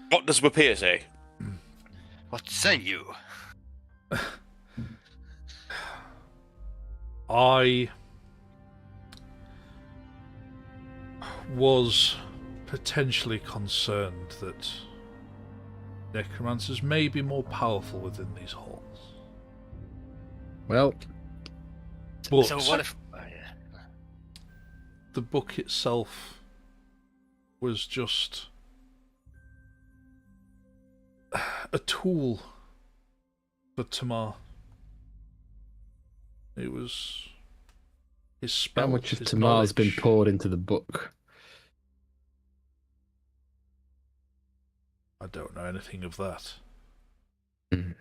Speaker 3: What does Bapir say?
Speaker 6: What say you?
Speaker 1: I was potentially concerned that necromancers may be more powerful within these halls.
Speaker 2: Well,
Speaker 1: but
Speaker 6: So what if?
Speaker 1: the book itself was just a tool for Tamar. It was his spell.
Speaker 2: how much of
Speaker 1: his
Speaker 2: Tamar has been
Speaker 1: knowledge.
Speaker 2: poured into the book?
Speaker 1: I don't know anything of that.
Speaker 2: And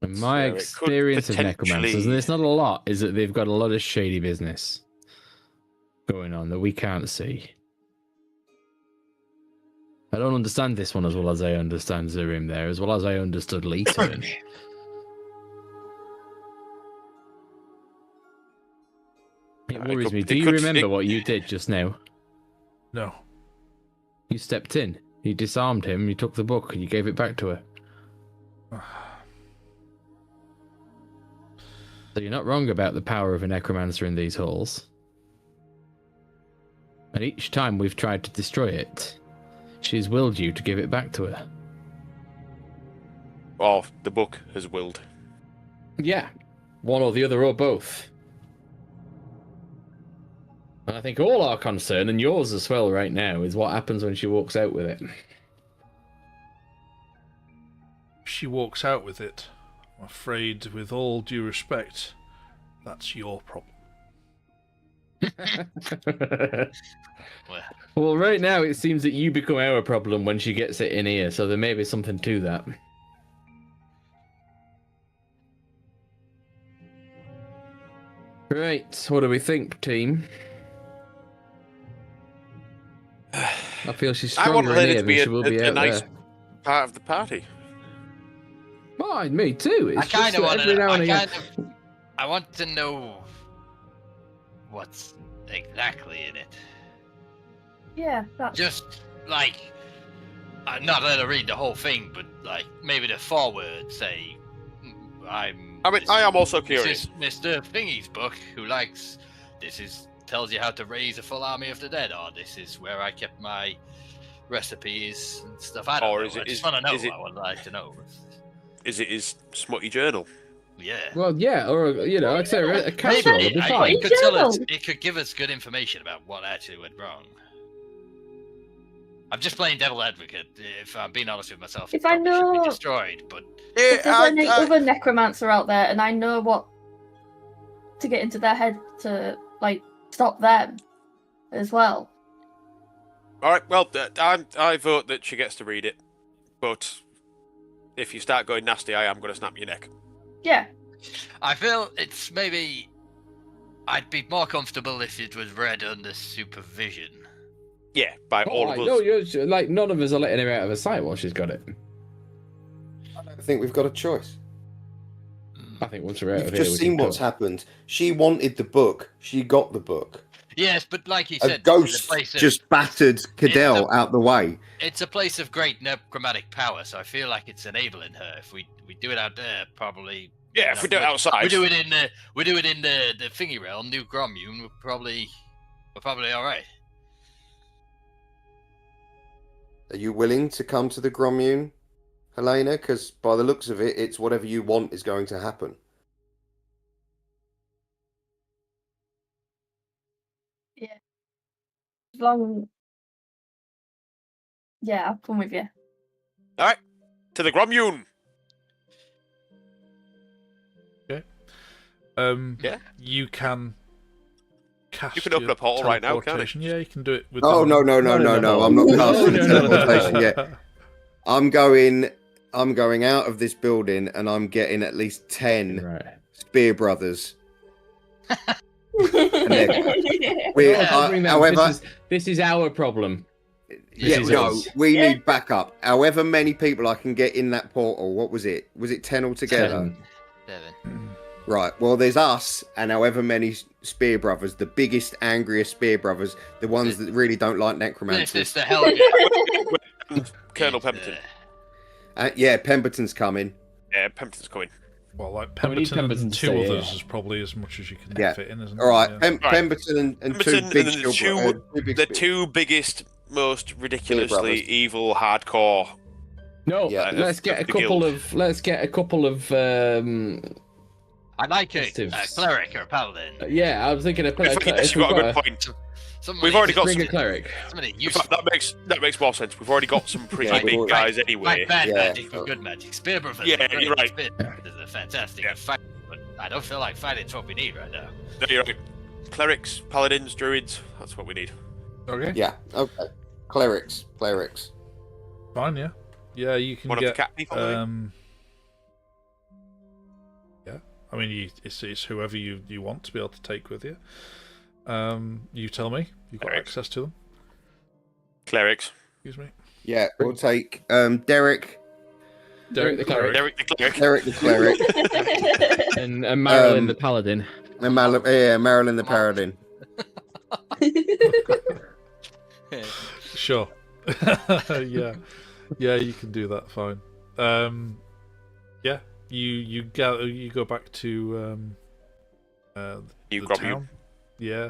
Speaker 2: my
Speaker 3: So it could
Speaker 2: experience of necromancers, and
Speaker 3: potentially-
Speaker 2: it's not a lot, is that they've got a lot of shady business going on that we can't see. I don't understand this one as well as I understand Zarim there, as well as I understood Leeton. It worries me. Do you remember what you did just now?
Speaker 1: No.
Speaker 2: You stepped in, you disarmed him, you took the book, and you gave it back to her. So you're not wrong about the power of a necromancer in these halls. And each time we've tried to destroy it, she's willed you to give it back to her.
Speaker 3: Or the book has willed.
Speaker 2: Yeah, one or the other or both. And I think all our concern, and yours as well right now, is what happens when she walks out with it.
Speaker 1: She walks out with it. I'm afraid, with all due respect, that's your problem.
Speaker 2: Well, right now it seems that you become our problem when she gets it in here, so there may be something to that. Right, what do we think, team? I feel she's
Speaker 3: I want
Speaker 2: stronger
Speaker 3: her
Speaker 2: in here
Speaker 3: to
Speaker 2: than
Speaker 3: be
Speaker 2: she will be
Speaker 3: a
Speaker 2: out
Speaker 3: nice
Speaker 2: there.
Speaker 3: part of the party.
Speaker 2: Oh, me too. It's
Speaker 6: I kind
Speaker 2: just
Speaker 6: of
Speaker 2: that
Speaker 6: want
Speaker 2: every now and
Speaker 6: to.
Speaker 2: again.
Speaker 6: I want to know what's exactly in it.
Speaker 5: Yeah, that's
Speaker 6: Just like, not let her read the whole thing, but like maybe the foreword say, I
Speaker 3: am also curious.
Speaker 6: This is Mr. Thingy's book, who likes tells you how to raise a full army of the dead, or this is where I kept my recipes and stuff. I don't know. I just want to know. I would like to know.
Speaker 3: Is it his smutty journal?
Speaker 6: Yeah.
Speaker 2: Well, yeah, or I'd say a casserole would be fine.
Speaker 6: It could give us good information about what actually went wrong. I'm just playing devil advocate. If I'm being honest with myself,
Speaker 5: If I
Speaker 6: probably should
Speaker 5: know-
Speaker 6: be destroyed. But
Speaker 5: if there's any other necromancer out there, and I know what to get into their head to like stop them as well.
Speaker 3: All right. Well, I vote that she gets to read it, but if you start going nasty, I am going to snap your neck.
Speaker 5: Yeah.
Speaker 6: I feel it's maybe I'd be more comfortable if it was read under supervision.
Speaker 3: Yeah, by all of us.
Speaker 2: No, you're like none of us are letting her out of her sight while she's got it.
Speaker 4: I don't think we've got a choice.
Speaker 2: I think once we're out
Speaker 4: You've
Speaker 2: of here,
Speaker 4: just
Speaker 2: we
Speaker 4: seen
Speaker 2: can
Speaker 4: what's
Speaker 2: go.
Speaker 4: happened. She wanted the book. She got the book.
Speaker 6: Yes, but like you
Speaker 4: A
Speaker 6: said, it's
Speaker 4: ghost
Speaker 6: a place of,
Speaker 4: just battered Cadell out the way.
Speaker 6: It's a place of great necromantic power, so I feel like it's enabling her. If we do it out there, probably.
Speaker 3: Yeah, if we do it outside.
Speaker 6: We do it in the thingy realm, New Grommune. We're probably all right.
Speaker 4: Are you willing to come to the Grommune, Helena? Because by the looks of it, it's whatever you want is going to happen.
Speaker 5: Yeah. As long. Yeah, I'll come with you.
Speaker 3: All right, to the Grommune.
Speaker 1: Yeah. You can cast.
Speaker 3: You can open
Speaker 1: your
Speaker 3: a portal right now, can't you?
Speaker 1: teleportation. Yeah, you can do it with.
Speaker 4: Oh, no, I'm not casting
Speaker 2: no, no, no.
Speaker 4: teleportation yet. I'm going out of this building and I'm getting at least 10
Speaker 2: Right.
Speaker 4: Spear Brothers.
Speaker 2: Bring that-
Speaker 4: However,
Speaker 2: this is our problem.
Speaker 4: yeah,
Speaker 2: is
Speaker 4: no,
Speaker 2: us.
Speaker 4: we need backup. However many people I can get in that portal. What was it? Was it 10 altogether?
Speaker 6: 7.
Speaker 4: Right. Well, there's us and however many Spear Brothers, the biggest, angriest Spear Brothers, the ones that really don't like
Speaker 6: This
Speaker 4: necromancers.
Speaker 6: is the hell.
Speaker 3: Colonel Pemberton.
Speaker 4: Yeah, Pemberton's coming.
Speaker 3: Yeah, Pemberton's coming.
Speaker 1: Well, like
Speaker 2: we need
Speaker 1: Pemberton
Speaker 2: Pemberton
Speaker 1: and
Speaker 2: to
Speaker 1: two
Speaker 2: stay
Speaker 1: others
Speaker 2: here.
Speaker 1: is probably as much as you can
Speaker 4: Yeah.
Speaker 1: fit in, isn't
Speaker 4: All right,
Speaker 1: it? Yeah.
Speaker 4: Pemberton and
Speaker 3: Pemberton
Speaker 4: two big
Speaker 3: and then
Speaker 4: shield- two big
Speaker 3: the
Speaker 4: spear-
Speaker 3: two biggest, most ridiculously
Speaker 4: brothers.
Speaker 3: evil, hardcore.
Speaker 2: No,
Speaker 4: Yeah.
Speaker 2: let's get a
Speaker 3: The
Speaker 2: couple
Speaker 3: guild.
Speaker 2: of. Let's get a couple of.
Speaker 6: I like it. A
Speaker 2: Positives.
Speaker 6: cleric or a paladin.
Speaker 2: Yeah, I was thinking of.
Speaker 3: Yes, you've got a good point.
Speaker 6: Somebody
Speaker 3: We've already got
Speaker 2: Bring
Speaker 3: some.
Speaker 2: a cleric.
Speaker 6: Somebody
Speaker 3: In
Speaker 6: useful.
Speaker 3: fact, that makes more sense. We've already got some pretty
Speaker 4: Yeah,
Speaker 3: big
Speaker 4: we've
Speaker 3: guys
Speaker 6: Like
Speaker 3: anyway.
Speaker 6: bad
Speaker 4: Yeah.
Speaker 6: magic but good magic. Spear brothers.
Speaker 3: Yeah,
Speaker 6: are great.
Speaker 3: you're right.
Speaker 6: Spear brothers are fantastic at fighting, but I don't feel like fighting's what we need right now.
Speaker 3: No, you're right. Clerics, paladins, druids. That's what we need.
Speaker 1: Okay.
Speaker 4: Yeah. Okay. Clerics.
Speaker 1: Fine. Yeah. Yeah, you can
Speaker 3: One of
Speaker 1: get.
Speaker 3: the cat people. maybe?
Speaker 1: Yeah. I mean, it's whoever you want to be able to take with you. You tell me. You've got
Speaker 3: Clerics.
Speaker 1: access to them.
Speaker 3: Clerics.
Speaker 1: Excuse me.
Speaker 4: Yeah, we'll take Derek.
Speaker 2: Derek the cleric.
Speaker 3: Derek the cleric.
Speaker 4: Derek the cleric.
Speaker 2: And Marilyn
Speaker 4: Um,
Speaker 2: the paladin.
Speaker 4: And Marilyn the Paladin.
Speaker 1: Sure. Yeah. Yeah, you can do that. Fine. Yeah. You go back to
Speaker 3: New
Speaker 1: the
Speaker 3: Grommu.
Speaker 1: town. Yeah.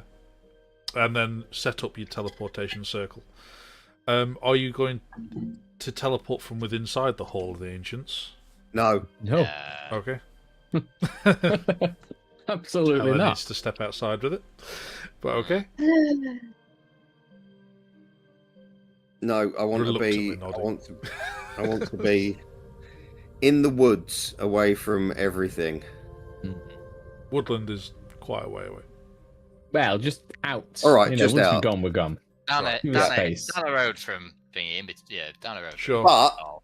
Speaker 1: And then set up your teleportation circle. Are you going to teleport from within inside the Hall of the Ancients?
Speaker 4: No.
Speaker 2: No,
Speaker 1: Okay.
Speaker 2: absolutely
Speaker 1: Ella
Speaker 2: not.
Speaker 1: needs to step outside with it. But okay.
Speaker 4: No, I want to be.
Speaker 1: Reluctantly nodding.
Speaker 4: I want to be in the woods, away from everything.
Speaker 1: Woodland is quite a way away.
Speaker 2: Well, just out.
Speaker 4: All right,
Speaker 2: you know,
Speaker 4: just
Speaker 2: once
Speaker 4: out.
Speaker 2: we're gone, we're gone.
Speaker 6: Down
Speaker 1: Right.
Speaker 6: it,
Speaker 2: Give us
Speaker 6: down it,
Speaker 2: space.
Speaker 6: down the road from thingy. Down the road.
Speaker 1: Sure.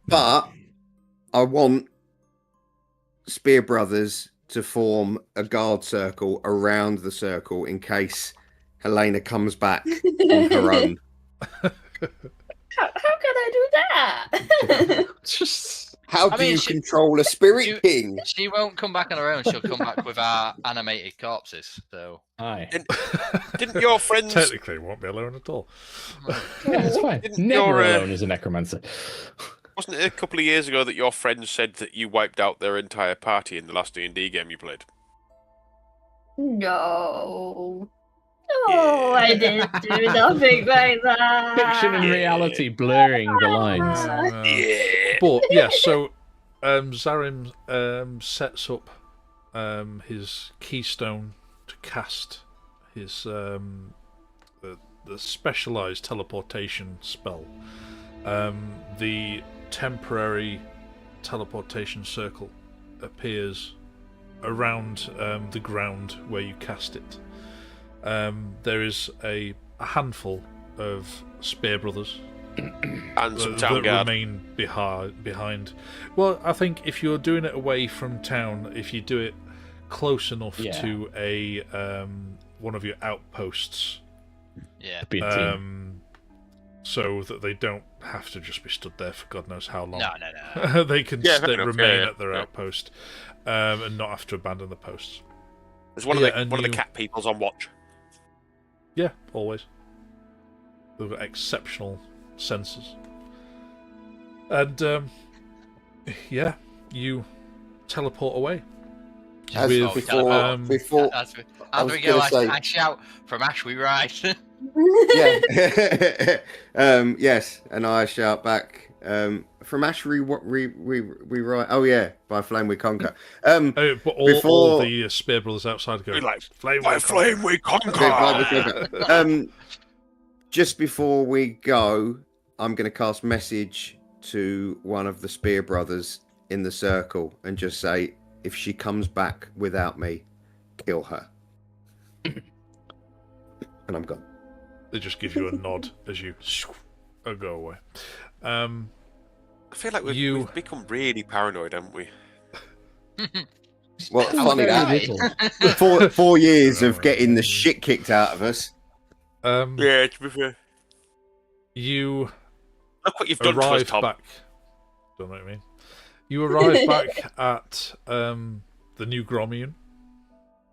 Speaker 4: But I want Spear Brothers to form a guard circle around the circle in case Helena comes back on her own.
Speaker 5: How can I do that?
Speaker 4: How
Speaker 6: I
Speaker 4: do
Speaker 6: mean,
Speaker 4: you
Speaker 6: she-
Speaker 4: control a Spirit
Speaker 6: you-
Speaker 4: King?
Speaker 6: She won't come back on her own. She'll come back with our animated corpses. So
Speaker 2: Aye.
Speaker 3: Didn't your friends?
Speaker 1: Technically, it won't be alone at all.
Speaker 2: Yeah, it's fine.
Speaker 3: Didn't
Speaker 2: Never
Speaker 3: your,
Speaker 2: alone as a necromancer.
Speaker 3: Wasn't it a couple of years ago that your friends said that you wiped out their entire party in the last D&D game you played?
Speaker 5: No. No, I didn't do nothing like that.
Speaker 2: Fiction and reality blurring the lines.
Speaker 1: But yeah, so Zarim sets up his keystone to cast his the specialized teleportation spell. The temporary teleportation circle appears around the ground where you cast it. There is a handful of Spear Brothers
Speaker 3: And some
Speaker 1: that
Speaker 3: town guard.
Speaker 1: remain behind. Well, I think if you're doing it away from town, if you do it close enough
Speaker 2: Yeah.
Speaker 1: to a one of your outposts,
Speaker 6: yeah.
Speaker 2: Be a team.
Speaker 1: so that they don't have to just be stood there for God knows how long.
Speaker 6: No, no, no.
Speaker 1: They can
Speaker 3: Yeah, fair enough.
Speaker 1: remain
Speaker 3: Yeah,
Speaker 1: at their
Speaker 3: yeah.
Speaker 1: outpost and not have to abandon the posts.
Speaker 3: There's one of
Speaker 1: Yeah,
Speaker 3: the
Speaker 1: and
Speaker 3: one of the
Speaker 1: you-
Speaker 3: cat peoples on watch.
Speaker 1: Yeah, always. They've got exceptional senses. And yeah, you teleport away.
Speaker 4: As
Speaker 1: With,
Speaker 4: before,
Speaker 1: um,
Speaker 4: before,
Speaker 6: As
Speaker 4: I
Speaker 6: we
Speaker 4: was
Speaker 6: go,
Speaker 4: gonna say-
Speaker 6: I shout, "From Ash we rise."
Speaker 4: yeah, yes, and I shout back from Ash we write. Oh yeah, by Flame we conquer.
Speaker 1: but all
Speaker 4: Before-
Speaker 1: the Spear Brothers outside go,
Speaker 3: We're like,
Speaker 1: flame,
Speaker 3: by
Speaker 1: will
Speaker 3: flame we
Speaker 4: Okay, Flame we
Speaker 3: conquer!
Speaker 4: conquer. Just before we go, I'm going to cast message to one of the Spear Brothers in the circle and just say, if she comes back without me, kill her. And I'm gone.
Speaker 1: They just give you a nod as you go away.
Speaker 3: I feel like we've become really paranoid, haven't we?
Speaker 4: Well,
Speaker 6: I'm
Speaker 4: funny
Speaker 6: very
Speaker 4: that.
Speaker 6: little.
Speaker 4: 4 years of getting the shit kicked out of us.
Speaker 3: Yeah, to be fair.
Speaker 1: You
Speaker 3: Look what you've done to us,
Speaker 1: arrive
Speaker 3: Tom.
Speaker 1: back. Don't know what I mean. You arrive back at the new Grommune.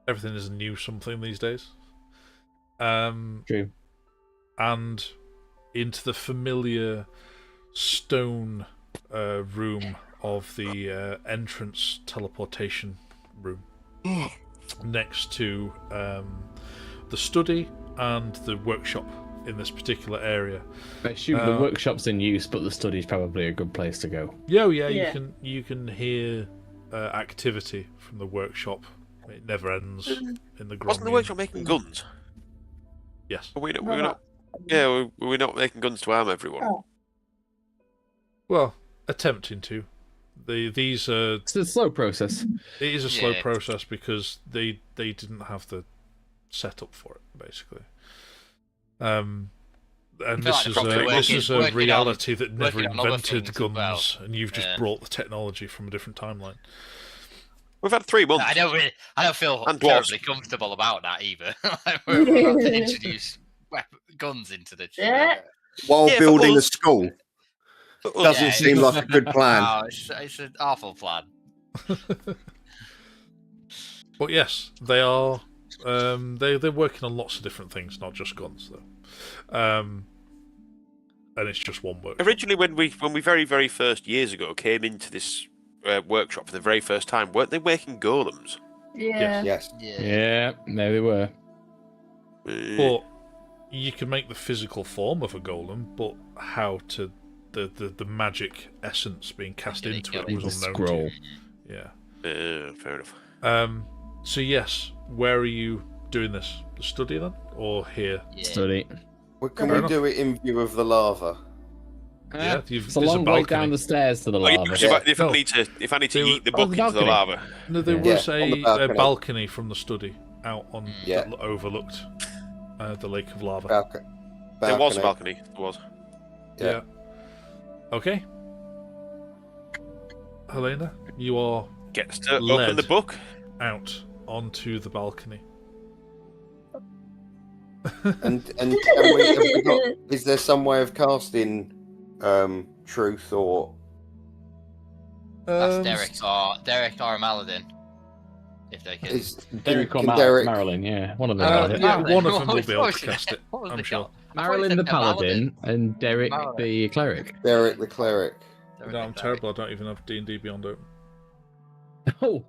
Speaker 1: Everything is a new something these days.
Speaker 2: True.
Speaker 1: And into the familiar stone room of the entrance teleportation room, next to the study and the workshop in this particular area.
Speaker 2: I assume the workshop's in use, but the study's probably a good place to go.
Speaker 1: Yeah, yeah,
Speaker 5: Yeah.
Speaker 1: you can hear activity from the workshop. It never ends in the
Speaker 3: Wasn't the
Speaker 1: Grommune.
Speaker 3: workshop making guns?
Speaker 1: Yes.
Speaker 3: Were we not? Yeah, were we not making guns to arm everyone?
Speaker 5: Oh.
Speaker 1: Well, attempting to. These are.
Speaker 2: It's a slow process.
Speaker 1: It is a slow
Speaker 6: Yeah.
Speaker 1: process because they didn't have the setup for it, basically. And
Speaker 6: feel
Speaker 1: this
Speaker 6: like
Speaker 1: is
Speaker 6: they're probably
Speaker 1: this is a
Speaker 6: working on-
Speaker 1: reality that never
Speaker 6: working on other
Speaker 1: invented
Speaker 6: things as well.
Speaker 1: guns, and you've just
Speaker 6: Yeah.
Speaker 1: brought the technology from a different timeline.
Speaker 3: We've had 3 months.
Speaker 6: I don't feel
Speaker 3: And dwarves.
Speaker 6: terribly comfortable about that either. Like, we're about to introduce guns into the.
Speaker 5: Yeah.
Speaker 4: While
Speaker 3: Yeah, but
Speaker 4: building a
Speaker 3: us-
Speaker 4: school.
Speaker 3: But us-
Speaker 4: Doesn't
Speaker 6: Yeah,
Speaker 4: seem like a good plan.
Speaker 6: Oh, it's an awful plan.
Speaker 1: But yes, they are. They're working on lots of different things, not just guns, though. And it's just one work.
Speaker 3: Originally, when we very, very first years ago came into this workshop for the very first time, weren't they making golems?
Speaker 5: Yeah.
Speaker 4: Yes.
Speaker 2: Yeah, there they were.
Speaker 1: But you can make the physical form of a golem, but how to the magic essence being cast
Speaker 6: Did it
Speaker 1: into
Speaker 6: go
Speaker 1: it
Speaker 6: in
Speaker 1: was
Speaker 2: The
Speaker 1: unknown
Speaker 2: scroll.
Speaker 1: to you.
Speaker 3: Fair enough.
Speaker 1: Yeah. So yes, where are you doing this? The study then, or here?
Speaker 6: Yeah.
Speaker 2: Study.
Speaker 4: Well, can
Speaker 1: Fair
Speaker 4: we
Speaker 1: enough.
Speaker 4: do it in view of the lava?
Speaker 1: Yeah,
Speaker 2: It's a
Speaker 1: there's a
Speaker 2: long way
Speaker 1: balcony.
Speaker 2: down the stairs to the
Speaker 3: Oh, yeah,
Speaker 2: lava.
Speaker 3: 'cause
Speaker 4: Yeah.
Speaker 3: if I
Speaker 1: No.
Speaker 3: need to
Speaker 1: They
Speaker 3: eat the
Speaker 2: were-
Speaker 3: book
Speaker 2: oh, the
Speaker 3: into the
Speaker 2: balcony.
Speaker 3: lava.
Speaker 1: No, there
Speaker 2: Yeah.
Speaker 1: was
Speaker 4: Yeah, on the
Speaker 1: a
Speaker 4: balcony.
Speaker 1: balcony from the study out on
Speaker 4: Yeah.
Speaker 1: that overlooked the lake of lava.
Speaker 3: There was a balcony. There was.
Speaker 1: Yeah. Okay. Helena, you are
Speaker 3: Gets to
Speaker 1: Lead.
Speaker 3: open the book.
Speaker 1: out onto the balcony.
Speaker 4: And can we, have we got, is there some way of casting truth or?
Speaker 6: That's Derek or Maladin. If they can.
Speaker 4: Is,
Speaker 2: Derek or
Speaker 4: can Derek?
Speaker 2: Marilyn, yeah. One of them.
Speaker 1: Uh,
Speaker 2: has it.
Speaker 1: yeah,
Speaker 6: Marilyn.
Speaker 1: one of them will
Speaker 6: What
Speaker 1: be able
Speaker 6: was
Speaker 1: to
Speaker 6: it?
Speaker 1: cast it,
Speaker 6: What was
Speaker 1: I'm
Speaker 6: the
Speaker 1: sure.
Speaker 6: call? I thought
Speaker 2: Marilyn
Speaker 6: you
Speaker 2: the
Speaker 6: said Paladin.
Speaker 2: Paladin and Derek
Speaker 6: Marilyn.
Speaker 2: the Cleric.
Speaker 4: Derek the cleric.
Speaker 6: Derek
Speaker 1: No,
Speaker 6: the
Speaker 1: I'm
Speaker 6: cleric.
Speaker 1: terrible. I don't even have D&D Beyond open.
Speaker 2: Oh.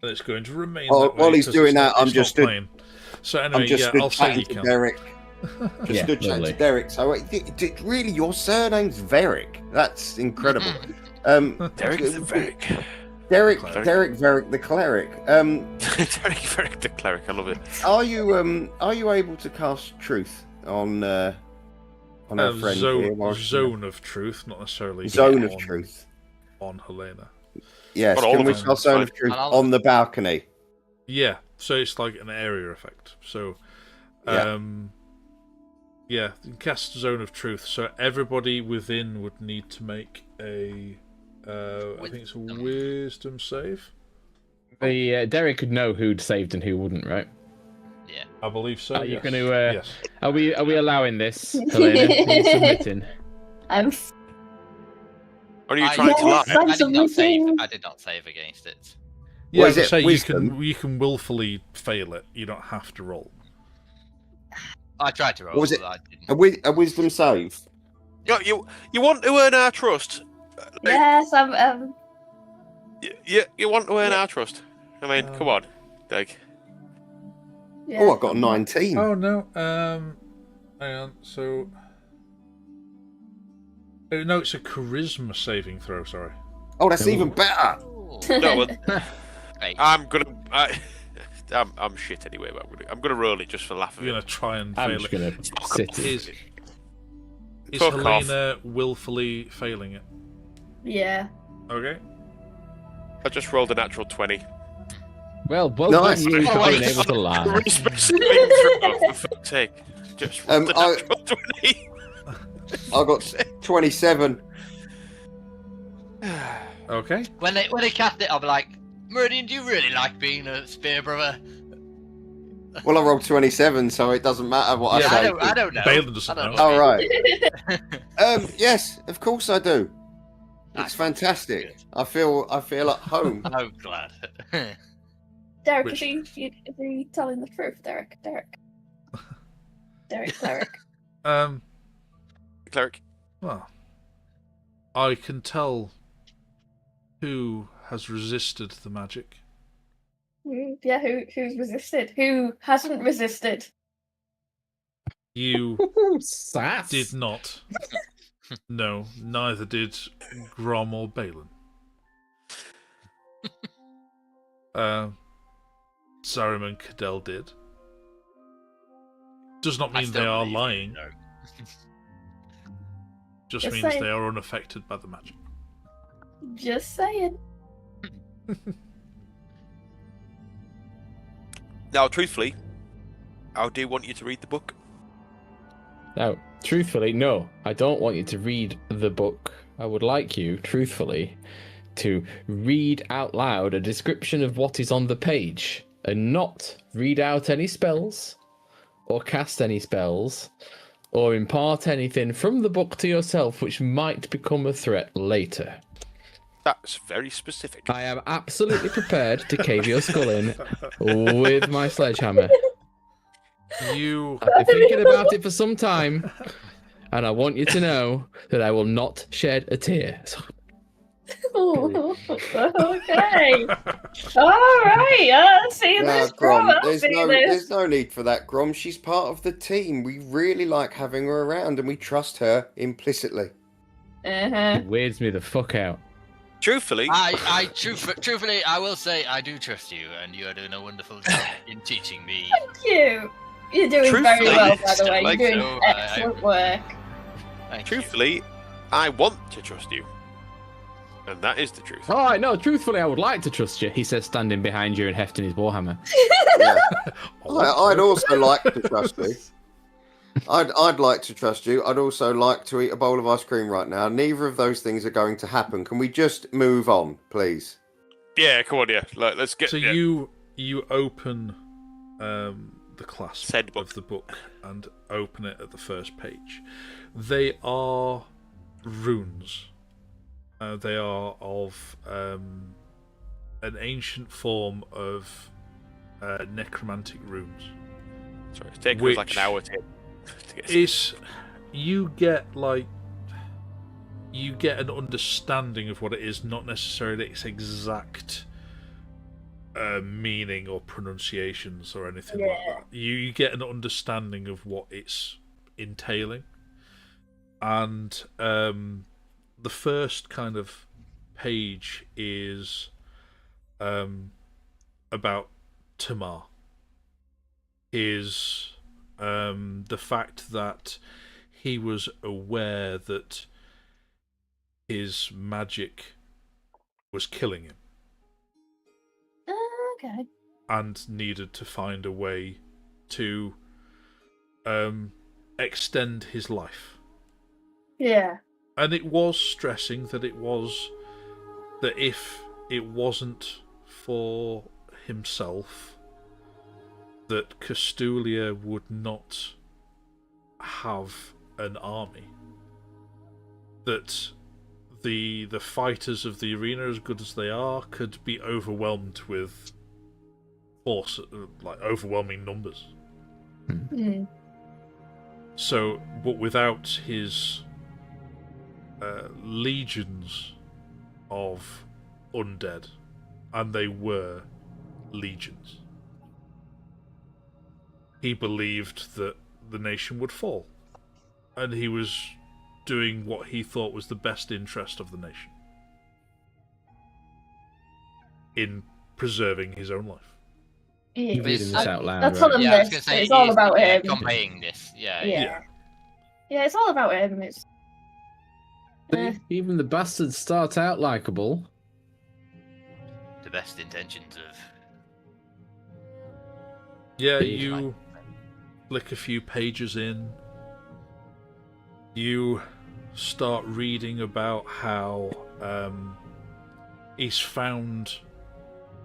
Speaker 1: And it's going to remain
Speaker 4: Oh,
Speaker 1: that way
Speaker 4: while he's
Speaker 1: 'cause
Speaker 4: doing
Speaker 1: it's not-
Speaker 4: that, I'm
Speaker 1: it's
Speaker 4: just
Speaker 1: not
Speaker 4: stood-
Speaker 1: playing. So anyway,
Speaker 4: I'm just
Speaker 1: yeah,
Speaker 4: stood
Speaker 1: I'll say
Speaker 4: chatting
Speaker 1: you
Speaker 4: to
Speaker 1: can.
Speaker 4: Derek. Just
Speaker 2: Yeah,
Speaker 4: stood chatting
Speaker 2: lovely.
Speaker 4: to Derek. So, really, your surname's Verick? That's incredible.
Speaker 3: Derek the Cleric.
Speaker 4: Derek,
Speaker 3: Cleric.
Speaker 4: Derek Verick the cleric.
Speaker 3: Derek the Cleric. I love it.
Speaker 4: Are you able to cast truth on our friend here?
Speaker 1: Zone of truth, not necessarily
Speaker 4: Zone of
Speaker 1: on-
Speaker 4: truth.
Speaker 1: on Helena.
Speaker 4: Yes.
Speaker 3: On all
Speaker 4: Can
Speaker 3: of
Speaker 4: we
Speaker 3: us,
Speaker 4: cast zone of
Speaker 3: fine.
Speaker 4: truth
Speaker 6: On all of
Speaker 4: on the balcony?
Speaker 1: Yeah, so it's like an area effect. So,
Speaker 4: Yeah.
Speaker 1: yeah, cast Zone of Truth. So everybody within would need to make a, I think it's a Wisdom save.
Speaker 2: The Derek could know who'd saved and who wouldn't, right?
Speaker 6: Yeah.
Speaker 1: I believe so.
Speaker 2: Are you
Speaker 1: yes.
Speaker 2: gonna,
Speaker 1: yes.
Speaker 2: Are we allowing this, Helena? Are you submitting?
Speaker 5: I'm
Speaker 3: Are you
Speaker 6: I-
Speaker 3: trying to lie?
Speaker 5: Yes, I'm
Speaker 6: I did not save.
Speaker 5: submitting.
Speaker 6: I did not save against it.
Speaker 1: Yeah,
Speaker 4: What is
Speaker 1: I was
Speaker 4: it,
Speaker 1: gonna say
Speaker 4: wisdom?
Speaker 1: you can willfully fail it. You don't have to roll.
Speaker 6: I tried to roll,
Speaker 4: What was it?
Speaker 6: but I didn't.
Speaker 4: A wisdom save.
Speaker 3: You want to earn our trust?
Speaker 5: Yes, I'm.
Speaker 3: You want to earn our trust? I mean, come on, like.
Speaker 5: Yeah.
Speaker 4: Oh, I got a 19.
Speaker 1: Oh no. Hang on. So. Oh, no, it's a charisma saving throw. Sorry.
Speaker 4: Oh, that's even better.
Speaker 6: Ooh.
Speaker 3: No, well,
Speaker 6: Right.
Speaker 3: I'm shit anyway. But I'm gonna roll it just for the laugh of
Speaker 1: You're
Speaker 3: it.
Speaker 1: gonna try and
Speaker 2: I'm
Speaker 1: fail
Speaker 2: just
Speaker 1: it.
Speaker 2: gonna sit it.
Speaker 1: Is
Speaker 3: Fuck off.
Speaker 1: Helena willfully failing it?
Speaker 5: Yeah.
Speaker 1: Okay.
Speaker 3: I just rolled a natural 20.
Speaker 2: Well
Speaker 4: Nice.
Speaker 2: done you for
Speaker 3: Oh,
Speaker 2: being able to lie.
Speaker 3: Charisma saving throw, for fuck's sake. Just rolled a
Speaker 4: I-
Speaker 3: natural 20.
Speaker 4: I got 27.
Speaker 1: Okay.
Speaker 6: When they cast it, I'll be like, Meridian, do you really like being a spear brother?
Speaker 4: Well, I rolled 27, so it doesn't matter what
Speaker 1: Yeah,
Speaker 4: I say.
Speaker 6: I don't know.
Speaker 1: Balin doesn't
Speaker 6: I don't
Speaker 1: know.
Speaker 4: All right. Yes, of course I do.
Speaker 6: That's
Speaker 4: It's fantastic.
Speaker 6: good.
Speaker 4: I feel at home.
Speaker 6: I'm glad.
Speaker 5: Derek,
Speaker 1: Which-
Speaker 5: is he telling the truth, Derek? Derek Cleric.
Speaker 3: Cleric.
Speaker 1: Well, I can tell who has resisted the magic.
Speaker 5: Yeah, who's resisted? Who hasn't resisted?
Speaker 1: You
Speaker 2: Sass.
Speaker 1: did not. No, neither did Grom or Balin. Saruman Cadell did. Does not
Speaker 6: I
Speaker 1: mean
Speaker 6: still
Speaker 1: they are
Speaker 6: believe you,
Speaker 1: lying.
Speaker 6: though.
Speaker 1: Just
Speaker 5: Just
Speaker 1: means
Speaker 5: saying.
Speaker 1: they are unaffected by the magic.
Speaker 5: Just saying.
Speaker 3: Now, truthfully, I do want you to read the book.
Speaker 2: Now, truthfully, no, I don't want you to read the book. I would like you, truthfully, to read out loud a description of what is on the page and not read out any spells or cast any spells or impart anything from the book to yourself which might become a threat later.
Speaker 3: That's very specific.
Speaker 2: I am absolutely prepared to cave your skull in with my sledgehammer.
Speaker 1: You
Speaker 2: I've been thinking about it for some time, and I want you to know that I will not shed a tear. So,
Speaker 5: Okay. All right. See
Speaker 4: Nah,
Speaker 5: this,
Speaker 4: Grom,
Speaker 5: Grom.
Speaker 4: there's no need for that, Grom. She's part of the team. We really like having her around, and we trust her implicitly.
Speaker 5: Uh-huh.
Speaker 2: It weirds me the fuck out.
Speaker 3: Truthfully,
Speaker 6: Truthfully, I will say I do trust you, and you are doing a wonderful job in teaching me.
Speaker 5: Thank you. You're doing very
Speaker 3: Truthfully,
Speaker 5: well, by the way.
Speaker 3: like
Speaker 5: You're doing
Speaker 6: so,
Speaker 5: excellent work.
Speaker 6: Thank
Speaker 3: truthfully, I want to trust you, and that is the truth.
Speaker 2: All right, no, truthfully, I would like to trust you, he says, standing behind you and hefting his warhammer.
Speaker 4: Yeah. I'd also like to trust you. I'd like to trust you. I'd also like to eat a bowl of ice cream right now. Neither of those things are going to happen. Can we just move on, please?
Speaker 3: Yeah, come on, yeah. Let's get.
Speaker 1: So
Speaker 3: yeah.
Speaker 1: you open the clasp
Speaker 3: Said book.
Speaker 1: of the book and open it at the first page. They are runes. They are of an ancient form of necromantic runes.
Speaker 3: Sorry, it's taken us like an hour to get.
Speaker 1: It's you get an understanding of what it is, not necessarily its exact meaning or pronunciations or anything like that. You get an understanding of what it's entailing, and the first kind of page is about Tamar. Is the fact that he was aware that his magic was killing him
Speaker 5: Okay.
Speaker 1: and needed to find a way to extend his life.
Speaker 5: Yeah.
Speaker 1: And it was stressing that if it wasn't for himself, that Castulia would not have an army. That the fighters of the arena, as good as they are, could be overwhelmed with force, like overwhelming numbers.
Speaker 5: Mm.
Speaker 1: So, but without his legions of undead, and they were legions, he believed that the nation would fall, and he was doing what he thought was the best interest of the nation in preserving his own life.
Speaker 2: You're reading this out loud,
Speaker 5: That's
Speaker 2: right?
Speaker 5: on the
Speaker 6: Yeah, I was
Speaker 5: list.
Speaker 6: gonna say
Speaker 5: It's all
Speaker 6: he's,
Speaker 5: about him.
Speaker 6: conveying this. Yeah.
Speaker 5: Yeah. Yeah, it's all about him. It's
Speaker 2: See, even the bastards start out likable.
Speaker 6: The best intentions of.
Speaker 1: Yeah,
Speaker 2: Big.
Speaker 1: you flick a few pages in. You start reading about how he's found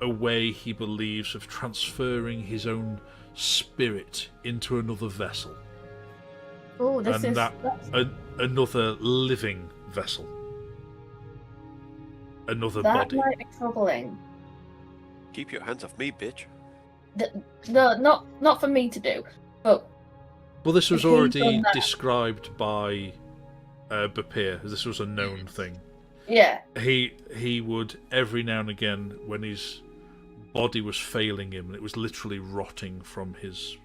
Speaker 1: a way, he believes, of transferring his own spirit into another vessel.
Speaker 5: oh, this
Speaker 1: And
Speaker 5: is
Speaker 1: that-
Speaker 5: that's-
Speaker 1: Another living vessel. Another
Speaker 5: that
Speaker 1: body.
Speaker 5: might be troubling.
Speaker 3: Keep your hands off me, bitch.
Speaker 5: No, not for me to do, but
Speaker 1: Well, this was
Speaker 5: He's
Speaker 1: already
Speaker 5: done that.
Speaker 1: described by Bapir. This was a known thing.
Speaker 5: yeah,
Speaker 1: He would, every now and again, when his body was failing him and it was literally rotting from his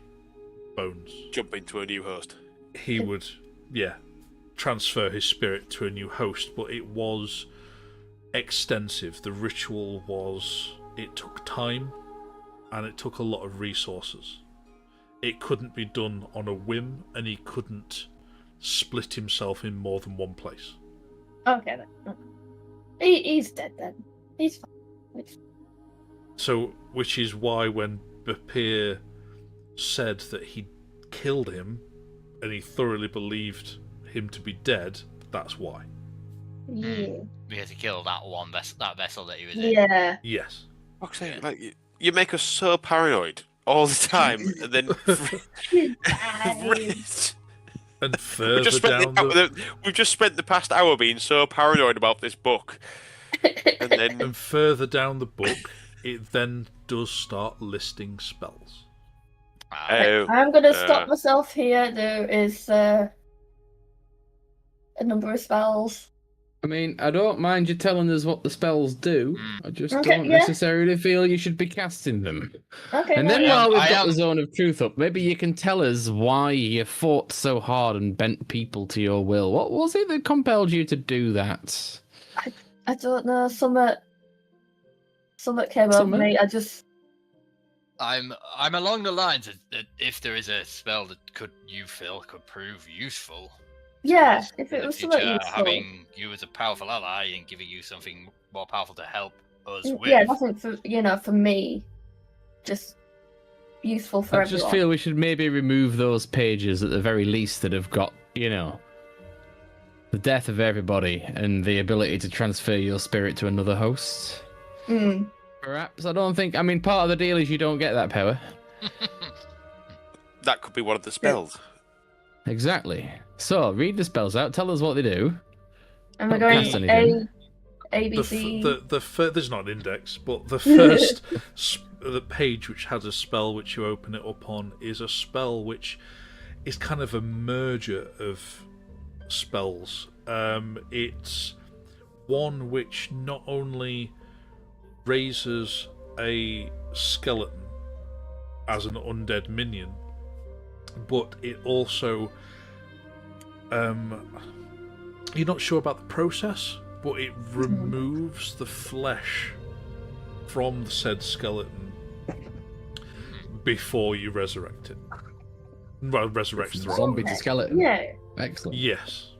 Speaker 1: bones,
Speaker 3: Jump into a new host.
Speaker 1: he would, transfer his spirit to a new host. But it was extensive. The ritual it took time and it took a lot of resources. It couldn't be done on a whim, and he couldn't split himself in more than one place.
Speaker 5: okay then. He's dead then. He's fine.
Speaker 1: So, which is why when Bapir said that he killed him, and he thoroughly believed him to be dead, that's why.
Speaker 5: Yeah.
Speaker 6: We had to kill that vessel that he was in.
Speaker 5: Yeah.
Speaker 1: Yes.
Speaker 3: Fuck's sake, like, you make us so paranoid all the time, and then
Speaker 1: And
Speaker 3: we've
Speaker 1: further
Speaker 3: just, spent
Speaker 1: down
Speaker 3: we've just spent the past hour being so paranoid about this book, and then
Speaker 1: and further down the book, it then does start listing spells.
Speaker 5: I'm gonna stop myself here. There is a number of spells.
Speaker 2: I mean, I don't mind you telling us what the spells do. I just
Speaker 5: Okay,
Speaker 2: don't
Speaker 5: yeah.
Speaker 2: necessarily feel you should be casting them.
Speaker 5: Okay.
Speaker 2: And
Speaker 5: no,
Speaker 2: then
Speaker 5: yeah.
Speaker 2: while we've
Speaker 6: I
Speaker 2: got
Speaker 6: am-
Speaker 2: the zone of truth up, maybe you can tell us why you fought so hard and bent people to your will. What was it that compelled you to do that?
Speaker 5: I don't know. Something came over
Speaker 2: Summer?
Speaker 5: me. I just.
Speaker 6: I'm along the lines that if there is a spell that you feel could prove useful.
Speaker 5: Yeah,
Speaker 6: us
Speaker 5: if
Speaker 6: in
Speaker 5: it
Speaker 6: the
Speaker 5: was something
Speaker 6: future,
Speaker 5: useful.
Speaker 6: having you as a powerful ally and giving you something more powerful to help us with.
Speaker 5: Yeah, nothing for me. Just useful for
Speaker 2: I
Speaker 5: everyone.
Speaker 2: just feel we should maybe remove those pages at the very least that have got, the death of everybody and the ability to transfer your spirit to another host.
Speaker 5: Mm.
Speaker 2: Perhaps. I don't think. I mean, part of the deal is you don't get that power.
Speaker 3: That could be one of the spells.
Speaker 2: Exactly. So, read the spells out. Tell us what they do.
Speaker 5: Am I
Speaker 2: Don't
Speaker 5: going
Speaker 2: cast
Speaker 5: A,
Speaker 2: anything.
Speaker 5: A, B, C?
Speaker 1: There's not an index, but the first the page which has a spell which you open it up on is a spell which is kind of a merger of spells. It's one which not only raises a skeleton as an undead minion, but it also you're not sure about the process, but it removes the flesh from the said skeleton before you resurrect it. Well, resurrects the
Speaker 2: Zombie to skeleton.
Speaker 5: Yeah.
Speaker 2: Excellent.
Speaker 1: Yes.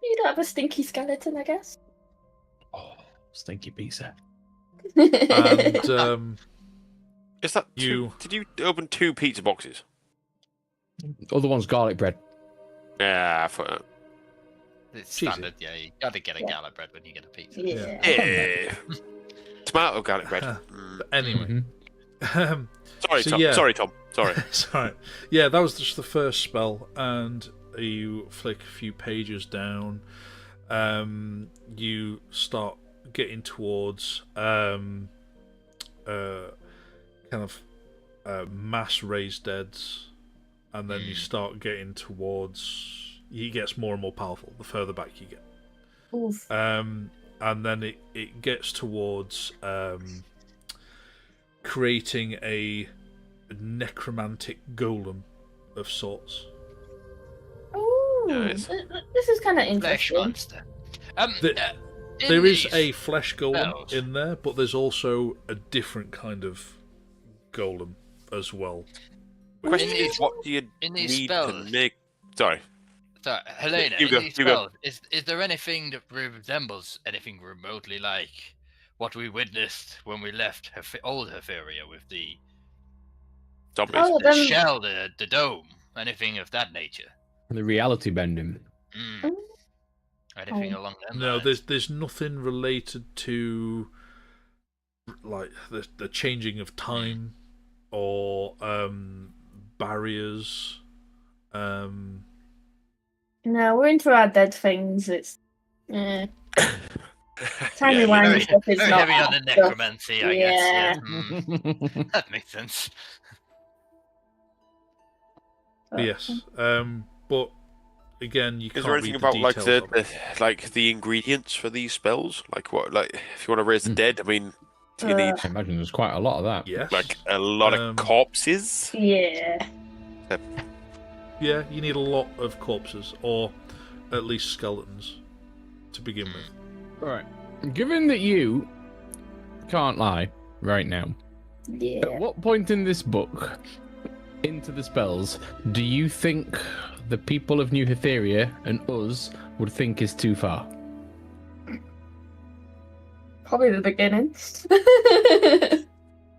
Speaker 5: You don't have a stinky skeleton, I guess.
Speaker 2: Oh, stinky pizza.
Speaker 1: And
Speaker 3: Is that
Speaker 1: You-
Speaker 3: Did you open 2 pizza boxes?
Speaker 2: Other one's garlic bread.
Speaker 3: Yeah, I thought.
Speaker 6: It's
Speaker 1: Cheesy.
Speaker 6: standard, yeah. You gotta get a garlic bread when you get a pizza.
Speaker 5: Yeah.
Speaker 3: Yeah. Tomato garlic bread.
Speaker 1: but anyway,
Speaker 2: Mhm.
Speaker 3: Sorry,
Speaker 1: So,
Speaker 3: Tom.
Speaker 1: yeah.
Speaker 3: Sorry, Tom. Sorry.
Speaker 1: sorry. Yeah, that was just the first spell, and you flick a few pages down. You start getting towards kind of mass raised deads, and then you start getting towards. He gets more and more powerful the further back you get.
Speaker 5: Oof.
Speaker 1: And then it gets towards creating a necromantic golem of sorts.
Speaker 5: Ooh,
Speaker 3: Nice.
Speaker 5: this is kind of
Speaker 6: Flesh
Speaker 5: interesting.
Speaker 6: monster. In
Speaker 1: There is
Speaker 6: these-
Speaker 1: a flesh golem
Speaker 6: spells.
Speaker 1: in there, but there's also a different kind of golem as well.
Speaker 3: Question
Speaker 6: In
Speaker 3: is, what do you
Speaker 6: in these
Speaker 3: need
Speaker 6: spells-
Speaker 3: to make? Sorry.
Speaker 6: So, Helena,
Speaker 3: You
Speaker 6: in
Speaker 3: go,
Speaker 6: these
Speaker 3: you go.
Speaker 6: spells, is there anything that resembles anything remotely like what we witnessed when we left old Hatheria with the
Speaker 3: Zombies.
Speaker 5: Oh,
Speaker 6: the
Speaker 5: then
Speaker 6: shell, the dome, anything of that nature?
Speaker 2: The reality bending.
Speaker 6: Mm. Anything along them
Speaker 1: No,
Speaker 6: lines?
Speaker 1: there's nothing related to like the changing of time or barriers.
Speaker 5: no, we're into our dead things. It's timey
Speaker 3: Yeah,
Speaker 5: wimey
Speaker 6: Very,
Speaker 5: stuff is
Speaker 6: very
Speaker 5: not
Speaker 6: heavy on
Speaker 5: our
Speaker 6: the
Speaker 5: stuff.
Speaker 6: necromancy, I guess.
Speaker 5: Yeah.
Speaker 6: Yeah. Mm, that makes sense.
Speaker 1: Yes, but again, you
Speaker 3: Is
Speaker 1: can't
Speaker 3: there anything
Speaker 1: read
Speaker 3: about
Speaker 1: the
Speaker 3: like
Speaker 1: details of it.
Speaker 3: the ingredients for these spells? Like what? Like if you want to raise the dead, I mean, do you need
Speaker 2: I imagine there's quite a lot of that.
Speaker 1: Yes.
Speaker 3: like a lot of corpses?
Speaker 5: Yeah.
Speaker 1: Yeah, you need a lot of corpses, or at least skeletons, to begin with.
Speaker 2: Alright. Given that you can't lie right now,
Speaker 5: Yeah.
Speaker 2: at what point in this book, into the spells, do you think the people of New Hatheria and us would think is too far?
Speaker 5: Probably the beginning.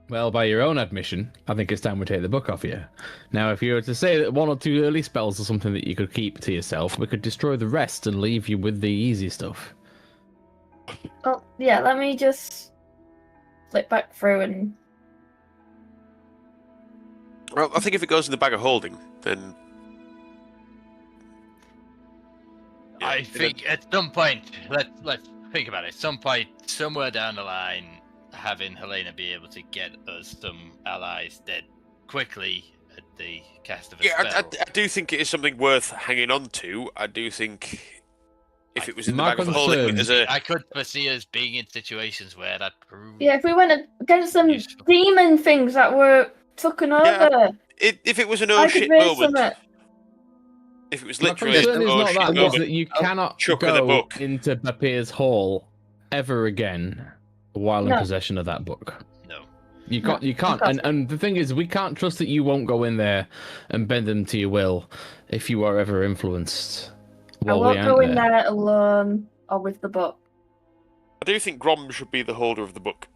Speaker 2: Well, by your own admission, I think it's time we take the book off you. Now, if you were to say that 1 or 2 early spells are something that you could keep to yourself, we could destroy the rest and leave you with the easy stuff.
Speaker 5: Oh, yeah, let me just flip back through and.
Speaker 3: Well, I think if it goes in the bag of holding, then yeah,
Speaker 6: I think at some point, let's think about it. Some point, somewhere down the line, having Helena be able to get us some allies dead quickly at the cast of a
Speaker 3: Yeah,
Speaker 6: spell.
Speaker 3: I do think it is something worth hanging on to. I do think if it was in the
Speaker 2: Mark
Speaker 3: bag of
Speaker 2: on
Speaker 3: holding
Speaker 2: terms.
Speaker 3: as a.
Speaker 6: I could foresee us being in situations where that proved.
Speaker 5: Yeah, if we went against some
Speaker 6: Useful.
Speaker 5: demon things that were taken over,
Speaker 3: If it was an
Speaker 5: I
Speaker 3: oh
Speaker 5: could
Speaker 3: shit
Speaker 5: raise
Speaker 3: moment,
Speaker 5: some.
Speaker 3: if it was
Speaker 2: My
Speaker 3: literally
Speaker 2: concern
Speaker 3: an
Speaker 2: is
Speaker 3: oh
Speaker 2: not
Speaker 3: shit
Speaker 2: that, it's
Speaker 3: moment,
Speaker 2: that you cannot
Speaker 3: chuck of the
Speaker 2: go
Speaker 3: book.
Speaker 2: into Akeer's hall ever again while in
Speaker 5: No.
Speaker 2: possession of that book.
Speaker 6: No.
Speaker 2: You
Speaker 5: No,
Speaker 2: can't. You can't.
Speaker 5: impossible.
Speaker 2: And the thing is, we can't trust that you won't go in there and bend them to your will if you are ever influenced.
Speaker 5: I
Speaker 2: While we
Speaker 5: won't
Speaker 2: aren't
Speaker 5: go in
Speaker 2: there.
Speaker 5: there alone or with the book.
Speaker 3: I do think Grom should be the holder of the book.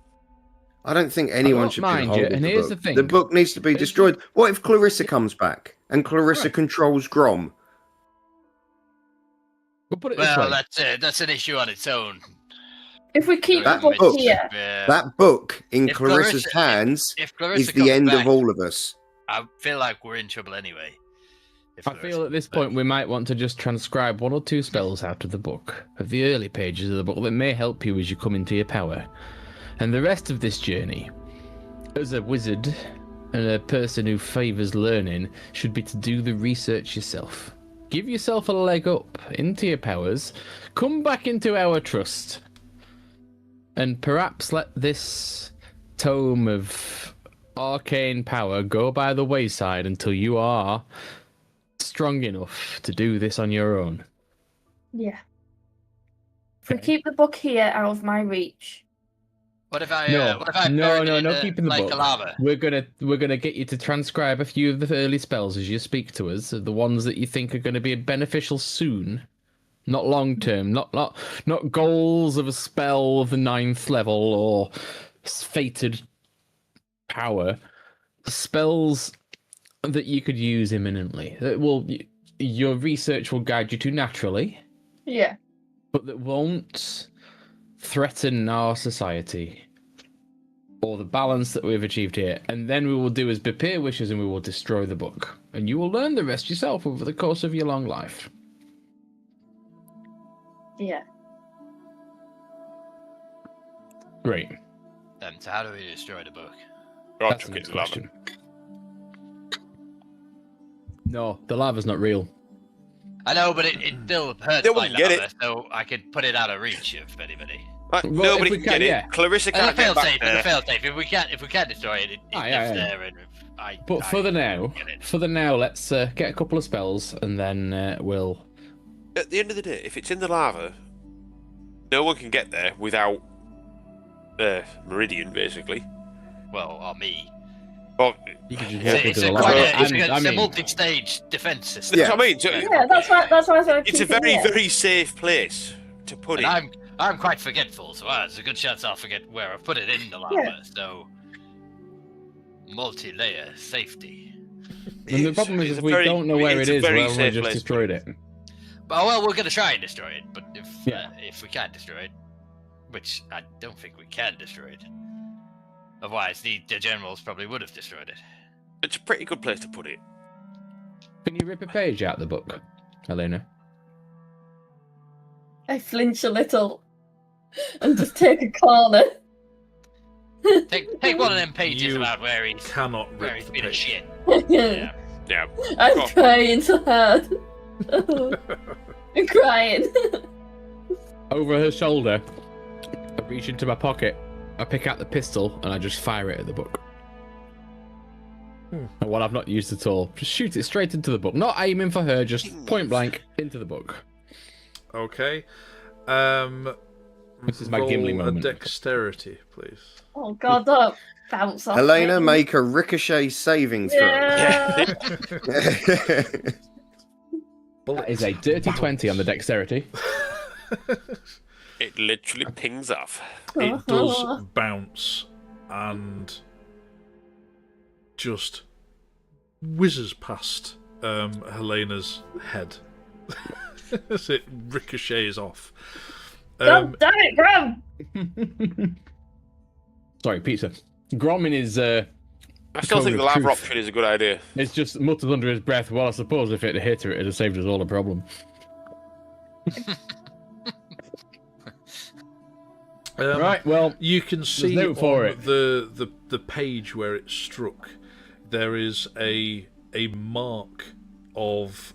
Speaker 4: I don't think anyone
Speaker 2: don't
Speaker 4: should be
Speaker 2: mind
Speaker 4: holding
Speaker 2: you, and
Speaker 4: the
Speaker 2: here's
Speaker 4: book.
Speaker 2: the thing.
Speaker 4: The book needs to be
Speaker 2: It's-
Speaker 4: destroyed. What if Clarissa comes back and Clarissa
Speaker 2: Right.
Speaker 4: controls Grom?
Speaker 2: We'll put it this
Speaker 6: Well,
Speaker 2: way.
Speaker 6: that's an issue on its own.
Speaker 5: If we keep the
Speaker 4: That
Speaker 5: book
Speaker 4: book.
Speaker 5: here,
Speaker 4: That book in
Speaker 6: If
Speaker 4: Clarissa's
Speaker 6: Clarissa-
Speaker 4: hands
Speaker 6: if Clarissa
Speaker 4: is the
Speaker 6: comes
Speaker 4: end
Speaker 6: back,
Speaker 4: of all of us.
Speaker 6: I feel like we're in trouble anyway. If
Speaker 2: I
Speaker 6: Clarissa
Speaker 2: feel at this
Speaker 6: comes back.
Speaker 2: point we might want to just transcribe 1 or 2 spells out of the book, of the early pages of the book that may help you as you come into your power. And the rest of this journey, as a wizard and a person who favours learning, should be to do the research yourself. Give yourself a leg up into your powers, come back into our trust, and perhaps let this tome of arcane power go by the wayside until you are strong enough to do this on your own.
Speaker 5: yeah. If we keep the book here out of my reach,
Speaker 6: What if I?
Speaker 2: No,
Speaker 6: what if I
Speaker 2: no,
Speaker 6: burn
Speaker 2: no,
Speaker 6: it in
Speaker 2: no, keeping the
Speaker 6: like
Speaker 2: book.
Speaker 6: a lava?
Speaker 2: We're gonna get you to transcribe a few of the early spells as you speak to us, the ones that you think are going to be beneficial soon, not long term, not goals of a spell of the 9th level or fated power. Spells that you could use imminently. That will your research will guide you to naturally,
Speaker 5: yeah.
Speaker 2: but that won't threaten our society or the balance that we've achieved here. And then we will do as Bapir wishes and we will destroy the book. And you will learn the rest yourself over the course of your long life.
Speaker 5: Yeah.
Speaker 2: Great.
Speaker 6: So how do we destroy the book?
Speaker 3: God,
Speaker 2: That's
Speaker 3: chuck
Speaker 2: the
Speaker 3: it
Speaker 2: next
Speaker 3: in the lava.
Speaker 2: question. No, the lava's not real.
Speaker 6: I know, but it still hurts
Speaker 3: They
Speaker 6: my
Speaker 3: wouldn't get
Speaker 6: lava,
Speaker 3: it.
Speaker 6: so I could put it out of reach of anybody.
Speaker 3: Right,
Speaker 2: Well,
Speaker 3: nobody
Speaker 2: if we
Speaker 3: can
Speaker 2: can,
Speaker 3: get it.
Speaker 2: yeah.
Speaker 3: Clarissa
Speaker 6: And
Speaker 3: can't
Speaker 6: the
Speaker 3: get
Speaker 6: fail
Speaker 3: back
Speaker 6: safe,
Speaker 3: there.
Speaker 6: the fail safe. If we can't destroy it, it
Speaker 2: Ah,
Speaker 6: lives
Speaker 2: yeah.
Speaker 6: there, and I.
Speaker 2: But for
Speaker 6: I
Speaker 2: the now,
Speaker 6: get it.
Speaker 2: let's get a couple of spells and then we'll...
Speaker 3: At the end of the day, if it's in the lava, no one can get there without Meridian, basically.
Speaker 6: Well, or me.
Speaker 3: Well,
Speaker 2: You can just
Speaker 3: Yeah,
Speaker 2: walk
Speaker 6: It's
Speaker 2: into
Speaker 6: a
Speaker 2: the
Speaker 6: quite
Speaker 2: lava.
Speaker 6: a, it's
Speaker 2: I
Speaker 6: a
Speaker 2: mean,
Speaker 6: multi-stage defense system.
Speaker 3: that's what I mean. So
Speaker 5: Yeah, that's why I said
Speaker 3: it's a
Speaker 5: keep it
Speaker 3: very,
Speaker 5: here.
Speaker 3: very safe place to put it.
Speaker 6: And I'm quite forgetful, so there's a good chance I'll forget where I put it in the lava.
Speaker 5: Yeah.
Speaker 6: So multi-layer safety.
Speaker 2: and the problem is
Speaker 3: It's
Speaker 2: if
Speaker 3: a
Speaker 2: we
Speaker 3: very-
Speaker 2: don't know where
Speaker 3: it's
Speaker 2: it
Speaker 3: a
Speaker 2: is,
Speaker 3: very
Speaker 2: well, we
Speaker 3: safe
Speaker 2: just
Speaker 3: place.
Speaker 2: destroyed it.
Speaker 6: Well, we're gonna try and destroy it, but
Speaker 2: Yeah.
Speaker 6: if we can't destroy it, which I don't think we can destroy it, otherwise the generals probably would have destroyed it.
Speaker 3: It's a pretty good place to put it.
Speaker 2: Can you rip a page out of the book, Helena?
Speaker 5: I flinch a little and just take a corner.
Speaker 6: Take one of them pages
Speaker 1: You
Speaker 6: about where he's
Speaker 1: Cannot rip
Speaker 6: he's
Speaker 1: the
Speaker 6: been a
Speaker 1: page.
Speaker 6: shit.
Speaker 5: Yeah.
Speaker 3: Yeah.
Speaker 5: I'm
Speaker 3: Oh.
Speaker 5: trying so hard. I'm crying.
Speaker 2: Over her shoulder, I reach into my pocket, I pick out the pistol, and I just fire it at the book. And what I've not used at all. Just shoot it straight into the book. Not aiming for her, just point blank into the book.
Speaker 1: Okay.
Speaker 2: This is my
Speaker 1: roll
Speaker 2: Gimli
Speaker 1: a
Speaker 2: moment.
Speaker 1: dexterity, please.
Speaker 5: Oh god, don't bounce off
Speaker 4: Helena,
Speaker 5: me.
Speaker 4: make a ricochet saving throw.
Speaker 5: Yeah.
Speaker 2: That is a dirty 20 on the dexterity.
Speaker 3: It literally pings off.
Speaker 1: It does bounce and just whizzes past Helena's head as it ricochets off.
Speaker 5: God damn it, Graham!
Speaker 2: Sorry, pizza. Grom in his
Speaker 3: I still
Speaker 2: Cone
Speaker 3: think
Speaker 2: of
Speaker 3: the lava
Speaker 2: truth.
Speaker 3: option is a good idea.
Speaker 2: it's just mutters under his breath. Well, I suppose if it had hit her, it'd have saved us all a problem. Right, well,
Speaker 1: You can see
Speaker 2: no for
Speaker 1: on
Speaker 2: it.
Speaker 1: the page where it struck, there is a mark of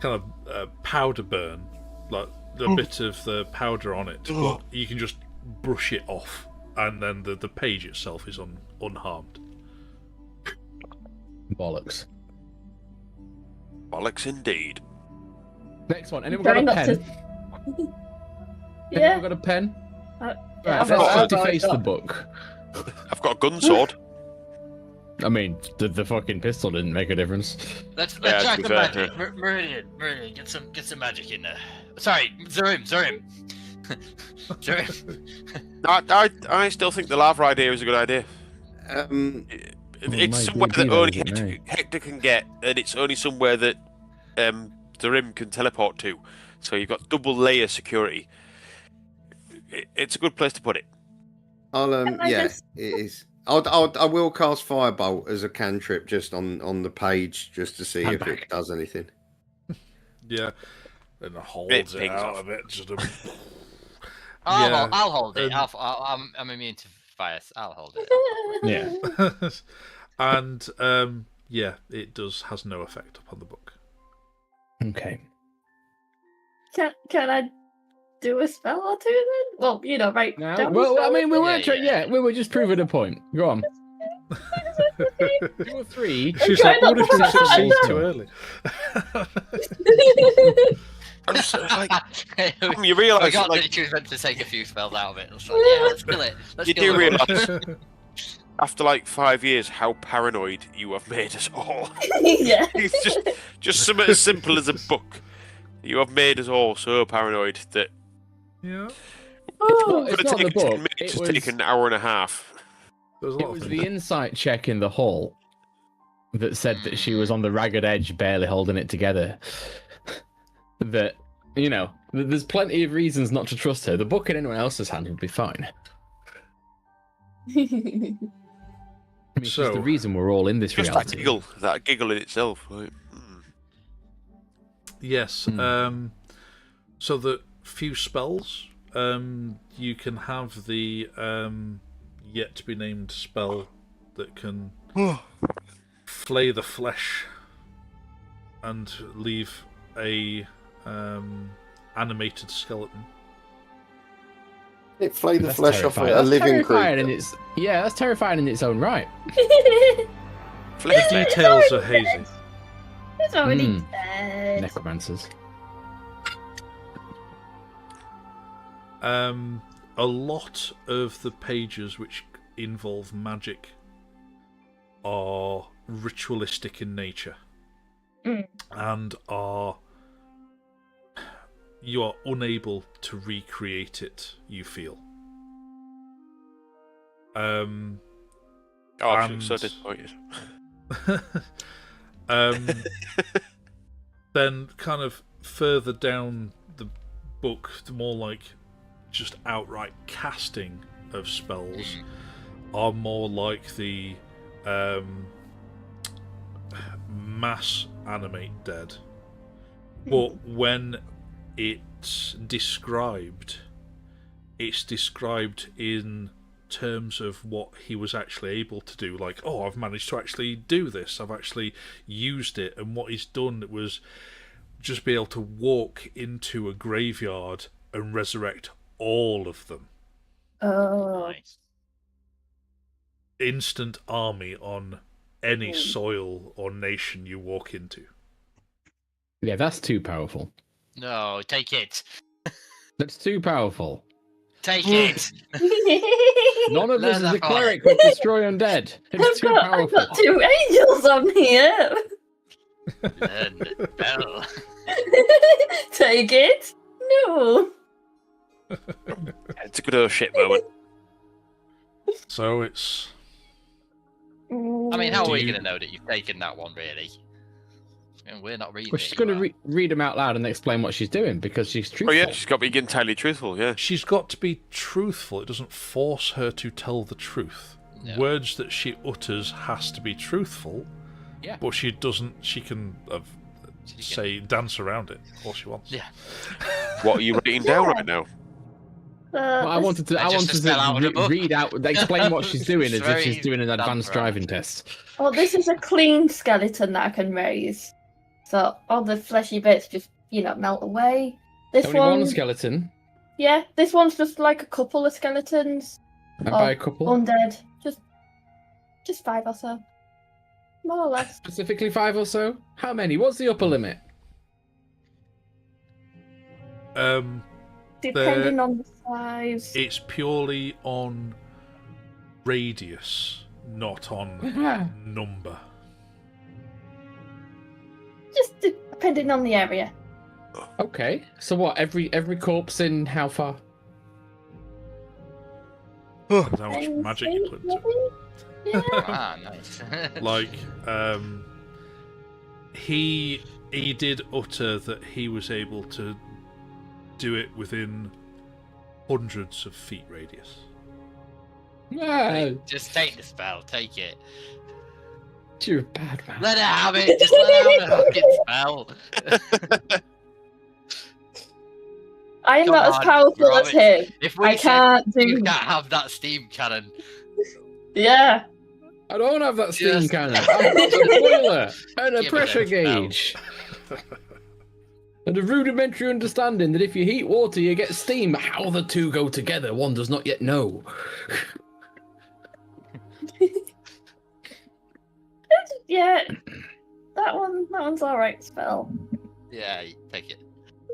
Speaker 1: kind of powder burn, like a bit of the powder on it, but you can just brush it off, and then the page itself is unharmed.
Speaker 2: Bollocks.
Speaker 3: Bollocks indeed.
Speaker 2: Next one. Anyone got a pen?
Speaker 5: Yeah.
Speaker 2: Anyone got a pen?
Speaker 5: Yeah,
Speaker 2: Right,
Speaker 5: I've
Speaker 2: let's
Speaker 5: got-
Speaker 2: deface the book.
Speaker 3: I've got a gun sword.
Speaker 2: I mean, the fucking pistol didn't make a difference.
Speaker 6: Let's
Speaker 3: Yeah,
Speaker 6: try
Speaker 3: to be
Speaker 6: some
Speaker 3: fair,
Speaker 6: magic. Meridian, get some magic in there. Sorry, Zerim. Zerim.
Speaker 3: I still think the lava idea is a good idea. It's somewhere that only Hector can get, and it's only somewhere that Zerim can teleport to. So you've got double layer security. It's a good place to put it.
Speaker 4: It is. I will cast Firebolt as a cantrip just on the page just to see if it does anything.
Speaker 1: Yeah, and holds it out
Speaker 3: off.
Speaker 1: a bit. Just
Speaker 6: I'll hold it. I'm immune to fire. I'll hold it.
Speaker 2: Yeah.
Speaker 1: and it has no effect upon the book.
Speaker 2: Okay.
Speaker 5: Can I do a spell or two then? Well, right.
Speaker 2: Now,
Speaker 5: down
Speaker 2: well,
Speaker 5: the
Speaker 2: I mean, we
Speaker 5: spell.
Speaker 2: weren't. We were just proving a point. Go on. 2 or 3.
Speaker 1: She's like,
Speaker 5: trying
Speaker 1: what if
Speaker 5: not
Speaker 1: you
Speaker 5: to
Speaker 1: succeed
Speaker 5: cry.
Speaker 1: too early?
Speaker 3: I'm just like, you
Speaker 6: I
Speaker 3: realise,
Speaker 6: got
Speaker 3: like,
Speaker 6: that she was meant to take a few spells out of it. It's like, yeah, let's kill it.
Speaker 3: you do realise after like 5 years how paranoid you have made us all.
Speaker 5: Yeah.
Speaker 3: It's just something as simple as a book. You have made us all so paranoid that
Speaker 1: Yeah.
Speaker 5: Oh,
Speaker 2: It's
Speaker 3: could
Speaker 2: not
Speaker 3: have
Speaker 2: the
Speaker 3: taken 10
Speaker 2: book.
Speaker 3: minutes,
Speaker 2: It
Speaker 3: it's
Speaker 2: was,
Speaker 3: taken an hour and a half.
Speaker 1: There's a
Speaker 2: it
Speaker 1: lot
Speaker 2: was
Speaker 1: of
Speaker 2: the
Speaker 1: things.
Speaker 2: insight check in the hall that said that she was on the ragged edge, barely holding it together. That, there's plenty of reasons not to trust her. The book in anyone else's hand would be fine. I mean, she's
Speaker 1: So-
Speaker 2: the reason we're all in this
Speaker 3: Just
Speaker 2: reality.
Speaker 3: that giggle in itself. Like,
Speaker 1: Yes.
Speaker 2: Hmm.
Speaker 1: So the few spells, you can have the yet to be named spell that can flay the flesh and leave a animated skeleton.
Speaker 4: It flay the
Speaker 2: That's
Speaker 4: flesh off
Speaker 2: terrifying.
Speaker 4: a
Speaker 2: That's
Speaker 4: living
Speaker 2: terrifying
Speaker 4: creature.
Speaker 2: that's terrifying in its own right.
Speaker 3: flick
Speaker 1: The
Speaker 3: it.
Speaker 1: details are hazy.
Speaker 5: It's already
Speaker 2: Hmm.
Speaker 5: dead.
Speaker 2: Necromancers.
Speaker 1: A lot of the pages which involve magic are ritualistic in nature, and you are unable to recreate it. You feel.
Speaker 3: Oh, I'm so
Speaker 1: And-
Speaker 3: disappointed.
Speaker 1: Then kind of further down the book, the more like just outright casting of spells are more like the mass animate dead. But when it's described in terms of what he was actually able to do. Like, oh, I've managed to actually do this. I've actually used it. And what he's done was just be able to walk into a graveyard and resurrect all of them.
Speaker 5: Oh.
Speaker 6: Nice.
Speaker 1: Instant army on any soil or nation you walk into.
Speaker 2: Yeah, that's too powerful.
Speaker 6: No, take it.
Speaker 2: That's too powerful.
Speaker 6: Take it.
Speaker 2: None of
Speaker 6: No,
Speaker 2: us is
Speaker 6: that's
Speaker 2: a
Speaker 6: fine.
Speaker 2: cleric with destroy undead. It's too
Speaker 5: I've
Speaker 2: powerful.
Speaker 5: got 2 angels on here.
Speaker 6: Learn the spell.
Speaker 5: Take it. No.
Speaker 3: It's a good old shit moment.
Speaker 1: So it's...
Speaker 6: I mean, how
Speaker 1: Do
Speaker 6: are we
Speaker 1: you-
Speaker 6: going to know that you've taken that one, really? And we're not reading
Speaker 2: Well,
Speaker 6: it.
Speaker 2: she's going
Speaker 6: you
Speaker 2: to
Speaker 6: are.
Speaker 2: read them out loud and explain what she's doing because she's
Speaker 3: Oh
Speaker 2: truthful.
Speaker 3: yeah, she's got to be entirely truthful. Yeah.
Speaker 1: She's got to be truthful. It doesn't force her to tell the truth.
Speaker 6: Yeah.
Speaker 1: Words that she utters has to be truthful.
Speaker 2: Yeah.
Speaker 1: But she doesn't. She can say dance around it all she wants.
Speaker 6: Yeah.
Speaker 3: What are you writing down right now?
Speaker 2: Well, I wanted to
Speaker 6: spell out of the book.
Speaker 2: read out, explain what she's doing
Speaker 6: It's
Speaker 2: as if
Speaker 6: very
Speaker 2: she's doing an advanced
Speaker 6: done for
Speaker 2: driving test.
Speaker 5: Well, this is a clean skeleton that I can raise. So all the fleshy bits just, melt away. This
Speaker 2: Only one skeleton.
Speaker 5: Yeah, this one's just like a couple of skeletons.
Speaker 2: And by a couple?
Speaker 5: Undead. Just 5 or so. More or less.
Speaker 2: Specifically 5 or so? How many? What's the upper limit?
Speaker 5: Depending on the size.
Speaker 1: It's purely on radius, not on number.
Speaker 5: Just depending on the area.
Speaker 2: Okay. So what? Every corpse in how far?
Speaker 1: That's how much magic you put into it.
Speaker 5: Yeah.
Speaker 6: Ah, nice.
Speaker 1: Like, he did utter that he was able to do it within hundreds of feet radius.
Speaker 2: Yeah.
Speaker 6: Just take the spell. Take it.
Speaker 2: You're a bad man.
Speaker 6: Let her have it. Just let her have the fucking spell.
Speaker 5: I am
Speaker 6: Come
Speaker 5: not as
Speaker 6: on,
Speaker 5: powerful as
Speaker 6: Robert.
Speaker 5: him.
Speaker 6: If we
Speaker 5: I can't do.
Speaker 6: you can't have that steam cannon.
Speaker 5: Yeah.
Speaker 2: I don't have that steam
Speaker 6: Just-
Speaker 2: cannon. I've got a boiler and a
Speaker 6: Give it
Speaker 2: pressure
Speaker 6: a spell.
Speaker 2: gauge. And a rudimentary understanding that if you heat water, you get steam. How the two go together, one does not yet know.
Speaker 5: Yeah. That one's alright spell.
Speaker 6: Yeah, take it.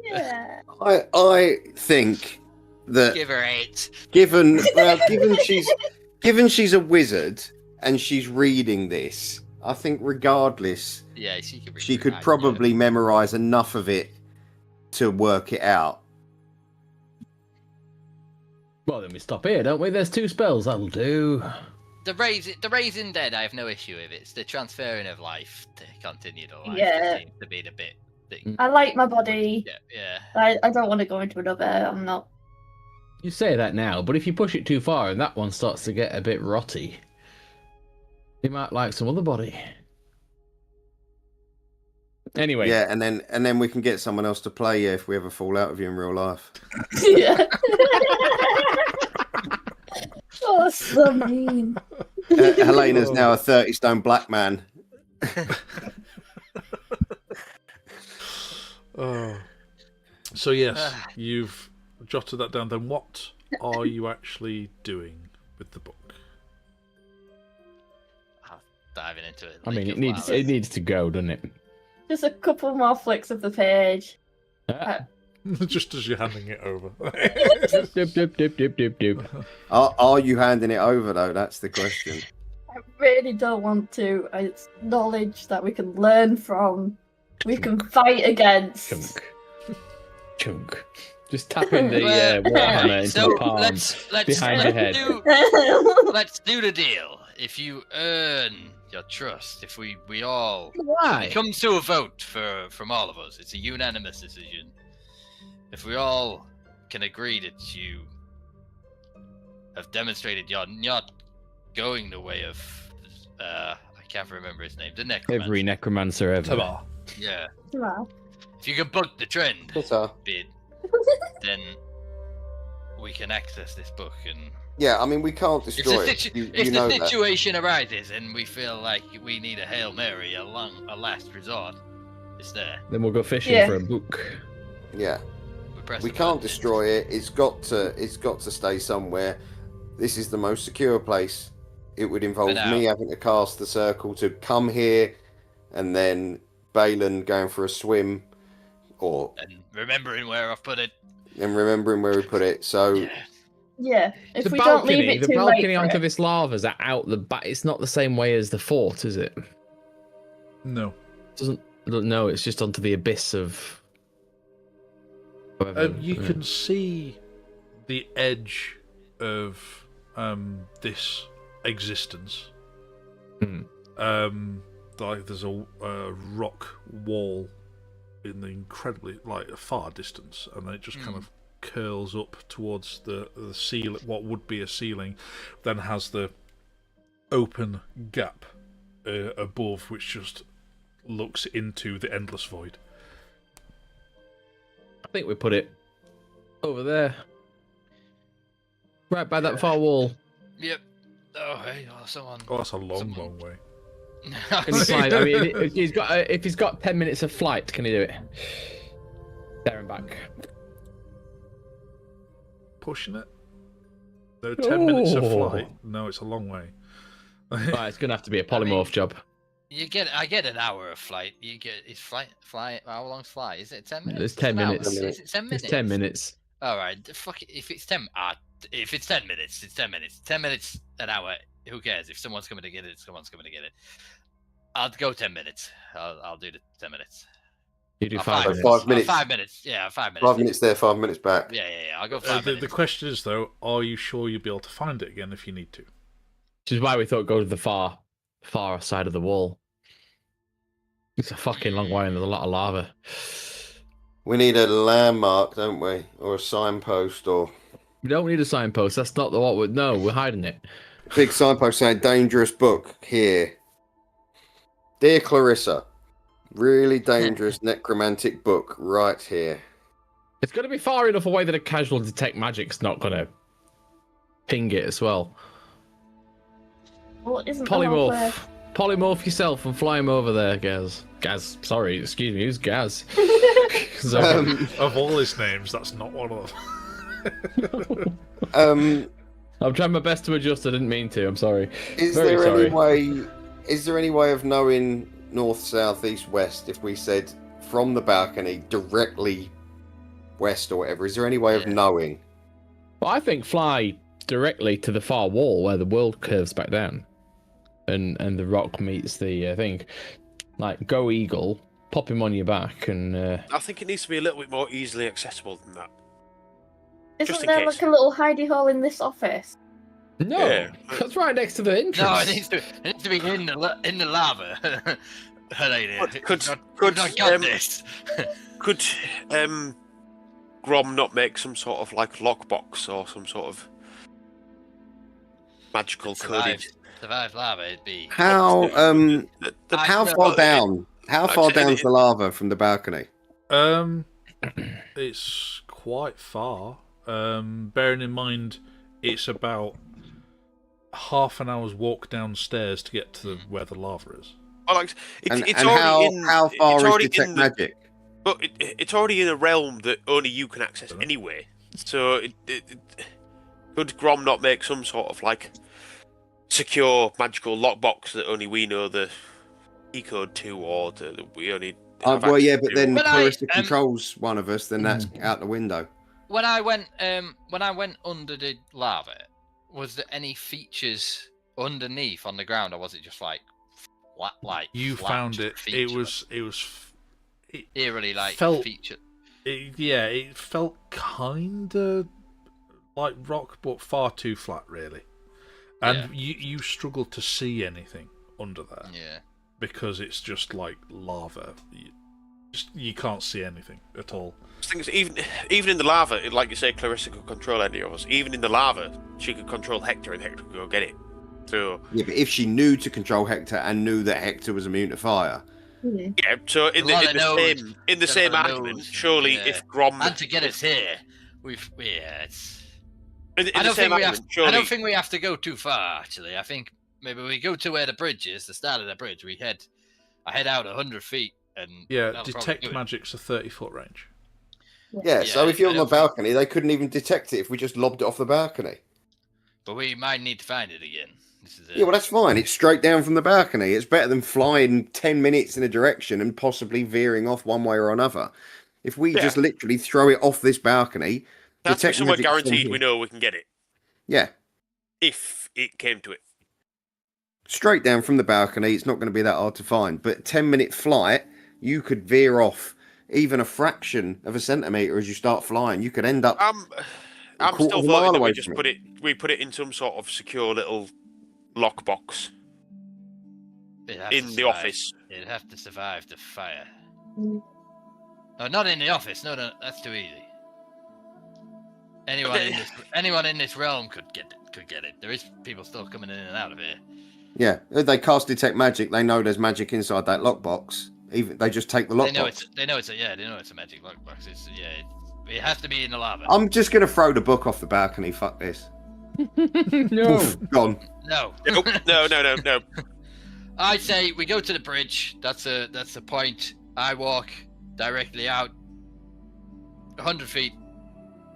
Speaker 5: Yeah.
Speaker 4: I think that
Speaker 6: Give her 8.
Speaker 4: given she's a wizard and she's reading this, I think regardless
Speaker 6: Yeah, she could.
Speaker 4: she could probably memorize enough of it to work it out.
Speaker 2: Well, then we stop here, don't we? There's 2 spells. That'll do.
Speaker 6: The raising dead, I have no issue with. It's the transferring of life to continue the life.
Speaker 5: Yeah.
Speaker 6: That seems to be the bit.
Speaker 5: I like my body.
Speaker 6: Yeah.
Speaker 5: I don't want to go into another. I'm not.
Speaker 2: You say that now, but if you push it too far and that one starts to get a bit rotty, you might like some other body. Anyway.
Speaker 4: Yeah, and then we can get someone else to play you if we ever fall out with you in real life.
Speaker 5: Yeah. Oh, so mean.
Speaker 4: Helena's now a 30-stone black man.
Speaker 1: Oh. So yes, you've jotted that down. Then what are you actually doing with the book?
Speaker 6: Diving into it.
Speaker 2: I mean, it needs to go, doesn't it?
Speaker 5: Just a couple more flicks of the page.
Speaker 1: Just as you're handing it over.
Speaker 2: Dip, dip, dip, dip, dip, dip.
Speaker 4: Are you handing it over though? That's the question.
Speaker 5: I really don't want to. It's knowledge that we can learn from. We can fight against.
Speaker 2: Chunk. Just tapping the warhammer into the palms behind your head.
Speaker 6: Let's do the deal. If you earn your trust, if we all
Speaker 2: Why?
Speaker 6: it comes to a vote from all of us, it's a unanimous decision. If we all can agree that you have demonstrated you're not going the way of I can't remember his name, the necromancer.
Speaker 2: Every necromancer ever.
Speaker 1: Tamar.
Speaker 6: Yeah.
Speaker 5: Wow.
Speaker 6: If you can buck the trend
Speaker 4: Better.
Speaker 6: bid, then we can access this book and
Speaker 4: Yeah, I mean we can't destroy it.
Speaker 6: if
Speaker 4: You know
Speaker 6: the
Speaker 4: that.
Speaker 6: situation arises and we feel like we need a Hail Mary, a last resort, it's there.
Speaker 2: Then we'll go fishing
Speaker 5: Yeah.
Speaker 2: for a book.
Speaker 4: Yeah,
Speaker 6: Press
Speaker 4: we
Speaker 6: the
Speaker 4: can't
Speaker 6: button.
Speaker 4: destroy it. It's got to stay somewhere. This is the most secure place. It would involve
Speaker 6: For now.
Speaker 4: me having to cast the circle to come here, and then Balin going for a swim, or
Speaker 6: And remembering where I've put it.
Speaker 4: and remembering where we put it. So
Speaker 6: Yeah.
Speaker 5: Yeah. If
Speaker 2: The
Speaker 5: we don't leave
Speaker 2: balcony,
Speaker 5: it
Speaker 2: the
Speaker 5: too
Speaker 2: balcony
Speaker 5: late for
Speaker 2: onto
Speaker 5: it.
Speaker 2: this lava's out the back. It's not the same way as the fort, is it?
Speaker 1: No.
Speaker 2: Doesn't. No, it's just onto the abyss of.
Speaker 1: You can see the edge of this existence. Like there's a rock wall in the incredibly a far distance, and then it just kind of curls up towards the ceiling, what would be a ceiling, then has the open gap above, which just looks into the endless void.
Speaker 2: I think we put it over there, right by that far wall.
Speaker 6: Yep. Oh, hey, someone.
Speaker 1: Oh, that's a long way.
Speaker 2: Can he fly? I mean, if he's got 10 minutes of flight, can he do it? There and back.
Speaker 1: Pushing it. No, 10 minutes of flight. No, it's a long way.
Speaker 2: Right, it's gonna have to be a polymorph job.
Speaker 6: I get an hour of flight. You get is flight. How long's flight? Is it 10 minutes?
Speaker 2: It's 10 minutes.
Speaker 6: Is it 10 minutes?
Speaker 2: It's 10 minutes.
Speaker 6: All right. Fuck it. If it's 10 minutes, it's 10 minutes. 10 minutes an hour. Who cares? If someone's coming to get it, someone's coming to get it. I'll go 10 minutes. I'll do the 10 minutes.
Speaker 2: You do 5 minutes.
Speaker 7: 5 minutes.
Speaker 6: 5 minutes. Yeah, 5 minutes.
Speaker 7: 5 minutes there, 5 minutes back.
Speaker 6: Yeah. I'll go 5 minutes.
Speaker 1: The question is, though, are you sure you'll be able to find it again if you need to?
Speaker 2: Which is why we thought go to the far side of the wall. It's a fucking long way and there's a lot of lava.
Speaker 7: We need a landmark, don't we? Or a signpost, or
Speaker 2: We don't need a signpost. That's not what we're... No, we're hiding it.
Speaker 7: big signpost saying dangerous book here. Dear Clarissa, really dangerous necromantic book right here.
Speaker 2: It's got to be far enough away that a casual detect magic's not going to ping it as well.
Speaker 5: Well, isn't
Speaker 2: Polymorph. Polymorph yourself and fly him over there, Gaz. Gaz, sorry, excuse me, who's Gaz?
Speaker 1: Of all his names, that's not one of them.
Speaker 2: I'm trying my best to adjust, I didn't mean to, I'm sorry.
Speaker 7: Is
Speaker 2: Very
Speaker 7: there
Speaker 2: sorry.
Speaker 7: any way of knowing north, south, east, west if we said from the balcony directly west or whatever? Is there any way of knowing?
Speaker 2: Well, I think fly directly to the far wall where the world curves back down. And the rock meets the thing. Like, go eagle, pop him on your back, and...
Speaker 3: I think it needs to be a little bit more easily accessible than that. Just
Speaker 5: Isn't
Speaker 3: in
Speaker 5: there
Speaker 3: case.
Speaker 5: like a little hidey hole in this office?
Speaker 2: No,
Speaker 3: Yeah.
Speaker 2: that's right next to the entrance.
Speaker 6: No, it needs to be in the lava. Could not got this.
Speaker 3: Could Grom not make some sort of like lockbox or some sort of magical coded?
Speaker 6: Survive lava, it'd be.
Speaker 7: How how far
Speaker 3: well,
Speaker 7: down? How far down's the lava from the balcony?
Speaker 1: It's quite far. Bearing in mind, it's about half an hour's walk downstairs to get to where the lava is.
Speaker 3: Well, like, it's
Speaker 7: And
Speaker 3: already
Speaker 7: how
Speaker 3: it's
Speaker 7: far is
Speaker 3: already
Speaker 7: detect
Speaker 3: in the-
Speaker 7: magic?
Speaker 3: But it's already in a realm that only you can access anyway. So could Grom not make some sort of like secure magical lockbox that only we know the key code to, or that we only? have
Speaker 7: Well, yeah,
Speaker 3: access
Speaker 7: but
Speaker 3: to?
Speaker 7: then
Speaker 6: When
Speaker 7: Clarissa
Speaker 6: I,
Speaker 7: controls one of us, then that's out the window.
Speaker 6: When I went under the lava, was there any features underneath on the ground, or was it just like flat, like
Speaker 1: You
Speaker 6: flat,
Speaker 1: found
Speaker 6: just
Speaker 1: it.
Speaker 6: featureless?
Speaker 1: It was.
Speaker 6: Eerily like
Speaker 1: felt-
Speaker 6: feature.
Speaker 1: It felt kinda like rock, but far too flat, really. And you struggle to see anything under there
Speaker 6: Yeah.
Speaker 1: because it's just like lava. You can't see anything at all.
Speaker 3: The thing is, even in the lava, like you say, Clarissa could control any of us. Even in the lava, she could control Hector, and Hector could go get it. So
Speaker 7: Yeah, but if she knew to control Hector and knew that Hector was immune to fire,
Speaker 3: yeah, so in
Speaker 6: lot of
Speaker 3: the
Speaker 6: nodes.
Speaker 3: same
Speaker 6: Lot of
Speaker 3: argument,
Speaker 6: nodes,
Speaker 3: surely
Speaker 6: yeah.
Speaker 3: if Grom
Speaker 6: And to get us here, it's.
Speaker 3: in
Speaker 6: I
Speaker 3: the
Speaker 6: don't
Speaker 3: same
Speaker 6: think we have.
Speaker 3: argument, surely
Speaker 6: I don't think we have to go too far. Actually, I think maybe we go to where the bridge is, the start of the bridge. I head out 100 feet, and
Speaker 1: Yeah,
Speaker 6: that'll probably
Speaker 1: detect
Speaker 6: do it.
Speaker 1: magic's a 30-foot range.
Speaker 7: yeah. So
Speaker 6: Yeah,
Speaker 7: if you're
Speaker 6: I
Speaker 7: on the
Speaker 6: don't think-
Speaker 7: balcony, they couldn't even detect it if we just lobbed it off the balcony.
Speaker 6: But we might need to find it again. This is it.
Speaker 7: Yeah, well, that's fine. It's straight down from the balcony. It's better than flying 10 minutes in a direction and possibly veering off one way or another. If we
Speaker 3: Yeah.
Speaker 7: just literally throw it off this balcony,
Speaker 3: that's
Speaker 7: detect
Speaker 3: somewhere
Speaker 7: magic's from
Speaker 3: guaranteed.
Speaker 7: here.
Speaker 3: We know we can get it
Speaker 7: Yeah,
Speaker 3: if it came to it.
Speaker 7: straight down from the balcony. It's not going to be that hard to find. But 10-minute flight, you could veer off even a fraction of a centimetre as you start flying. You could end up.
Speaker 3: I'm
Speaker 7: quarter
Speaker 3: still
Speaker 7: of a mile
Speaker 3: voting that
Speaker 7: away
Speaker 3: we just
Speaker 7: from
Speaker 3: put it. We put it in some sort of secure little lockbox
Speaker 6: It'd have to
Speaker 3: in the
Speaker 6: survive.
Speaker 3: office.
Speaker 6: It'd have to survive the fire.
Speaker 5: Mm.
Speaker 6: No, not in the office. No, that's too easy. Anyone in this realm could get it. There is people still coming in and out of here.
Speaker 7: Yeah, if they cast detect magic, they know there's magic inside that lockbox. Even they just take the
Speaker 6: They know
Speaker 7: lockbox.
Speaker 6: they know it's a magic lockbox. It has to be in the lava.
Speaker 7: I'm just going to throw the book off the balcony. Fuck this.
Speaker 2: No.
Speaker 7: Oof, gone.
Speaker 6: No.
Speaker 3: Nope. No.
Speaker 6: I say we go to the bridge. That's the point. I walk directly out 100 feet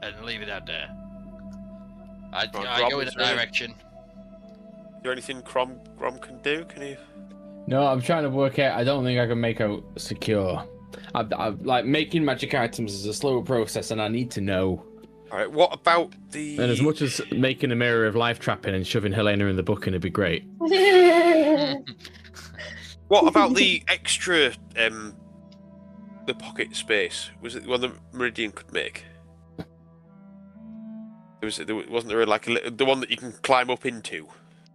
Speaker 6: and leave it out there. I go in a direction.
Speaker 3: Is there anything Grom can do? Can you?
Speaker 2: No, I'm trying to work out. I don't think I can make out secure. I like making magic items is a slow process, and I need to know.
Speaker 3: All right. What about the?
Speaker 2: And as much as making a mirror of life trapping and shoving Helena in the book, and it'd be great.
Speaker 3: What about the extra the pocket space? Was it the one that Meridian could wasn't there like the one that you can climb up into?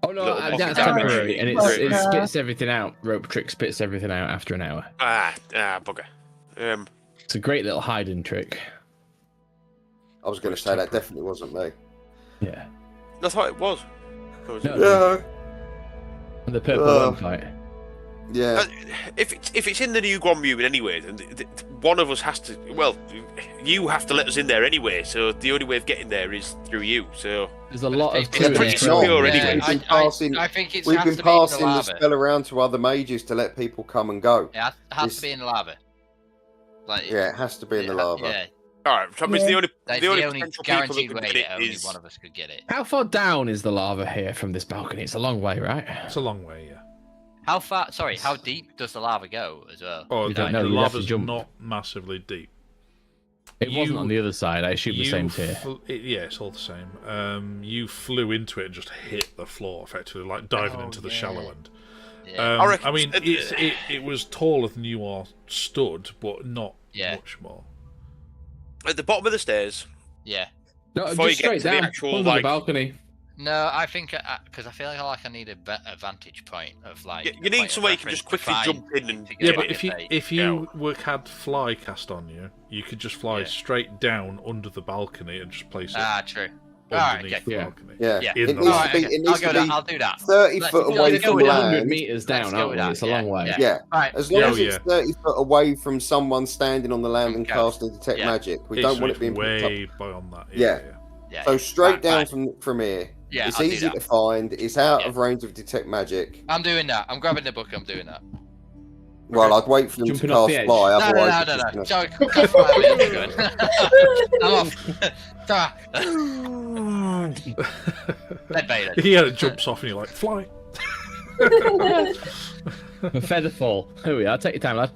Speaker 2: Oh no,
Speaker 3: Little
Speaker 2: that's
Speaker 3: pocket
Speaker 2: temporary,
Speaker 3: dimension.
Speaker 2: and it spits everything out. Rope trick spits everything out after an hour.
Speaker 3: Bugger.
Speaker 2: It's a great little hiding trick.
Speaker 7: I was going to say that definitely wasn't me.
Speaker 2: Yeah.
Speaker 3: That's how it was.
Speaker 2: No,
Speaker 7: Yeah.
Speaker 2: the purple one fight.
Speaker 7: Yeah.
Speaker 3: If it's in the new Grom anyway, then one of us has to. Well, you have to let us in there anyway. So the only way of getting there is through you. So
Speaker 2: There's a lot of
Speaker 3: It's pretty
Speaker 2: clues.
Speaker 3: secure anyway.
Speaker 7: We've been passing,
Speaker 6: I think it's
Speaker 7: we've
Speaker 6: has
Speaker 7: been
Speaker 6: to be in the
Speaker 7: passing the
Speaker 6: lava.
Speaker 7: spell around to other mages to let people come and go.
Speaker 6: It has
Speaker 7: This-
Speaker 6: to be in the lava. Like,
Speaker 7: Yeah, it has to be in the lava.
Speaker 6: Yeah,
Speaker 3: all right. So that means the only
Speaker 6: that's
Speaker 3: the only
Speaker 6: guaranteed
Speaker 3: potential people
Speaker 6: way
Speaker 3: that could get
Speaker 6: that
Speaker 3: it
Speaker 6: only
Speaker 3: is.
Speaker 6: one of us could get it.
Speaker 2: How far down is the lava here from this balcony? It's a long way, right?
Speaker 1: It's a long way, yeah.
Speaker 6: How far? Sorry, how deep does the lava go as well?
Speaker 1: Oh,
Speaker 2: We
Speaker 1: the
Speaker 2: don't know,
Speaker 1: the
Speaker 2: you'd have to
Speaker 1: lava's
Speaker 2: jump.
Speaker 1: not massively deep.
Speaker 2: It wasn't
Speaker 1: You-
Speaker 2: on the other side. I assume the same tier.
Speaker 1: Yeah, it's all the same. You flew into it and just hit the floor, effectively, like diving into the shallow end.
Speaker 6: Yeah.
Speaker 3: I reckon
Speaker 1: I mean,
Speaker 3: it's-
Speaker 1: it was taller than you are stood, but not
Speaker 6: Yeah.
Speaker 1: much more.
Speaker 3: At the bottom of the stairs.
Speaker 6: Yeah.
Speaker 2: No,
Speaker 3: Before
Speaker 2: just
Speaker 3: you get
Speaker 2: straight
Speaker 3: to the
Speaker 2: down
Speaker 3: actual,
Speaker 2: under
Speaker 3: like-
Speaker 2: the balcony.
Speaker 6: No, I think because I feel like I need a vantage point of like.
Speaker 3: You
Speaker 6: a
Speaker 3: need
Speaker 6: point of
Speaker 3: somewhere you can
Speaker 6: reference
Speaker 3: just
Speaker 6: to
Speaker 3: quickly
Speaker 6: find
Speaker 3: jump in and
Speaker 6: to
Speaker 3: Yeah,
Speaker 1: Yeah,
Speaker 6: get
Speaker 1: but
Speaker 6: it
Speaker 1: if you
Speaker 6: they-
Speaker 1: if you had fly cast on you, you could just fly
Speaker 6: Yeah.
Speaker 1: straight down under the balcony and just place it
Speaker 6: true. Alright,
Speaker 1: underneath
Speaker 6: okay.
Speaker 1: the
Speaker 2: Yeah.
Speaker 1: balcony.
Speaker 7: Yeah.
Speaker 6: Yeah.
Speaker 1: In
Speaker 7: It
Speaker 1: the
Speaker 7: needs
Speaker 1: lava.
Speaker 7: to be. It
Speaker 6: I'll
Speaker 7: needs
Speaker 6: go
Speaker 7: to
Speaker 6: that.
Speaker 7: be
Speaker 6: I'll do that.
Speaker 7: 30
Speaker 6: Let's
Speaker 7: foot
Speaker 6: go
Speaker 7: away
Speaker 6: with
Speaker 7: from
Speaker 6: that.
Speaker 2: 100
Speaker 7: land.
Speaker 2: meters
Speaker 6: Let's
Speaker 2: down,
Speaker 6: go
Speaker 2: aren't
Speaker 6: with
Speaker 2: we?
Speaker 6: that,
Speaker 2: It's a long way.
Speaker 7: Yeah.
Speaker 6: Alright.
Speaker 7: As long
Speaker 1: Yeah,
Speaker 7: as it's
Speaker 1: yeah.
Speaker 7: 30 foot away from someone standing on the land and
Speaker 6: Okay.
Speaker 7: casting detect
Speaker 6: Yeah.
Speaker 7: magic. We
Speaker 1: It's
Speaker 7: don't want it being picked up.
Speaker 1: way beyond that.
Speaker 7: Yeah.
Speaker 6: Yeah.
Speaker 7: So straight
Speaker 6: Right,
Speaker 7: down
Speaker 6: right.
Speaker 7: from here.
Speaker 6: Yeah,
Speaker 7: It's
Speaker 6: I'll do
Speaker 7: easy
Speaker 6: that.
Speaker 7: to find. It's out
Speaker 6: Yeah.
Speaker 7: of range of detect magic.
Speaker 6: I'm doing that. I'm grabbing the book. I'm doing that.
Speaker 7: Well, I'd wait for them
Speaker 2: Jumping
Speaker 7: to
Speaker 2: off
Speaker 7: cast
Speaker 2: the edge.
Speaker 7: fly.
Speaker 6: No,
Speaker 7: Otherwise,
Speaker 6: no,
Speaker 7: it's
Speaker 6: no,
Speaker 7: just
Speaker 6: no.
Speaker 7: gonna-
Speaker 6: Sorry, can't fly where you're going. I'm off. Dead Bailey.
Speaker 1: Yeah, it jumps off and you're like, fly.
Speaker 2: A feather fall. Here we are. Take your time, lad.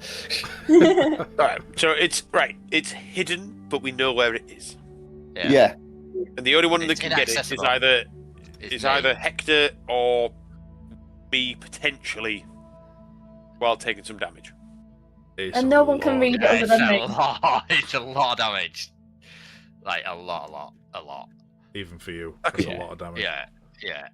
Speaker 3: Right. So it's hidden, but we know where it is.
Speaker 7: Yeah.
Speaker 3: And the only one that
Speaker 6: It's
Speaker 3: can get it is
Speaker 6: inaccessible.
Speaker 3: is either Hector or me potentially, while taking some damage.
Speaker 1: It's
Speaker 5: And
Speaker 1: a
Speaker 5: no one can
Speaker 1: lot.
Speaker 5: read it
Speaker 6: Yeah,
Speaker 5: other
Speaker 6: it's
Speaker 5: than
Speaker 6: a
Speaker 5: me.
Speaker 6: lot. It's a lot of damage. Like a lot.
Speaker 1: Even for you,
Speaker 3: Okay.
Speaker 1: it's a
Speaker 2: Yeah.
Speaker 1: lot of damage.
Speaker 6: Yeah.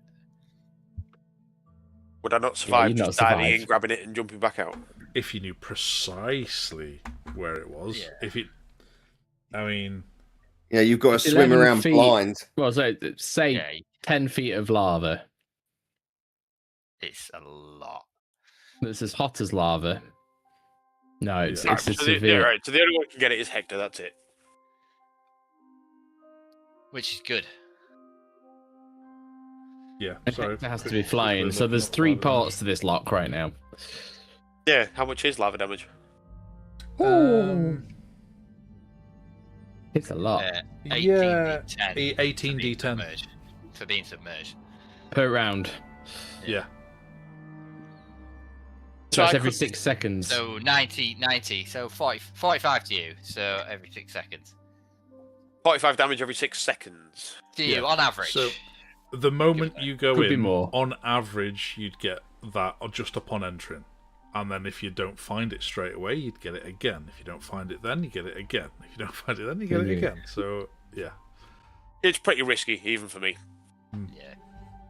Speaker 3: Would I not survive
Speaker 2: you'd not
Speaker 3: just diving
Speaker 2: survive.
Speaker 3: in, grabbing it, and jumping back out?
Speaker 1: If you knew precisely where it was.
Speaker 6: Yeah.
Speaker 1: If it, I mean,
Speaker 7: Yeah, you've got to
Speaker 2: It's
Speaker 7: swim
Speaker 2: 11
Speaker 7: around
Speaker 2: feet.
Speaker 7: blind.
Speaker 2: Well, so say
Speaker 6: Yeah.
Speaker 2: 10 feet of lava.
Speaker 6: It's a lot.
Speaker 2: It's as hot as lava. No, it's,
Speaker 1: Yeah.
Speaker 2: it's a
Speaker 3: So
Speaker 2: severe.
Speaker 3: right. So the only one who can get it is Hector. That's it.
Speaker 6: Which is good.
Speaker 1: yeah.
Speaker 2: It
Speaker 1: So
Speaker 2: has to be flying. So there's 3 parts to this lock right now.
Speaker 3: Yeah. How much is lava damage?
Speaker 2: It's a lot.
Speaker 6: 18d10
Speaker 1: 18d10.
Speaker 6: for being submerged.
Speaker 2: Per round.
Speaker 1: Yeah.
Speaker 2: So
Speaker 3: I
Speaker 2: it's every
Speaker 3: could-
Speaker 2: 6 seconds.
Speaker 6: So 90, so 45 to you. So every 6 seconds.
Speaker 3: 45 damage every 6 seconds.
Speaker 6: To you,
Speaker 1: Yeah.
Speaker 6: on average.
Speaker 1: So the moment you go
Speaker 2: Could be
Speaker 1: in,
Speaker 2: more.
Speaker 1: on average, you'd get that just upon entering. And then if you don't find it straight away, you'd get it again. If you don't find it then, you get it again. If you don't find it then, you get it
Speaker 2: Yeah.
Speaker 1: again. So, yeah.
Speaker 3: It's pretty risky, even for me.
Speaker 6: Yeah.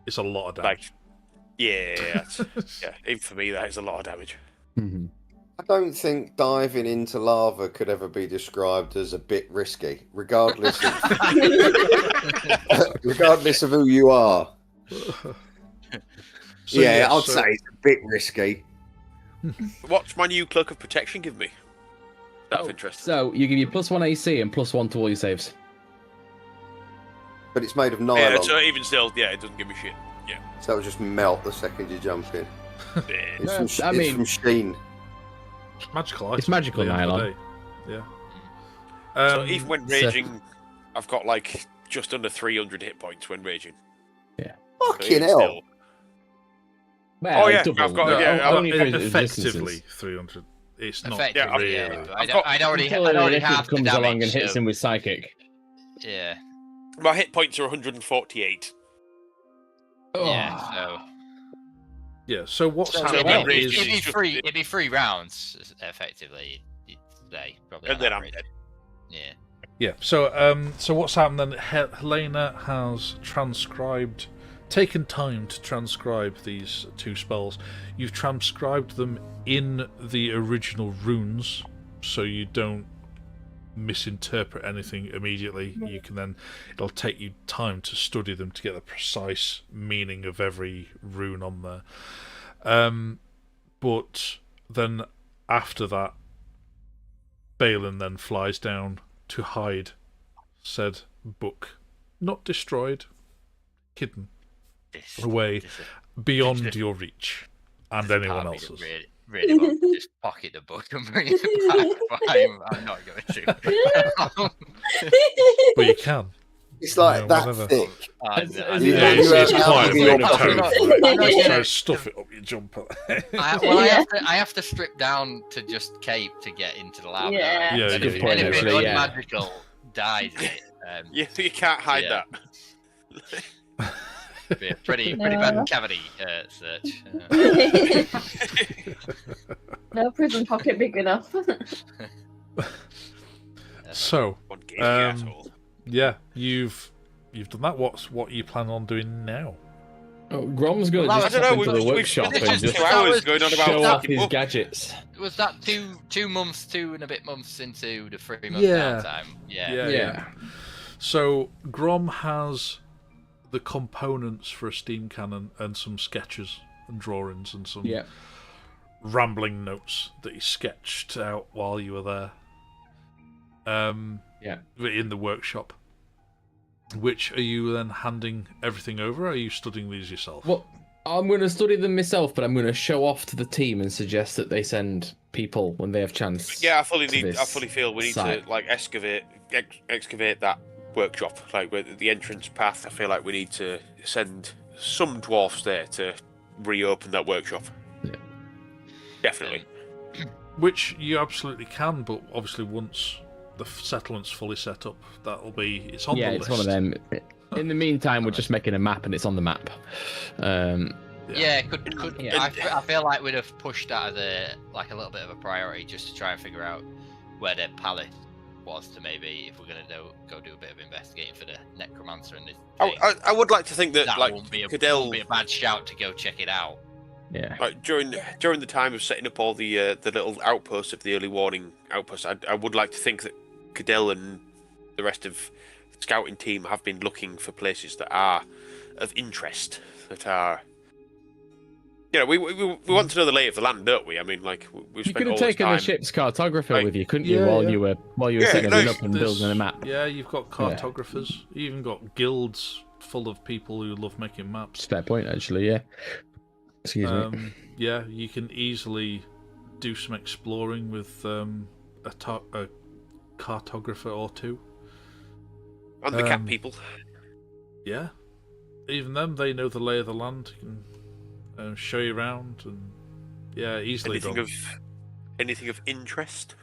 Speaker 1: It's a lot of
Speaker 3: Like,
Speaker 1: damage.
Speaker 3: yeah, yeah. Even for me, that is a lot of damage.
Speaker 2: Mhm.
Speaker 7: I don't think diving into lava could ever be described as a bit risky, regardless of regardless of who you are.
Speaker 1: So,
Speaker 7: yeah, I'd
Speaker 1: so-
Speaker 7: say it's a bit risky.
Speaker 3: What's my new cloak of protection give me? That's
Speaker 2: Oh,
Speaker 3: interesting.
Speaker 2: So you give you +1 AC and +1 to all your saves.
Speaker 7: But it's made of
Speaker 3: Yeah,
Speaker 7: nylon,
Speaker 3: so even still, yeah, it doesn't give me shit. Yeah.
Speaker 7: so it'll just melt the second you jump in. It's from,
Speaker 2: I mean-
Speaker 7: from Sheen.
Speaker 1: Magical item.
Speaker 2: It's magical
Speaker 1: at the end of the
Speaker 2: nylon.
Speaker 1: day. Yeah.
Speaker 3: So even when
Speaker 2: so-
Speaker 3: raging, I've got like just under 300 hit points when raging. So
Speaker 7: Fucking
Speaker 3: even
Speaker 7: hell.
Speaker 3: still-
Speaker 2: Well,
Speaker 3: Oh, yeah,
Speaker 2: double.
Speaker 3: I've got-
Speaker 2: No,
Speaker 3: yeah,
Speaker 2: only
Speaker 3: I've-
Speaker 2: for the
Speaker 1: effectively
Speaker 2: distances.
Speaker 1: 300. It's not
Speaker 6: Effectively,
Speaker 1: really.
Speaker 6: yeah. But
Speaker 3: I've got-
Speaker 6: I'd already
Speaker 2: Until
Speaker 6: half the
Speaker 2: comes
Speaker 6: damage.
Speaker 2: along and hits
Speaker 6: so-
Speaker 2: him with psychic.
Speaker 6: Yeah.
Speaker 3: My hit points are 148.
Speaker 6: Yeah.
Speaker 2: Oh.
Speaker 6: So.
Speaker 1: Yeah. So what's
Speaker 6: So
Speaker 3: when
Speaker 1: happening
Speaker 3: raging
Speaker 1: is
Speaker 3: is
Speaker 6: it'd be
Speaker 3: just-
Speaker 6: free. It'd be 3 rounds effectively. You'd say probably.
Speaker 3: And
Speaker 6: on
Speaker 3: then I'm
Speaker 6: average.
Speaker 3: dead.
Speaker 6: Yeah.
Speaker 1: yeah. So what's happened then? Helena has taken time to transcribe these 2 spells. You've transcribed them in the original runes, so you don't misinterpret anything immediately. You can then, it'll take you time to study them to get the precise meaning of every rune on there. But then after that, Balin then flies down to hide said book, not destroyed, hidden away beyond your reach and anyone
Speaker 6: Part of me
Speaker 1: else's.
Speaker 6: that really want to just pocket the book and bring it back, but I'm not going to.
Speaker 1: But you can.
Speaker 7: It's like
Speaker 1: Yeah,
Speaker 7: that
Speaker 1: whatever.
Speaker 7: thick.
Speaker 6: I
Speaker 2: As-
Speaker 6: know-
Speaker 2: as
Speaker 6: I
Speaker 2: you
Speaker 6: know.
Speaker 2: know,
Speaker 1: It's
Speaker 7: Yeah,
Speaker 1: quite a big
Speaker 7: I'm
Speaker 1: tome.
Speaker 7: not-
Speaker 6: I'm
Speaker 1: Right?
Speaker 6: not
Speaker 1: So
Speaker 6: gonna-
Speaker 1: stuff it up your jumper.
Speaker 6: I have to strip down to just cape to get into the lab.
Speaker 5: Yeah.
Speaker 1: Yeah,
Speaker 6: And
Speaker 1: good
Speaker 6: if
Speaker 1: point,
Speaker 6: anything
Speaker 2: actually, yeah.
Speaker 6: unmagical dies in it,
Speaker 3: You can't hide
Speaker 6: Yeah.
Speaker 3: that.
Speaker 6: be a pretty
Speaker 5: No.
Speaker 6: bad cavity search.
Speaker 5: No prison pocket big enough.
Speaker 1: So
Speaker 3: One game, you
Speaker 1: Um,
Speaker 3: asshole.
Speaker 1: yeah, you've done that. What you plan on doing now?
Speaker 2: Oh, Grom's going to
Speaker 6: Well,
Speaker 2: just
Speaker 3: I don't
Speaker 2: pop
Speaker 3: know,
Speaker 2: into the
Speaker 3: we've
Speaker 2: workshop
Speaker 3: spent
Speaker 2: and
Speaker 3: just
Speaker 2: just
Speaker 3: 2 hours
Speaker 6: that
Speaker 3: going on
Speaker 6: was-
Speaker 3: about
Speaker 2: show off
Speaker 3: fucking
Speaker 2: his
Speaker 3: books.
Speaker 2: gadgets.
Speaker 6: Was that 2 and a bit months into the 3-month
Speaker 1: Yeah.
Speaker 6: downtime?
Speaker 2: Yeah.
Speaker 1: So Grom has the components for a steam cannon and some sketches and drawings and some
Speaker 2: Yeah.
Speaker 1: rambling notes that he sketched out while you were there.
Speaker 2: Yeah.
Speaker 1: In the workshop. Which are you then handing everything over? Or are you studying these yourself?
Speaker 2: Well, I'm going to study them myself, but I'm going to show off to the team and suggest that they send people when they have chance.
Speaker 3: Yeah, I
Speaker 2: to this
Speaker 3: fully feel we need
Speaker 2: site.
Speaker 3: to like excavate that workshop, like with the entrance path. I feel like we need to send some dwarfs there to reopen that workshop.
Speaker 2: Yeah.
Speaker 3: Definitely.
Speaker 1: Which you absolutely can, but obviously once the settlement's fully set up, it's on
Speaker 2: Yeah,
Speaker 1: the
Speaker 2: it's
Speaker 1: list.
Speaker 2: one of them. In the meantime, we're just making a map and it's on the map.
Speaker 6: Yeah, could
Speaker 2: Yeah.
Speaker 6: I feel like we'd have pushed that as a little bit of a priority just to try and figure out where their palace was to maybe if we're gonna go do a bit of investigating for the necromancer and this. thing,
Speaker 3: I would like to think that,
Speaker 6: that
Speaker 3: like
Speaker 6: won't be
Speaker 3: Cadell,
Speaker 6: a bad shout to go check it out.
Speaker 2: Yeah.
Speaker 3: like during the time of setting up all the little outposts of the early warning outposts, I would like to think that Cadell and the rest of the scouting team have been looking for places that are of interest, that are. You know, we want to know the lay of the land, don't we? I mean, like we've
Speaker 2: You
Speaker 3: spent
Speaker 2: could
Speaker 3: all
Speaker 2: have
Speaker 3: this
Speaker 2: taken
Speaker 3: time.
Speaker 2: a ship's cartographer
Speaker 3: Like-
Speaker 2: with you, couldn't you?
Speaker 1: Yeah,
Speaker 2: While
Speaker 1: yeah.
Speaker 2: you were
Speaker 3: Yeah,
Speaker 2: setting
Speaker 3: no,
Speaker 2: everything up and
Speaker 1: There's-
Speaker 2: building a map.
Speaker 1: Yeah, you've got cartographers. You even got guilds full of people who love making maps.
Speaker 2: Fair point, actually. Yeah. Excuse me.
Speaker 1: Yeah, you can easily do some exploring with a cartographer or two.
Speaker 3: And the cat
Speaker 1: um,
Speaker 3: people.
Speaker 1: Yeah, even them, they know the lay of the land. Can show you around, and yeah, easily
Speaker 3: Anything of interest?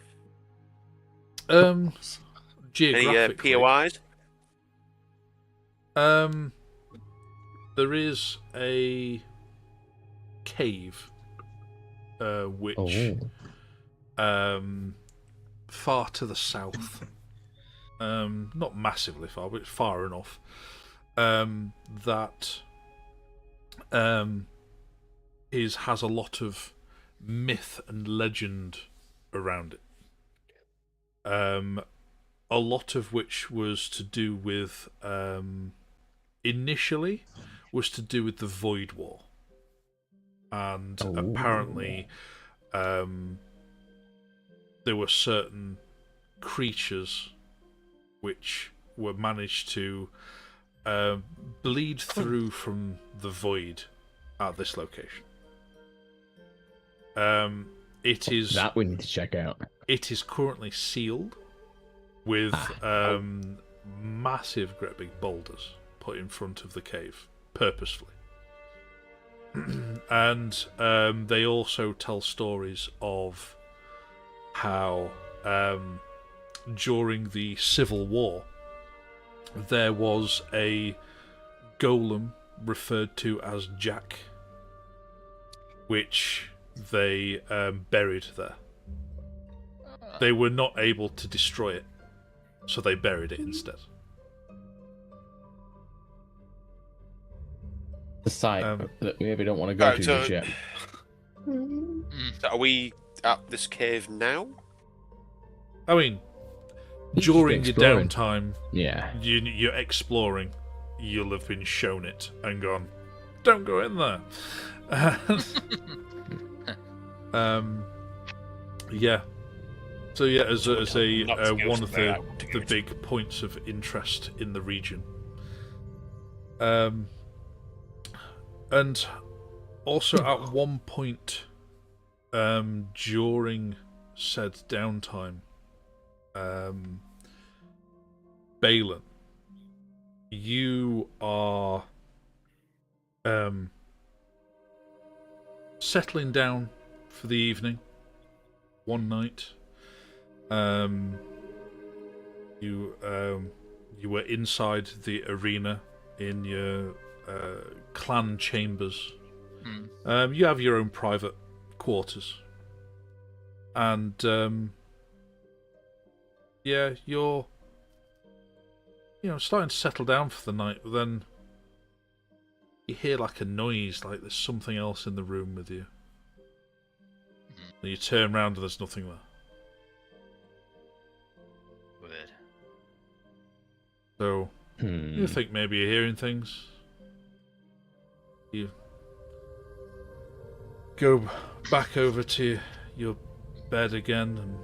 Speaker 1: done.
Speaker 3: Any
Speaker 1: Geographically,
Speaker 3: POIs?
Speaker 1: there is a cave, which far to the south, not massively far, but far enough, that has a lot of myth and legend around it. A lot of which was to do with initially was to do with the Void War, and apparently there were certain creatures which were managed to bleed through from the void at this location. It is
Speaker 2: That we need to check out.
Speaker 1: It is currently sealed with massive, great big boulders put in front of the cave purposefully. And they also tell stories of how during the Civil War there was a golem referred to as Jack, which they buried there. They were not able to destroy it, so they buried it instead.
Speaker 2: The site that we maybe don't want to go to just yet.
Speaker 3: So are we at this cave now?
Speaker 1: I mean,
Speaker 2: You should
Speaker 1: during
Speaker 2: be
Speaker 1: your
Speaker 2: exploring.
Speaker 1: downtime,
Speaker 2: Yeah.
Speaker 1: you're exploring, you'll have been shown it and gone, don't go in there. Yeah. So yeah, as a one of the big points of interest in the region. And also at one point during said downtime, Balin, you are settling down for the evening one night. You were inside the arena in your clan chambers. You have your own private quarters, and yeah, you're starting to settle down for the night. But then you hear like a noise, like there's something else in the room with you. And you turn around and there's nothing there.
Speaker 6: Weird.
Speaker 1: So you think maybe you're hearing things. You go back over to your bed again, and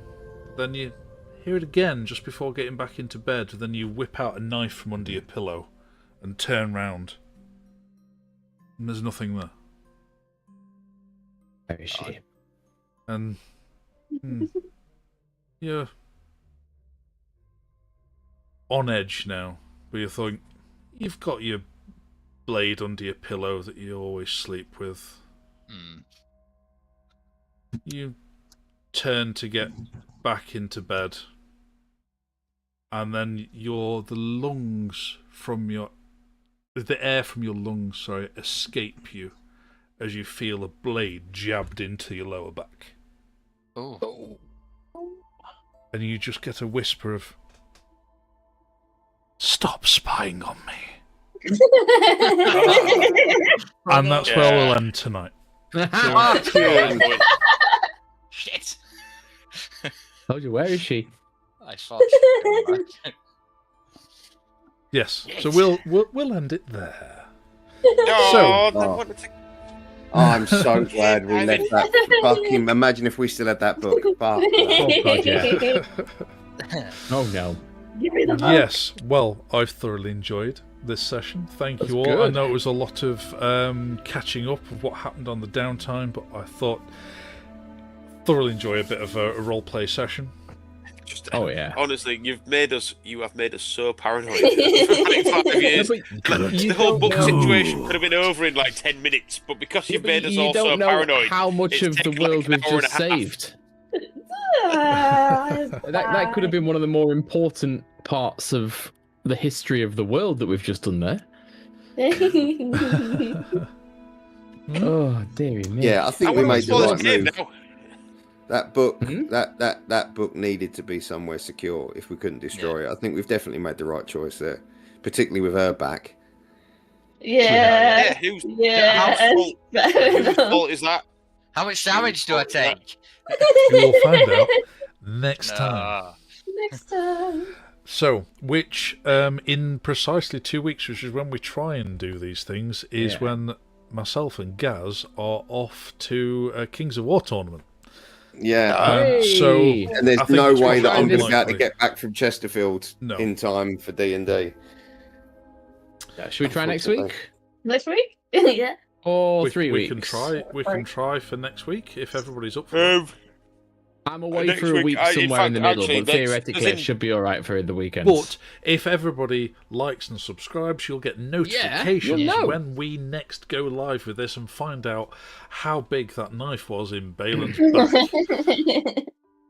Speaker 1: then you hear it again just before getting back into bed. Then you whip out a knife from under your pillow and turn round, and there's nothing there.
Speaker 2: Where is she?
Speaker 1: And you're on edge now, but you think you've got your blade under your pillow that you always sleep with. You turn to get back into bed, and then the air from your lungs, escape you as you feel a blade jabbed into your lower back.
Speaker 6: Oh.
Speaker 1: And you just get a whisper of, "Stop spying on me." And that's where we'll end tonight.
Speaker 6: Shit.
Speaker 2: Told you, where is she?
Speaker 6: I thought she was back.
Speaker 1: Yes.
Speaker 6: Yes.
Speaker 1: So we'll end it there.
Speaker 3: Oh,
Speaker 1: So-
Speaker 3: I wanted to...
Speaker 7: I'm so glad we left that fucking. Imagine if we still had that book. Fuck.
Speaker 2: Oh god, yeah. Oh no.
Speaker 5: Give me the book.
Speaker 1: Yes. Well, I've thoroughly enjoyed this session. Thank
Speaker 2: That's
Speaker 1: you all.
Speaker 2: good.
Speaker 1: I know it was a lot of catching up of what happened on the downtime, but I thought thoroughly enjoy a bit of a roleplay session.
Speaker 3: Just,
Speaker 2: Oh yeah.
Speaker 3: honestly, you have made us so paranoid. For 5 years. The whole book situation could have been over in like 10 minutes, but because you've made us
Speaker 2: you
Speaker 3: all so
Speaker 2: don't know
Speaker 3: paranoid,
Speaker 2: how much
Speaker 3: it's
Speaker 2: of the
Speaker 3: taken like
Speaker 2: world
Speaker 3: an
Speaker 2: we've
Speaker 3: hour and
Speaker 2: just
Speaker 3: a half.
Speaker 2: saved. That could have been one of the more important parts of the history of the world that we've just done there. Oh dearie me.
Speaker 7: Yeah, I
Speaker 3: I
Speaker 7: think we
Speaker 3: want to
Speaker 7: made
Speaker 3: explore
Speaker 7: the
Speaker 3: this
Speaker 7: right
Speaker 3: game
Speaker 7: move.
Speaker 3: now.
Speaker 7: That book,
Speaker 2: Hmm?
Speaker 7: that book needed to be somewhere secure if we couldn't destroy it. I think we've definitely made the right choice there, particularly with her back.
Speaker 5: Yeah.
Speaker 3: Yeah, whose
Speaker 5: Yeah.
Speaker 3: fault is that?
Speaker 6: How much damage do I take?
Speaker 1: You will find out next time.
Speaker 6: No.
Speaker 5: Next time.
Speaker 1: So, which in precisely 2 weeks, which is when we try and do these things, is
Speaker 2: Yeah.
Speaker 1: when myself and Gaz are off to a Kings of War tournament.
Speaker 7: Yeah,
Speaker 1: So,
Speaker 7: and there's
Speaker 1: I think
Speaker 7: no
Speaker 1: it's
Speaker 7: way that I'm going to be able
Speaker 1: unlikely.
Speaker 7: to get back from Chesterfield
Speaker 1: No.
Speaker 7: in time for D&D.
Speaker 2: Should we try next week?
Speaker 5: Next week? Yeah.
Speaker 2: Or 3
Speaker 1: we
Speaker 2: weeks.
Speaker 1: can try. We can try for next week if everybody's up for it.
Speaker 2: I'm away
Speaker 3: Next
Speaker 2: for a
Speaker 3: week-
Speaker 2: week
Speaker 3: in
Speaker 2: somewhere
Speaker 3: fact,
Speaker 2: in the middle,
Speaker 3: actually,
Speaker 2: but theoretically
Speaker 3: there's
Speaker 2: it should be all right for the weekends.
Speaker 1: But if everybody likes and subscribes, you'll get notifications
Speaker 2: you'll know.
Speaker 1: when we next go live with this and find out how big that knife was in Balin's back.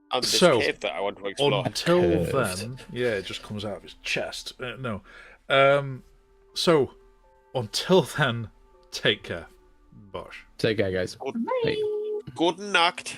Speaker 3: And this
Speaker 1: So,
Speaker 3: cave that I want to explore.
Speaker 1: Until
Speaker 2: Curved.
Speaker 1: then, yeah, it just comes out of his chest. No. So, until then, take care. Bosh.
Speaker 2: Take care, guys.
Speaker 3: Good night.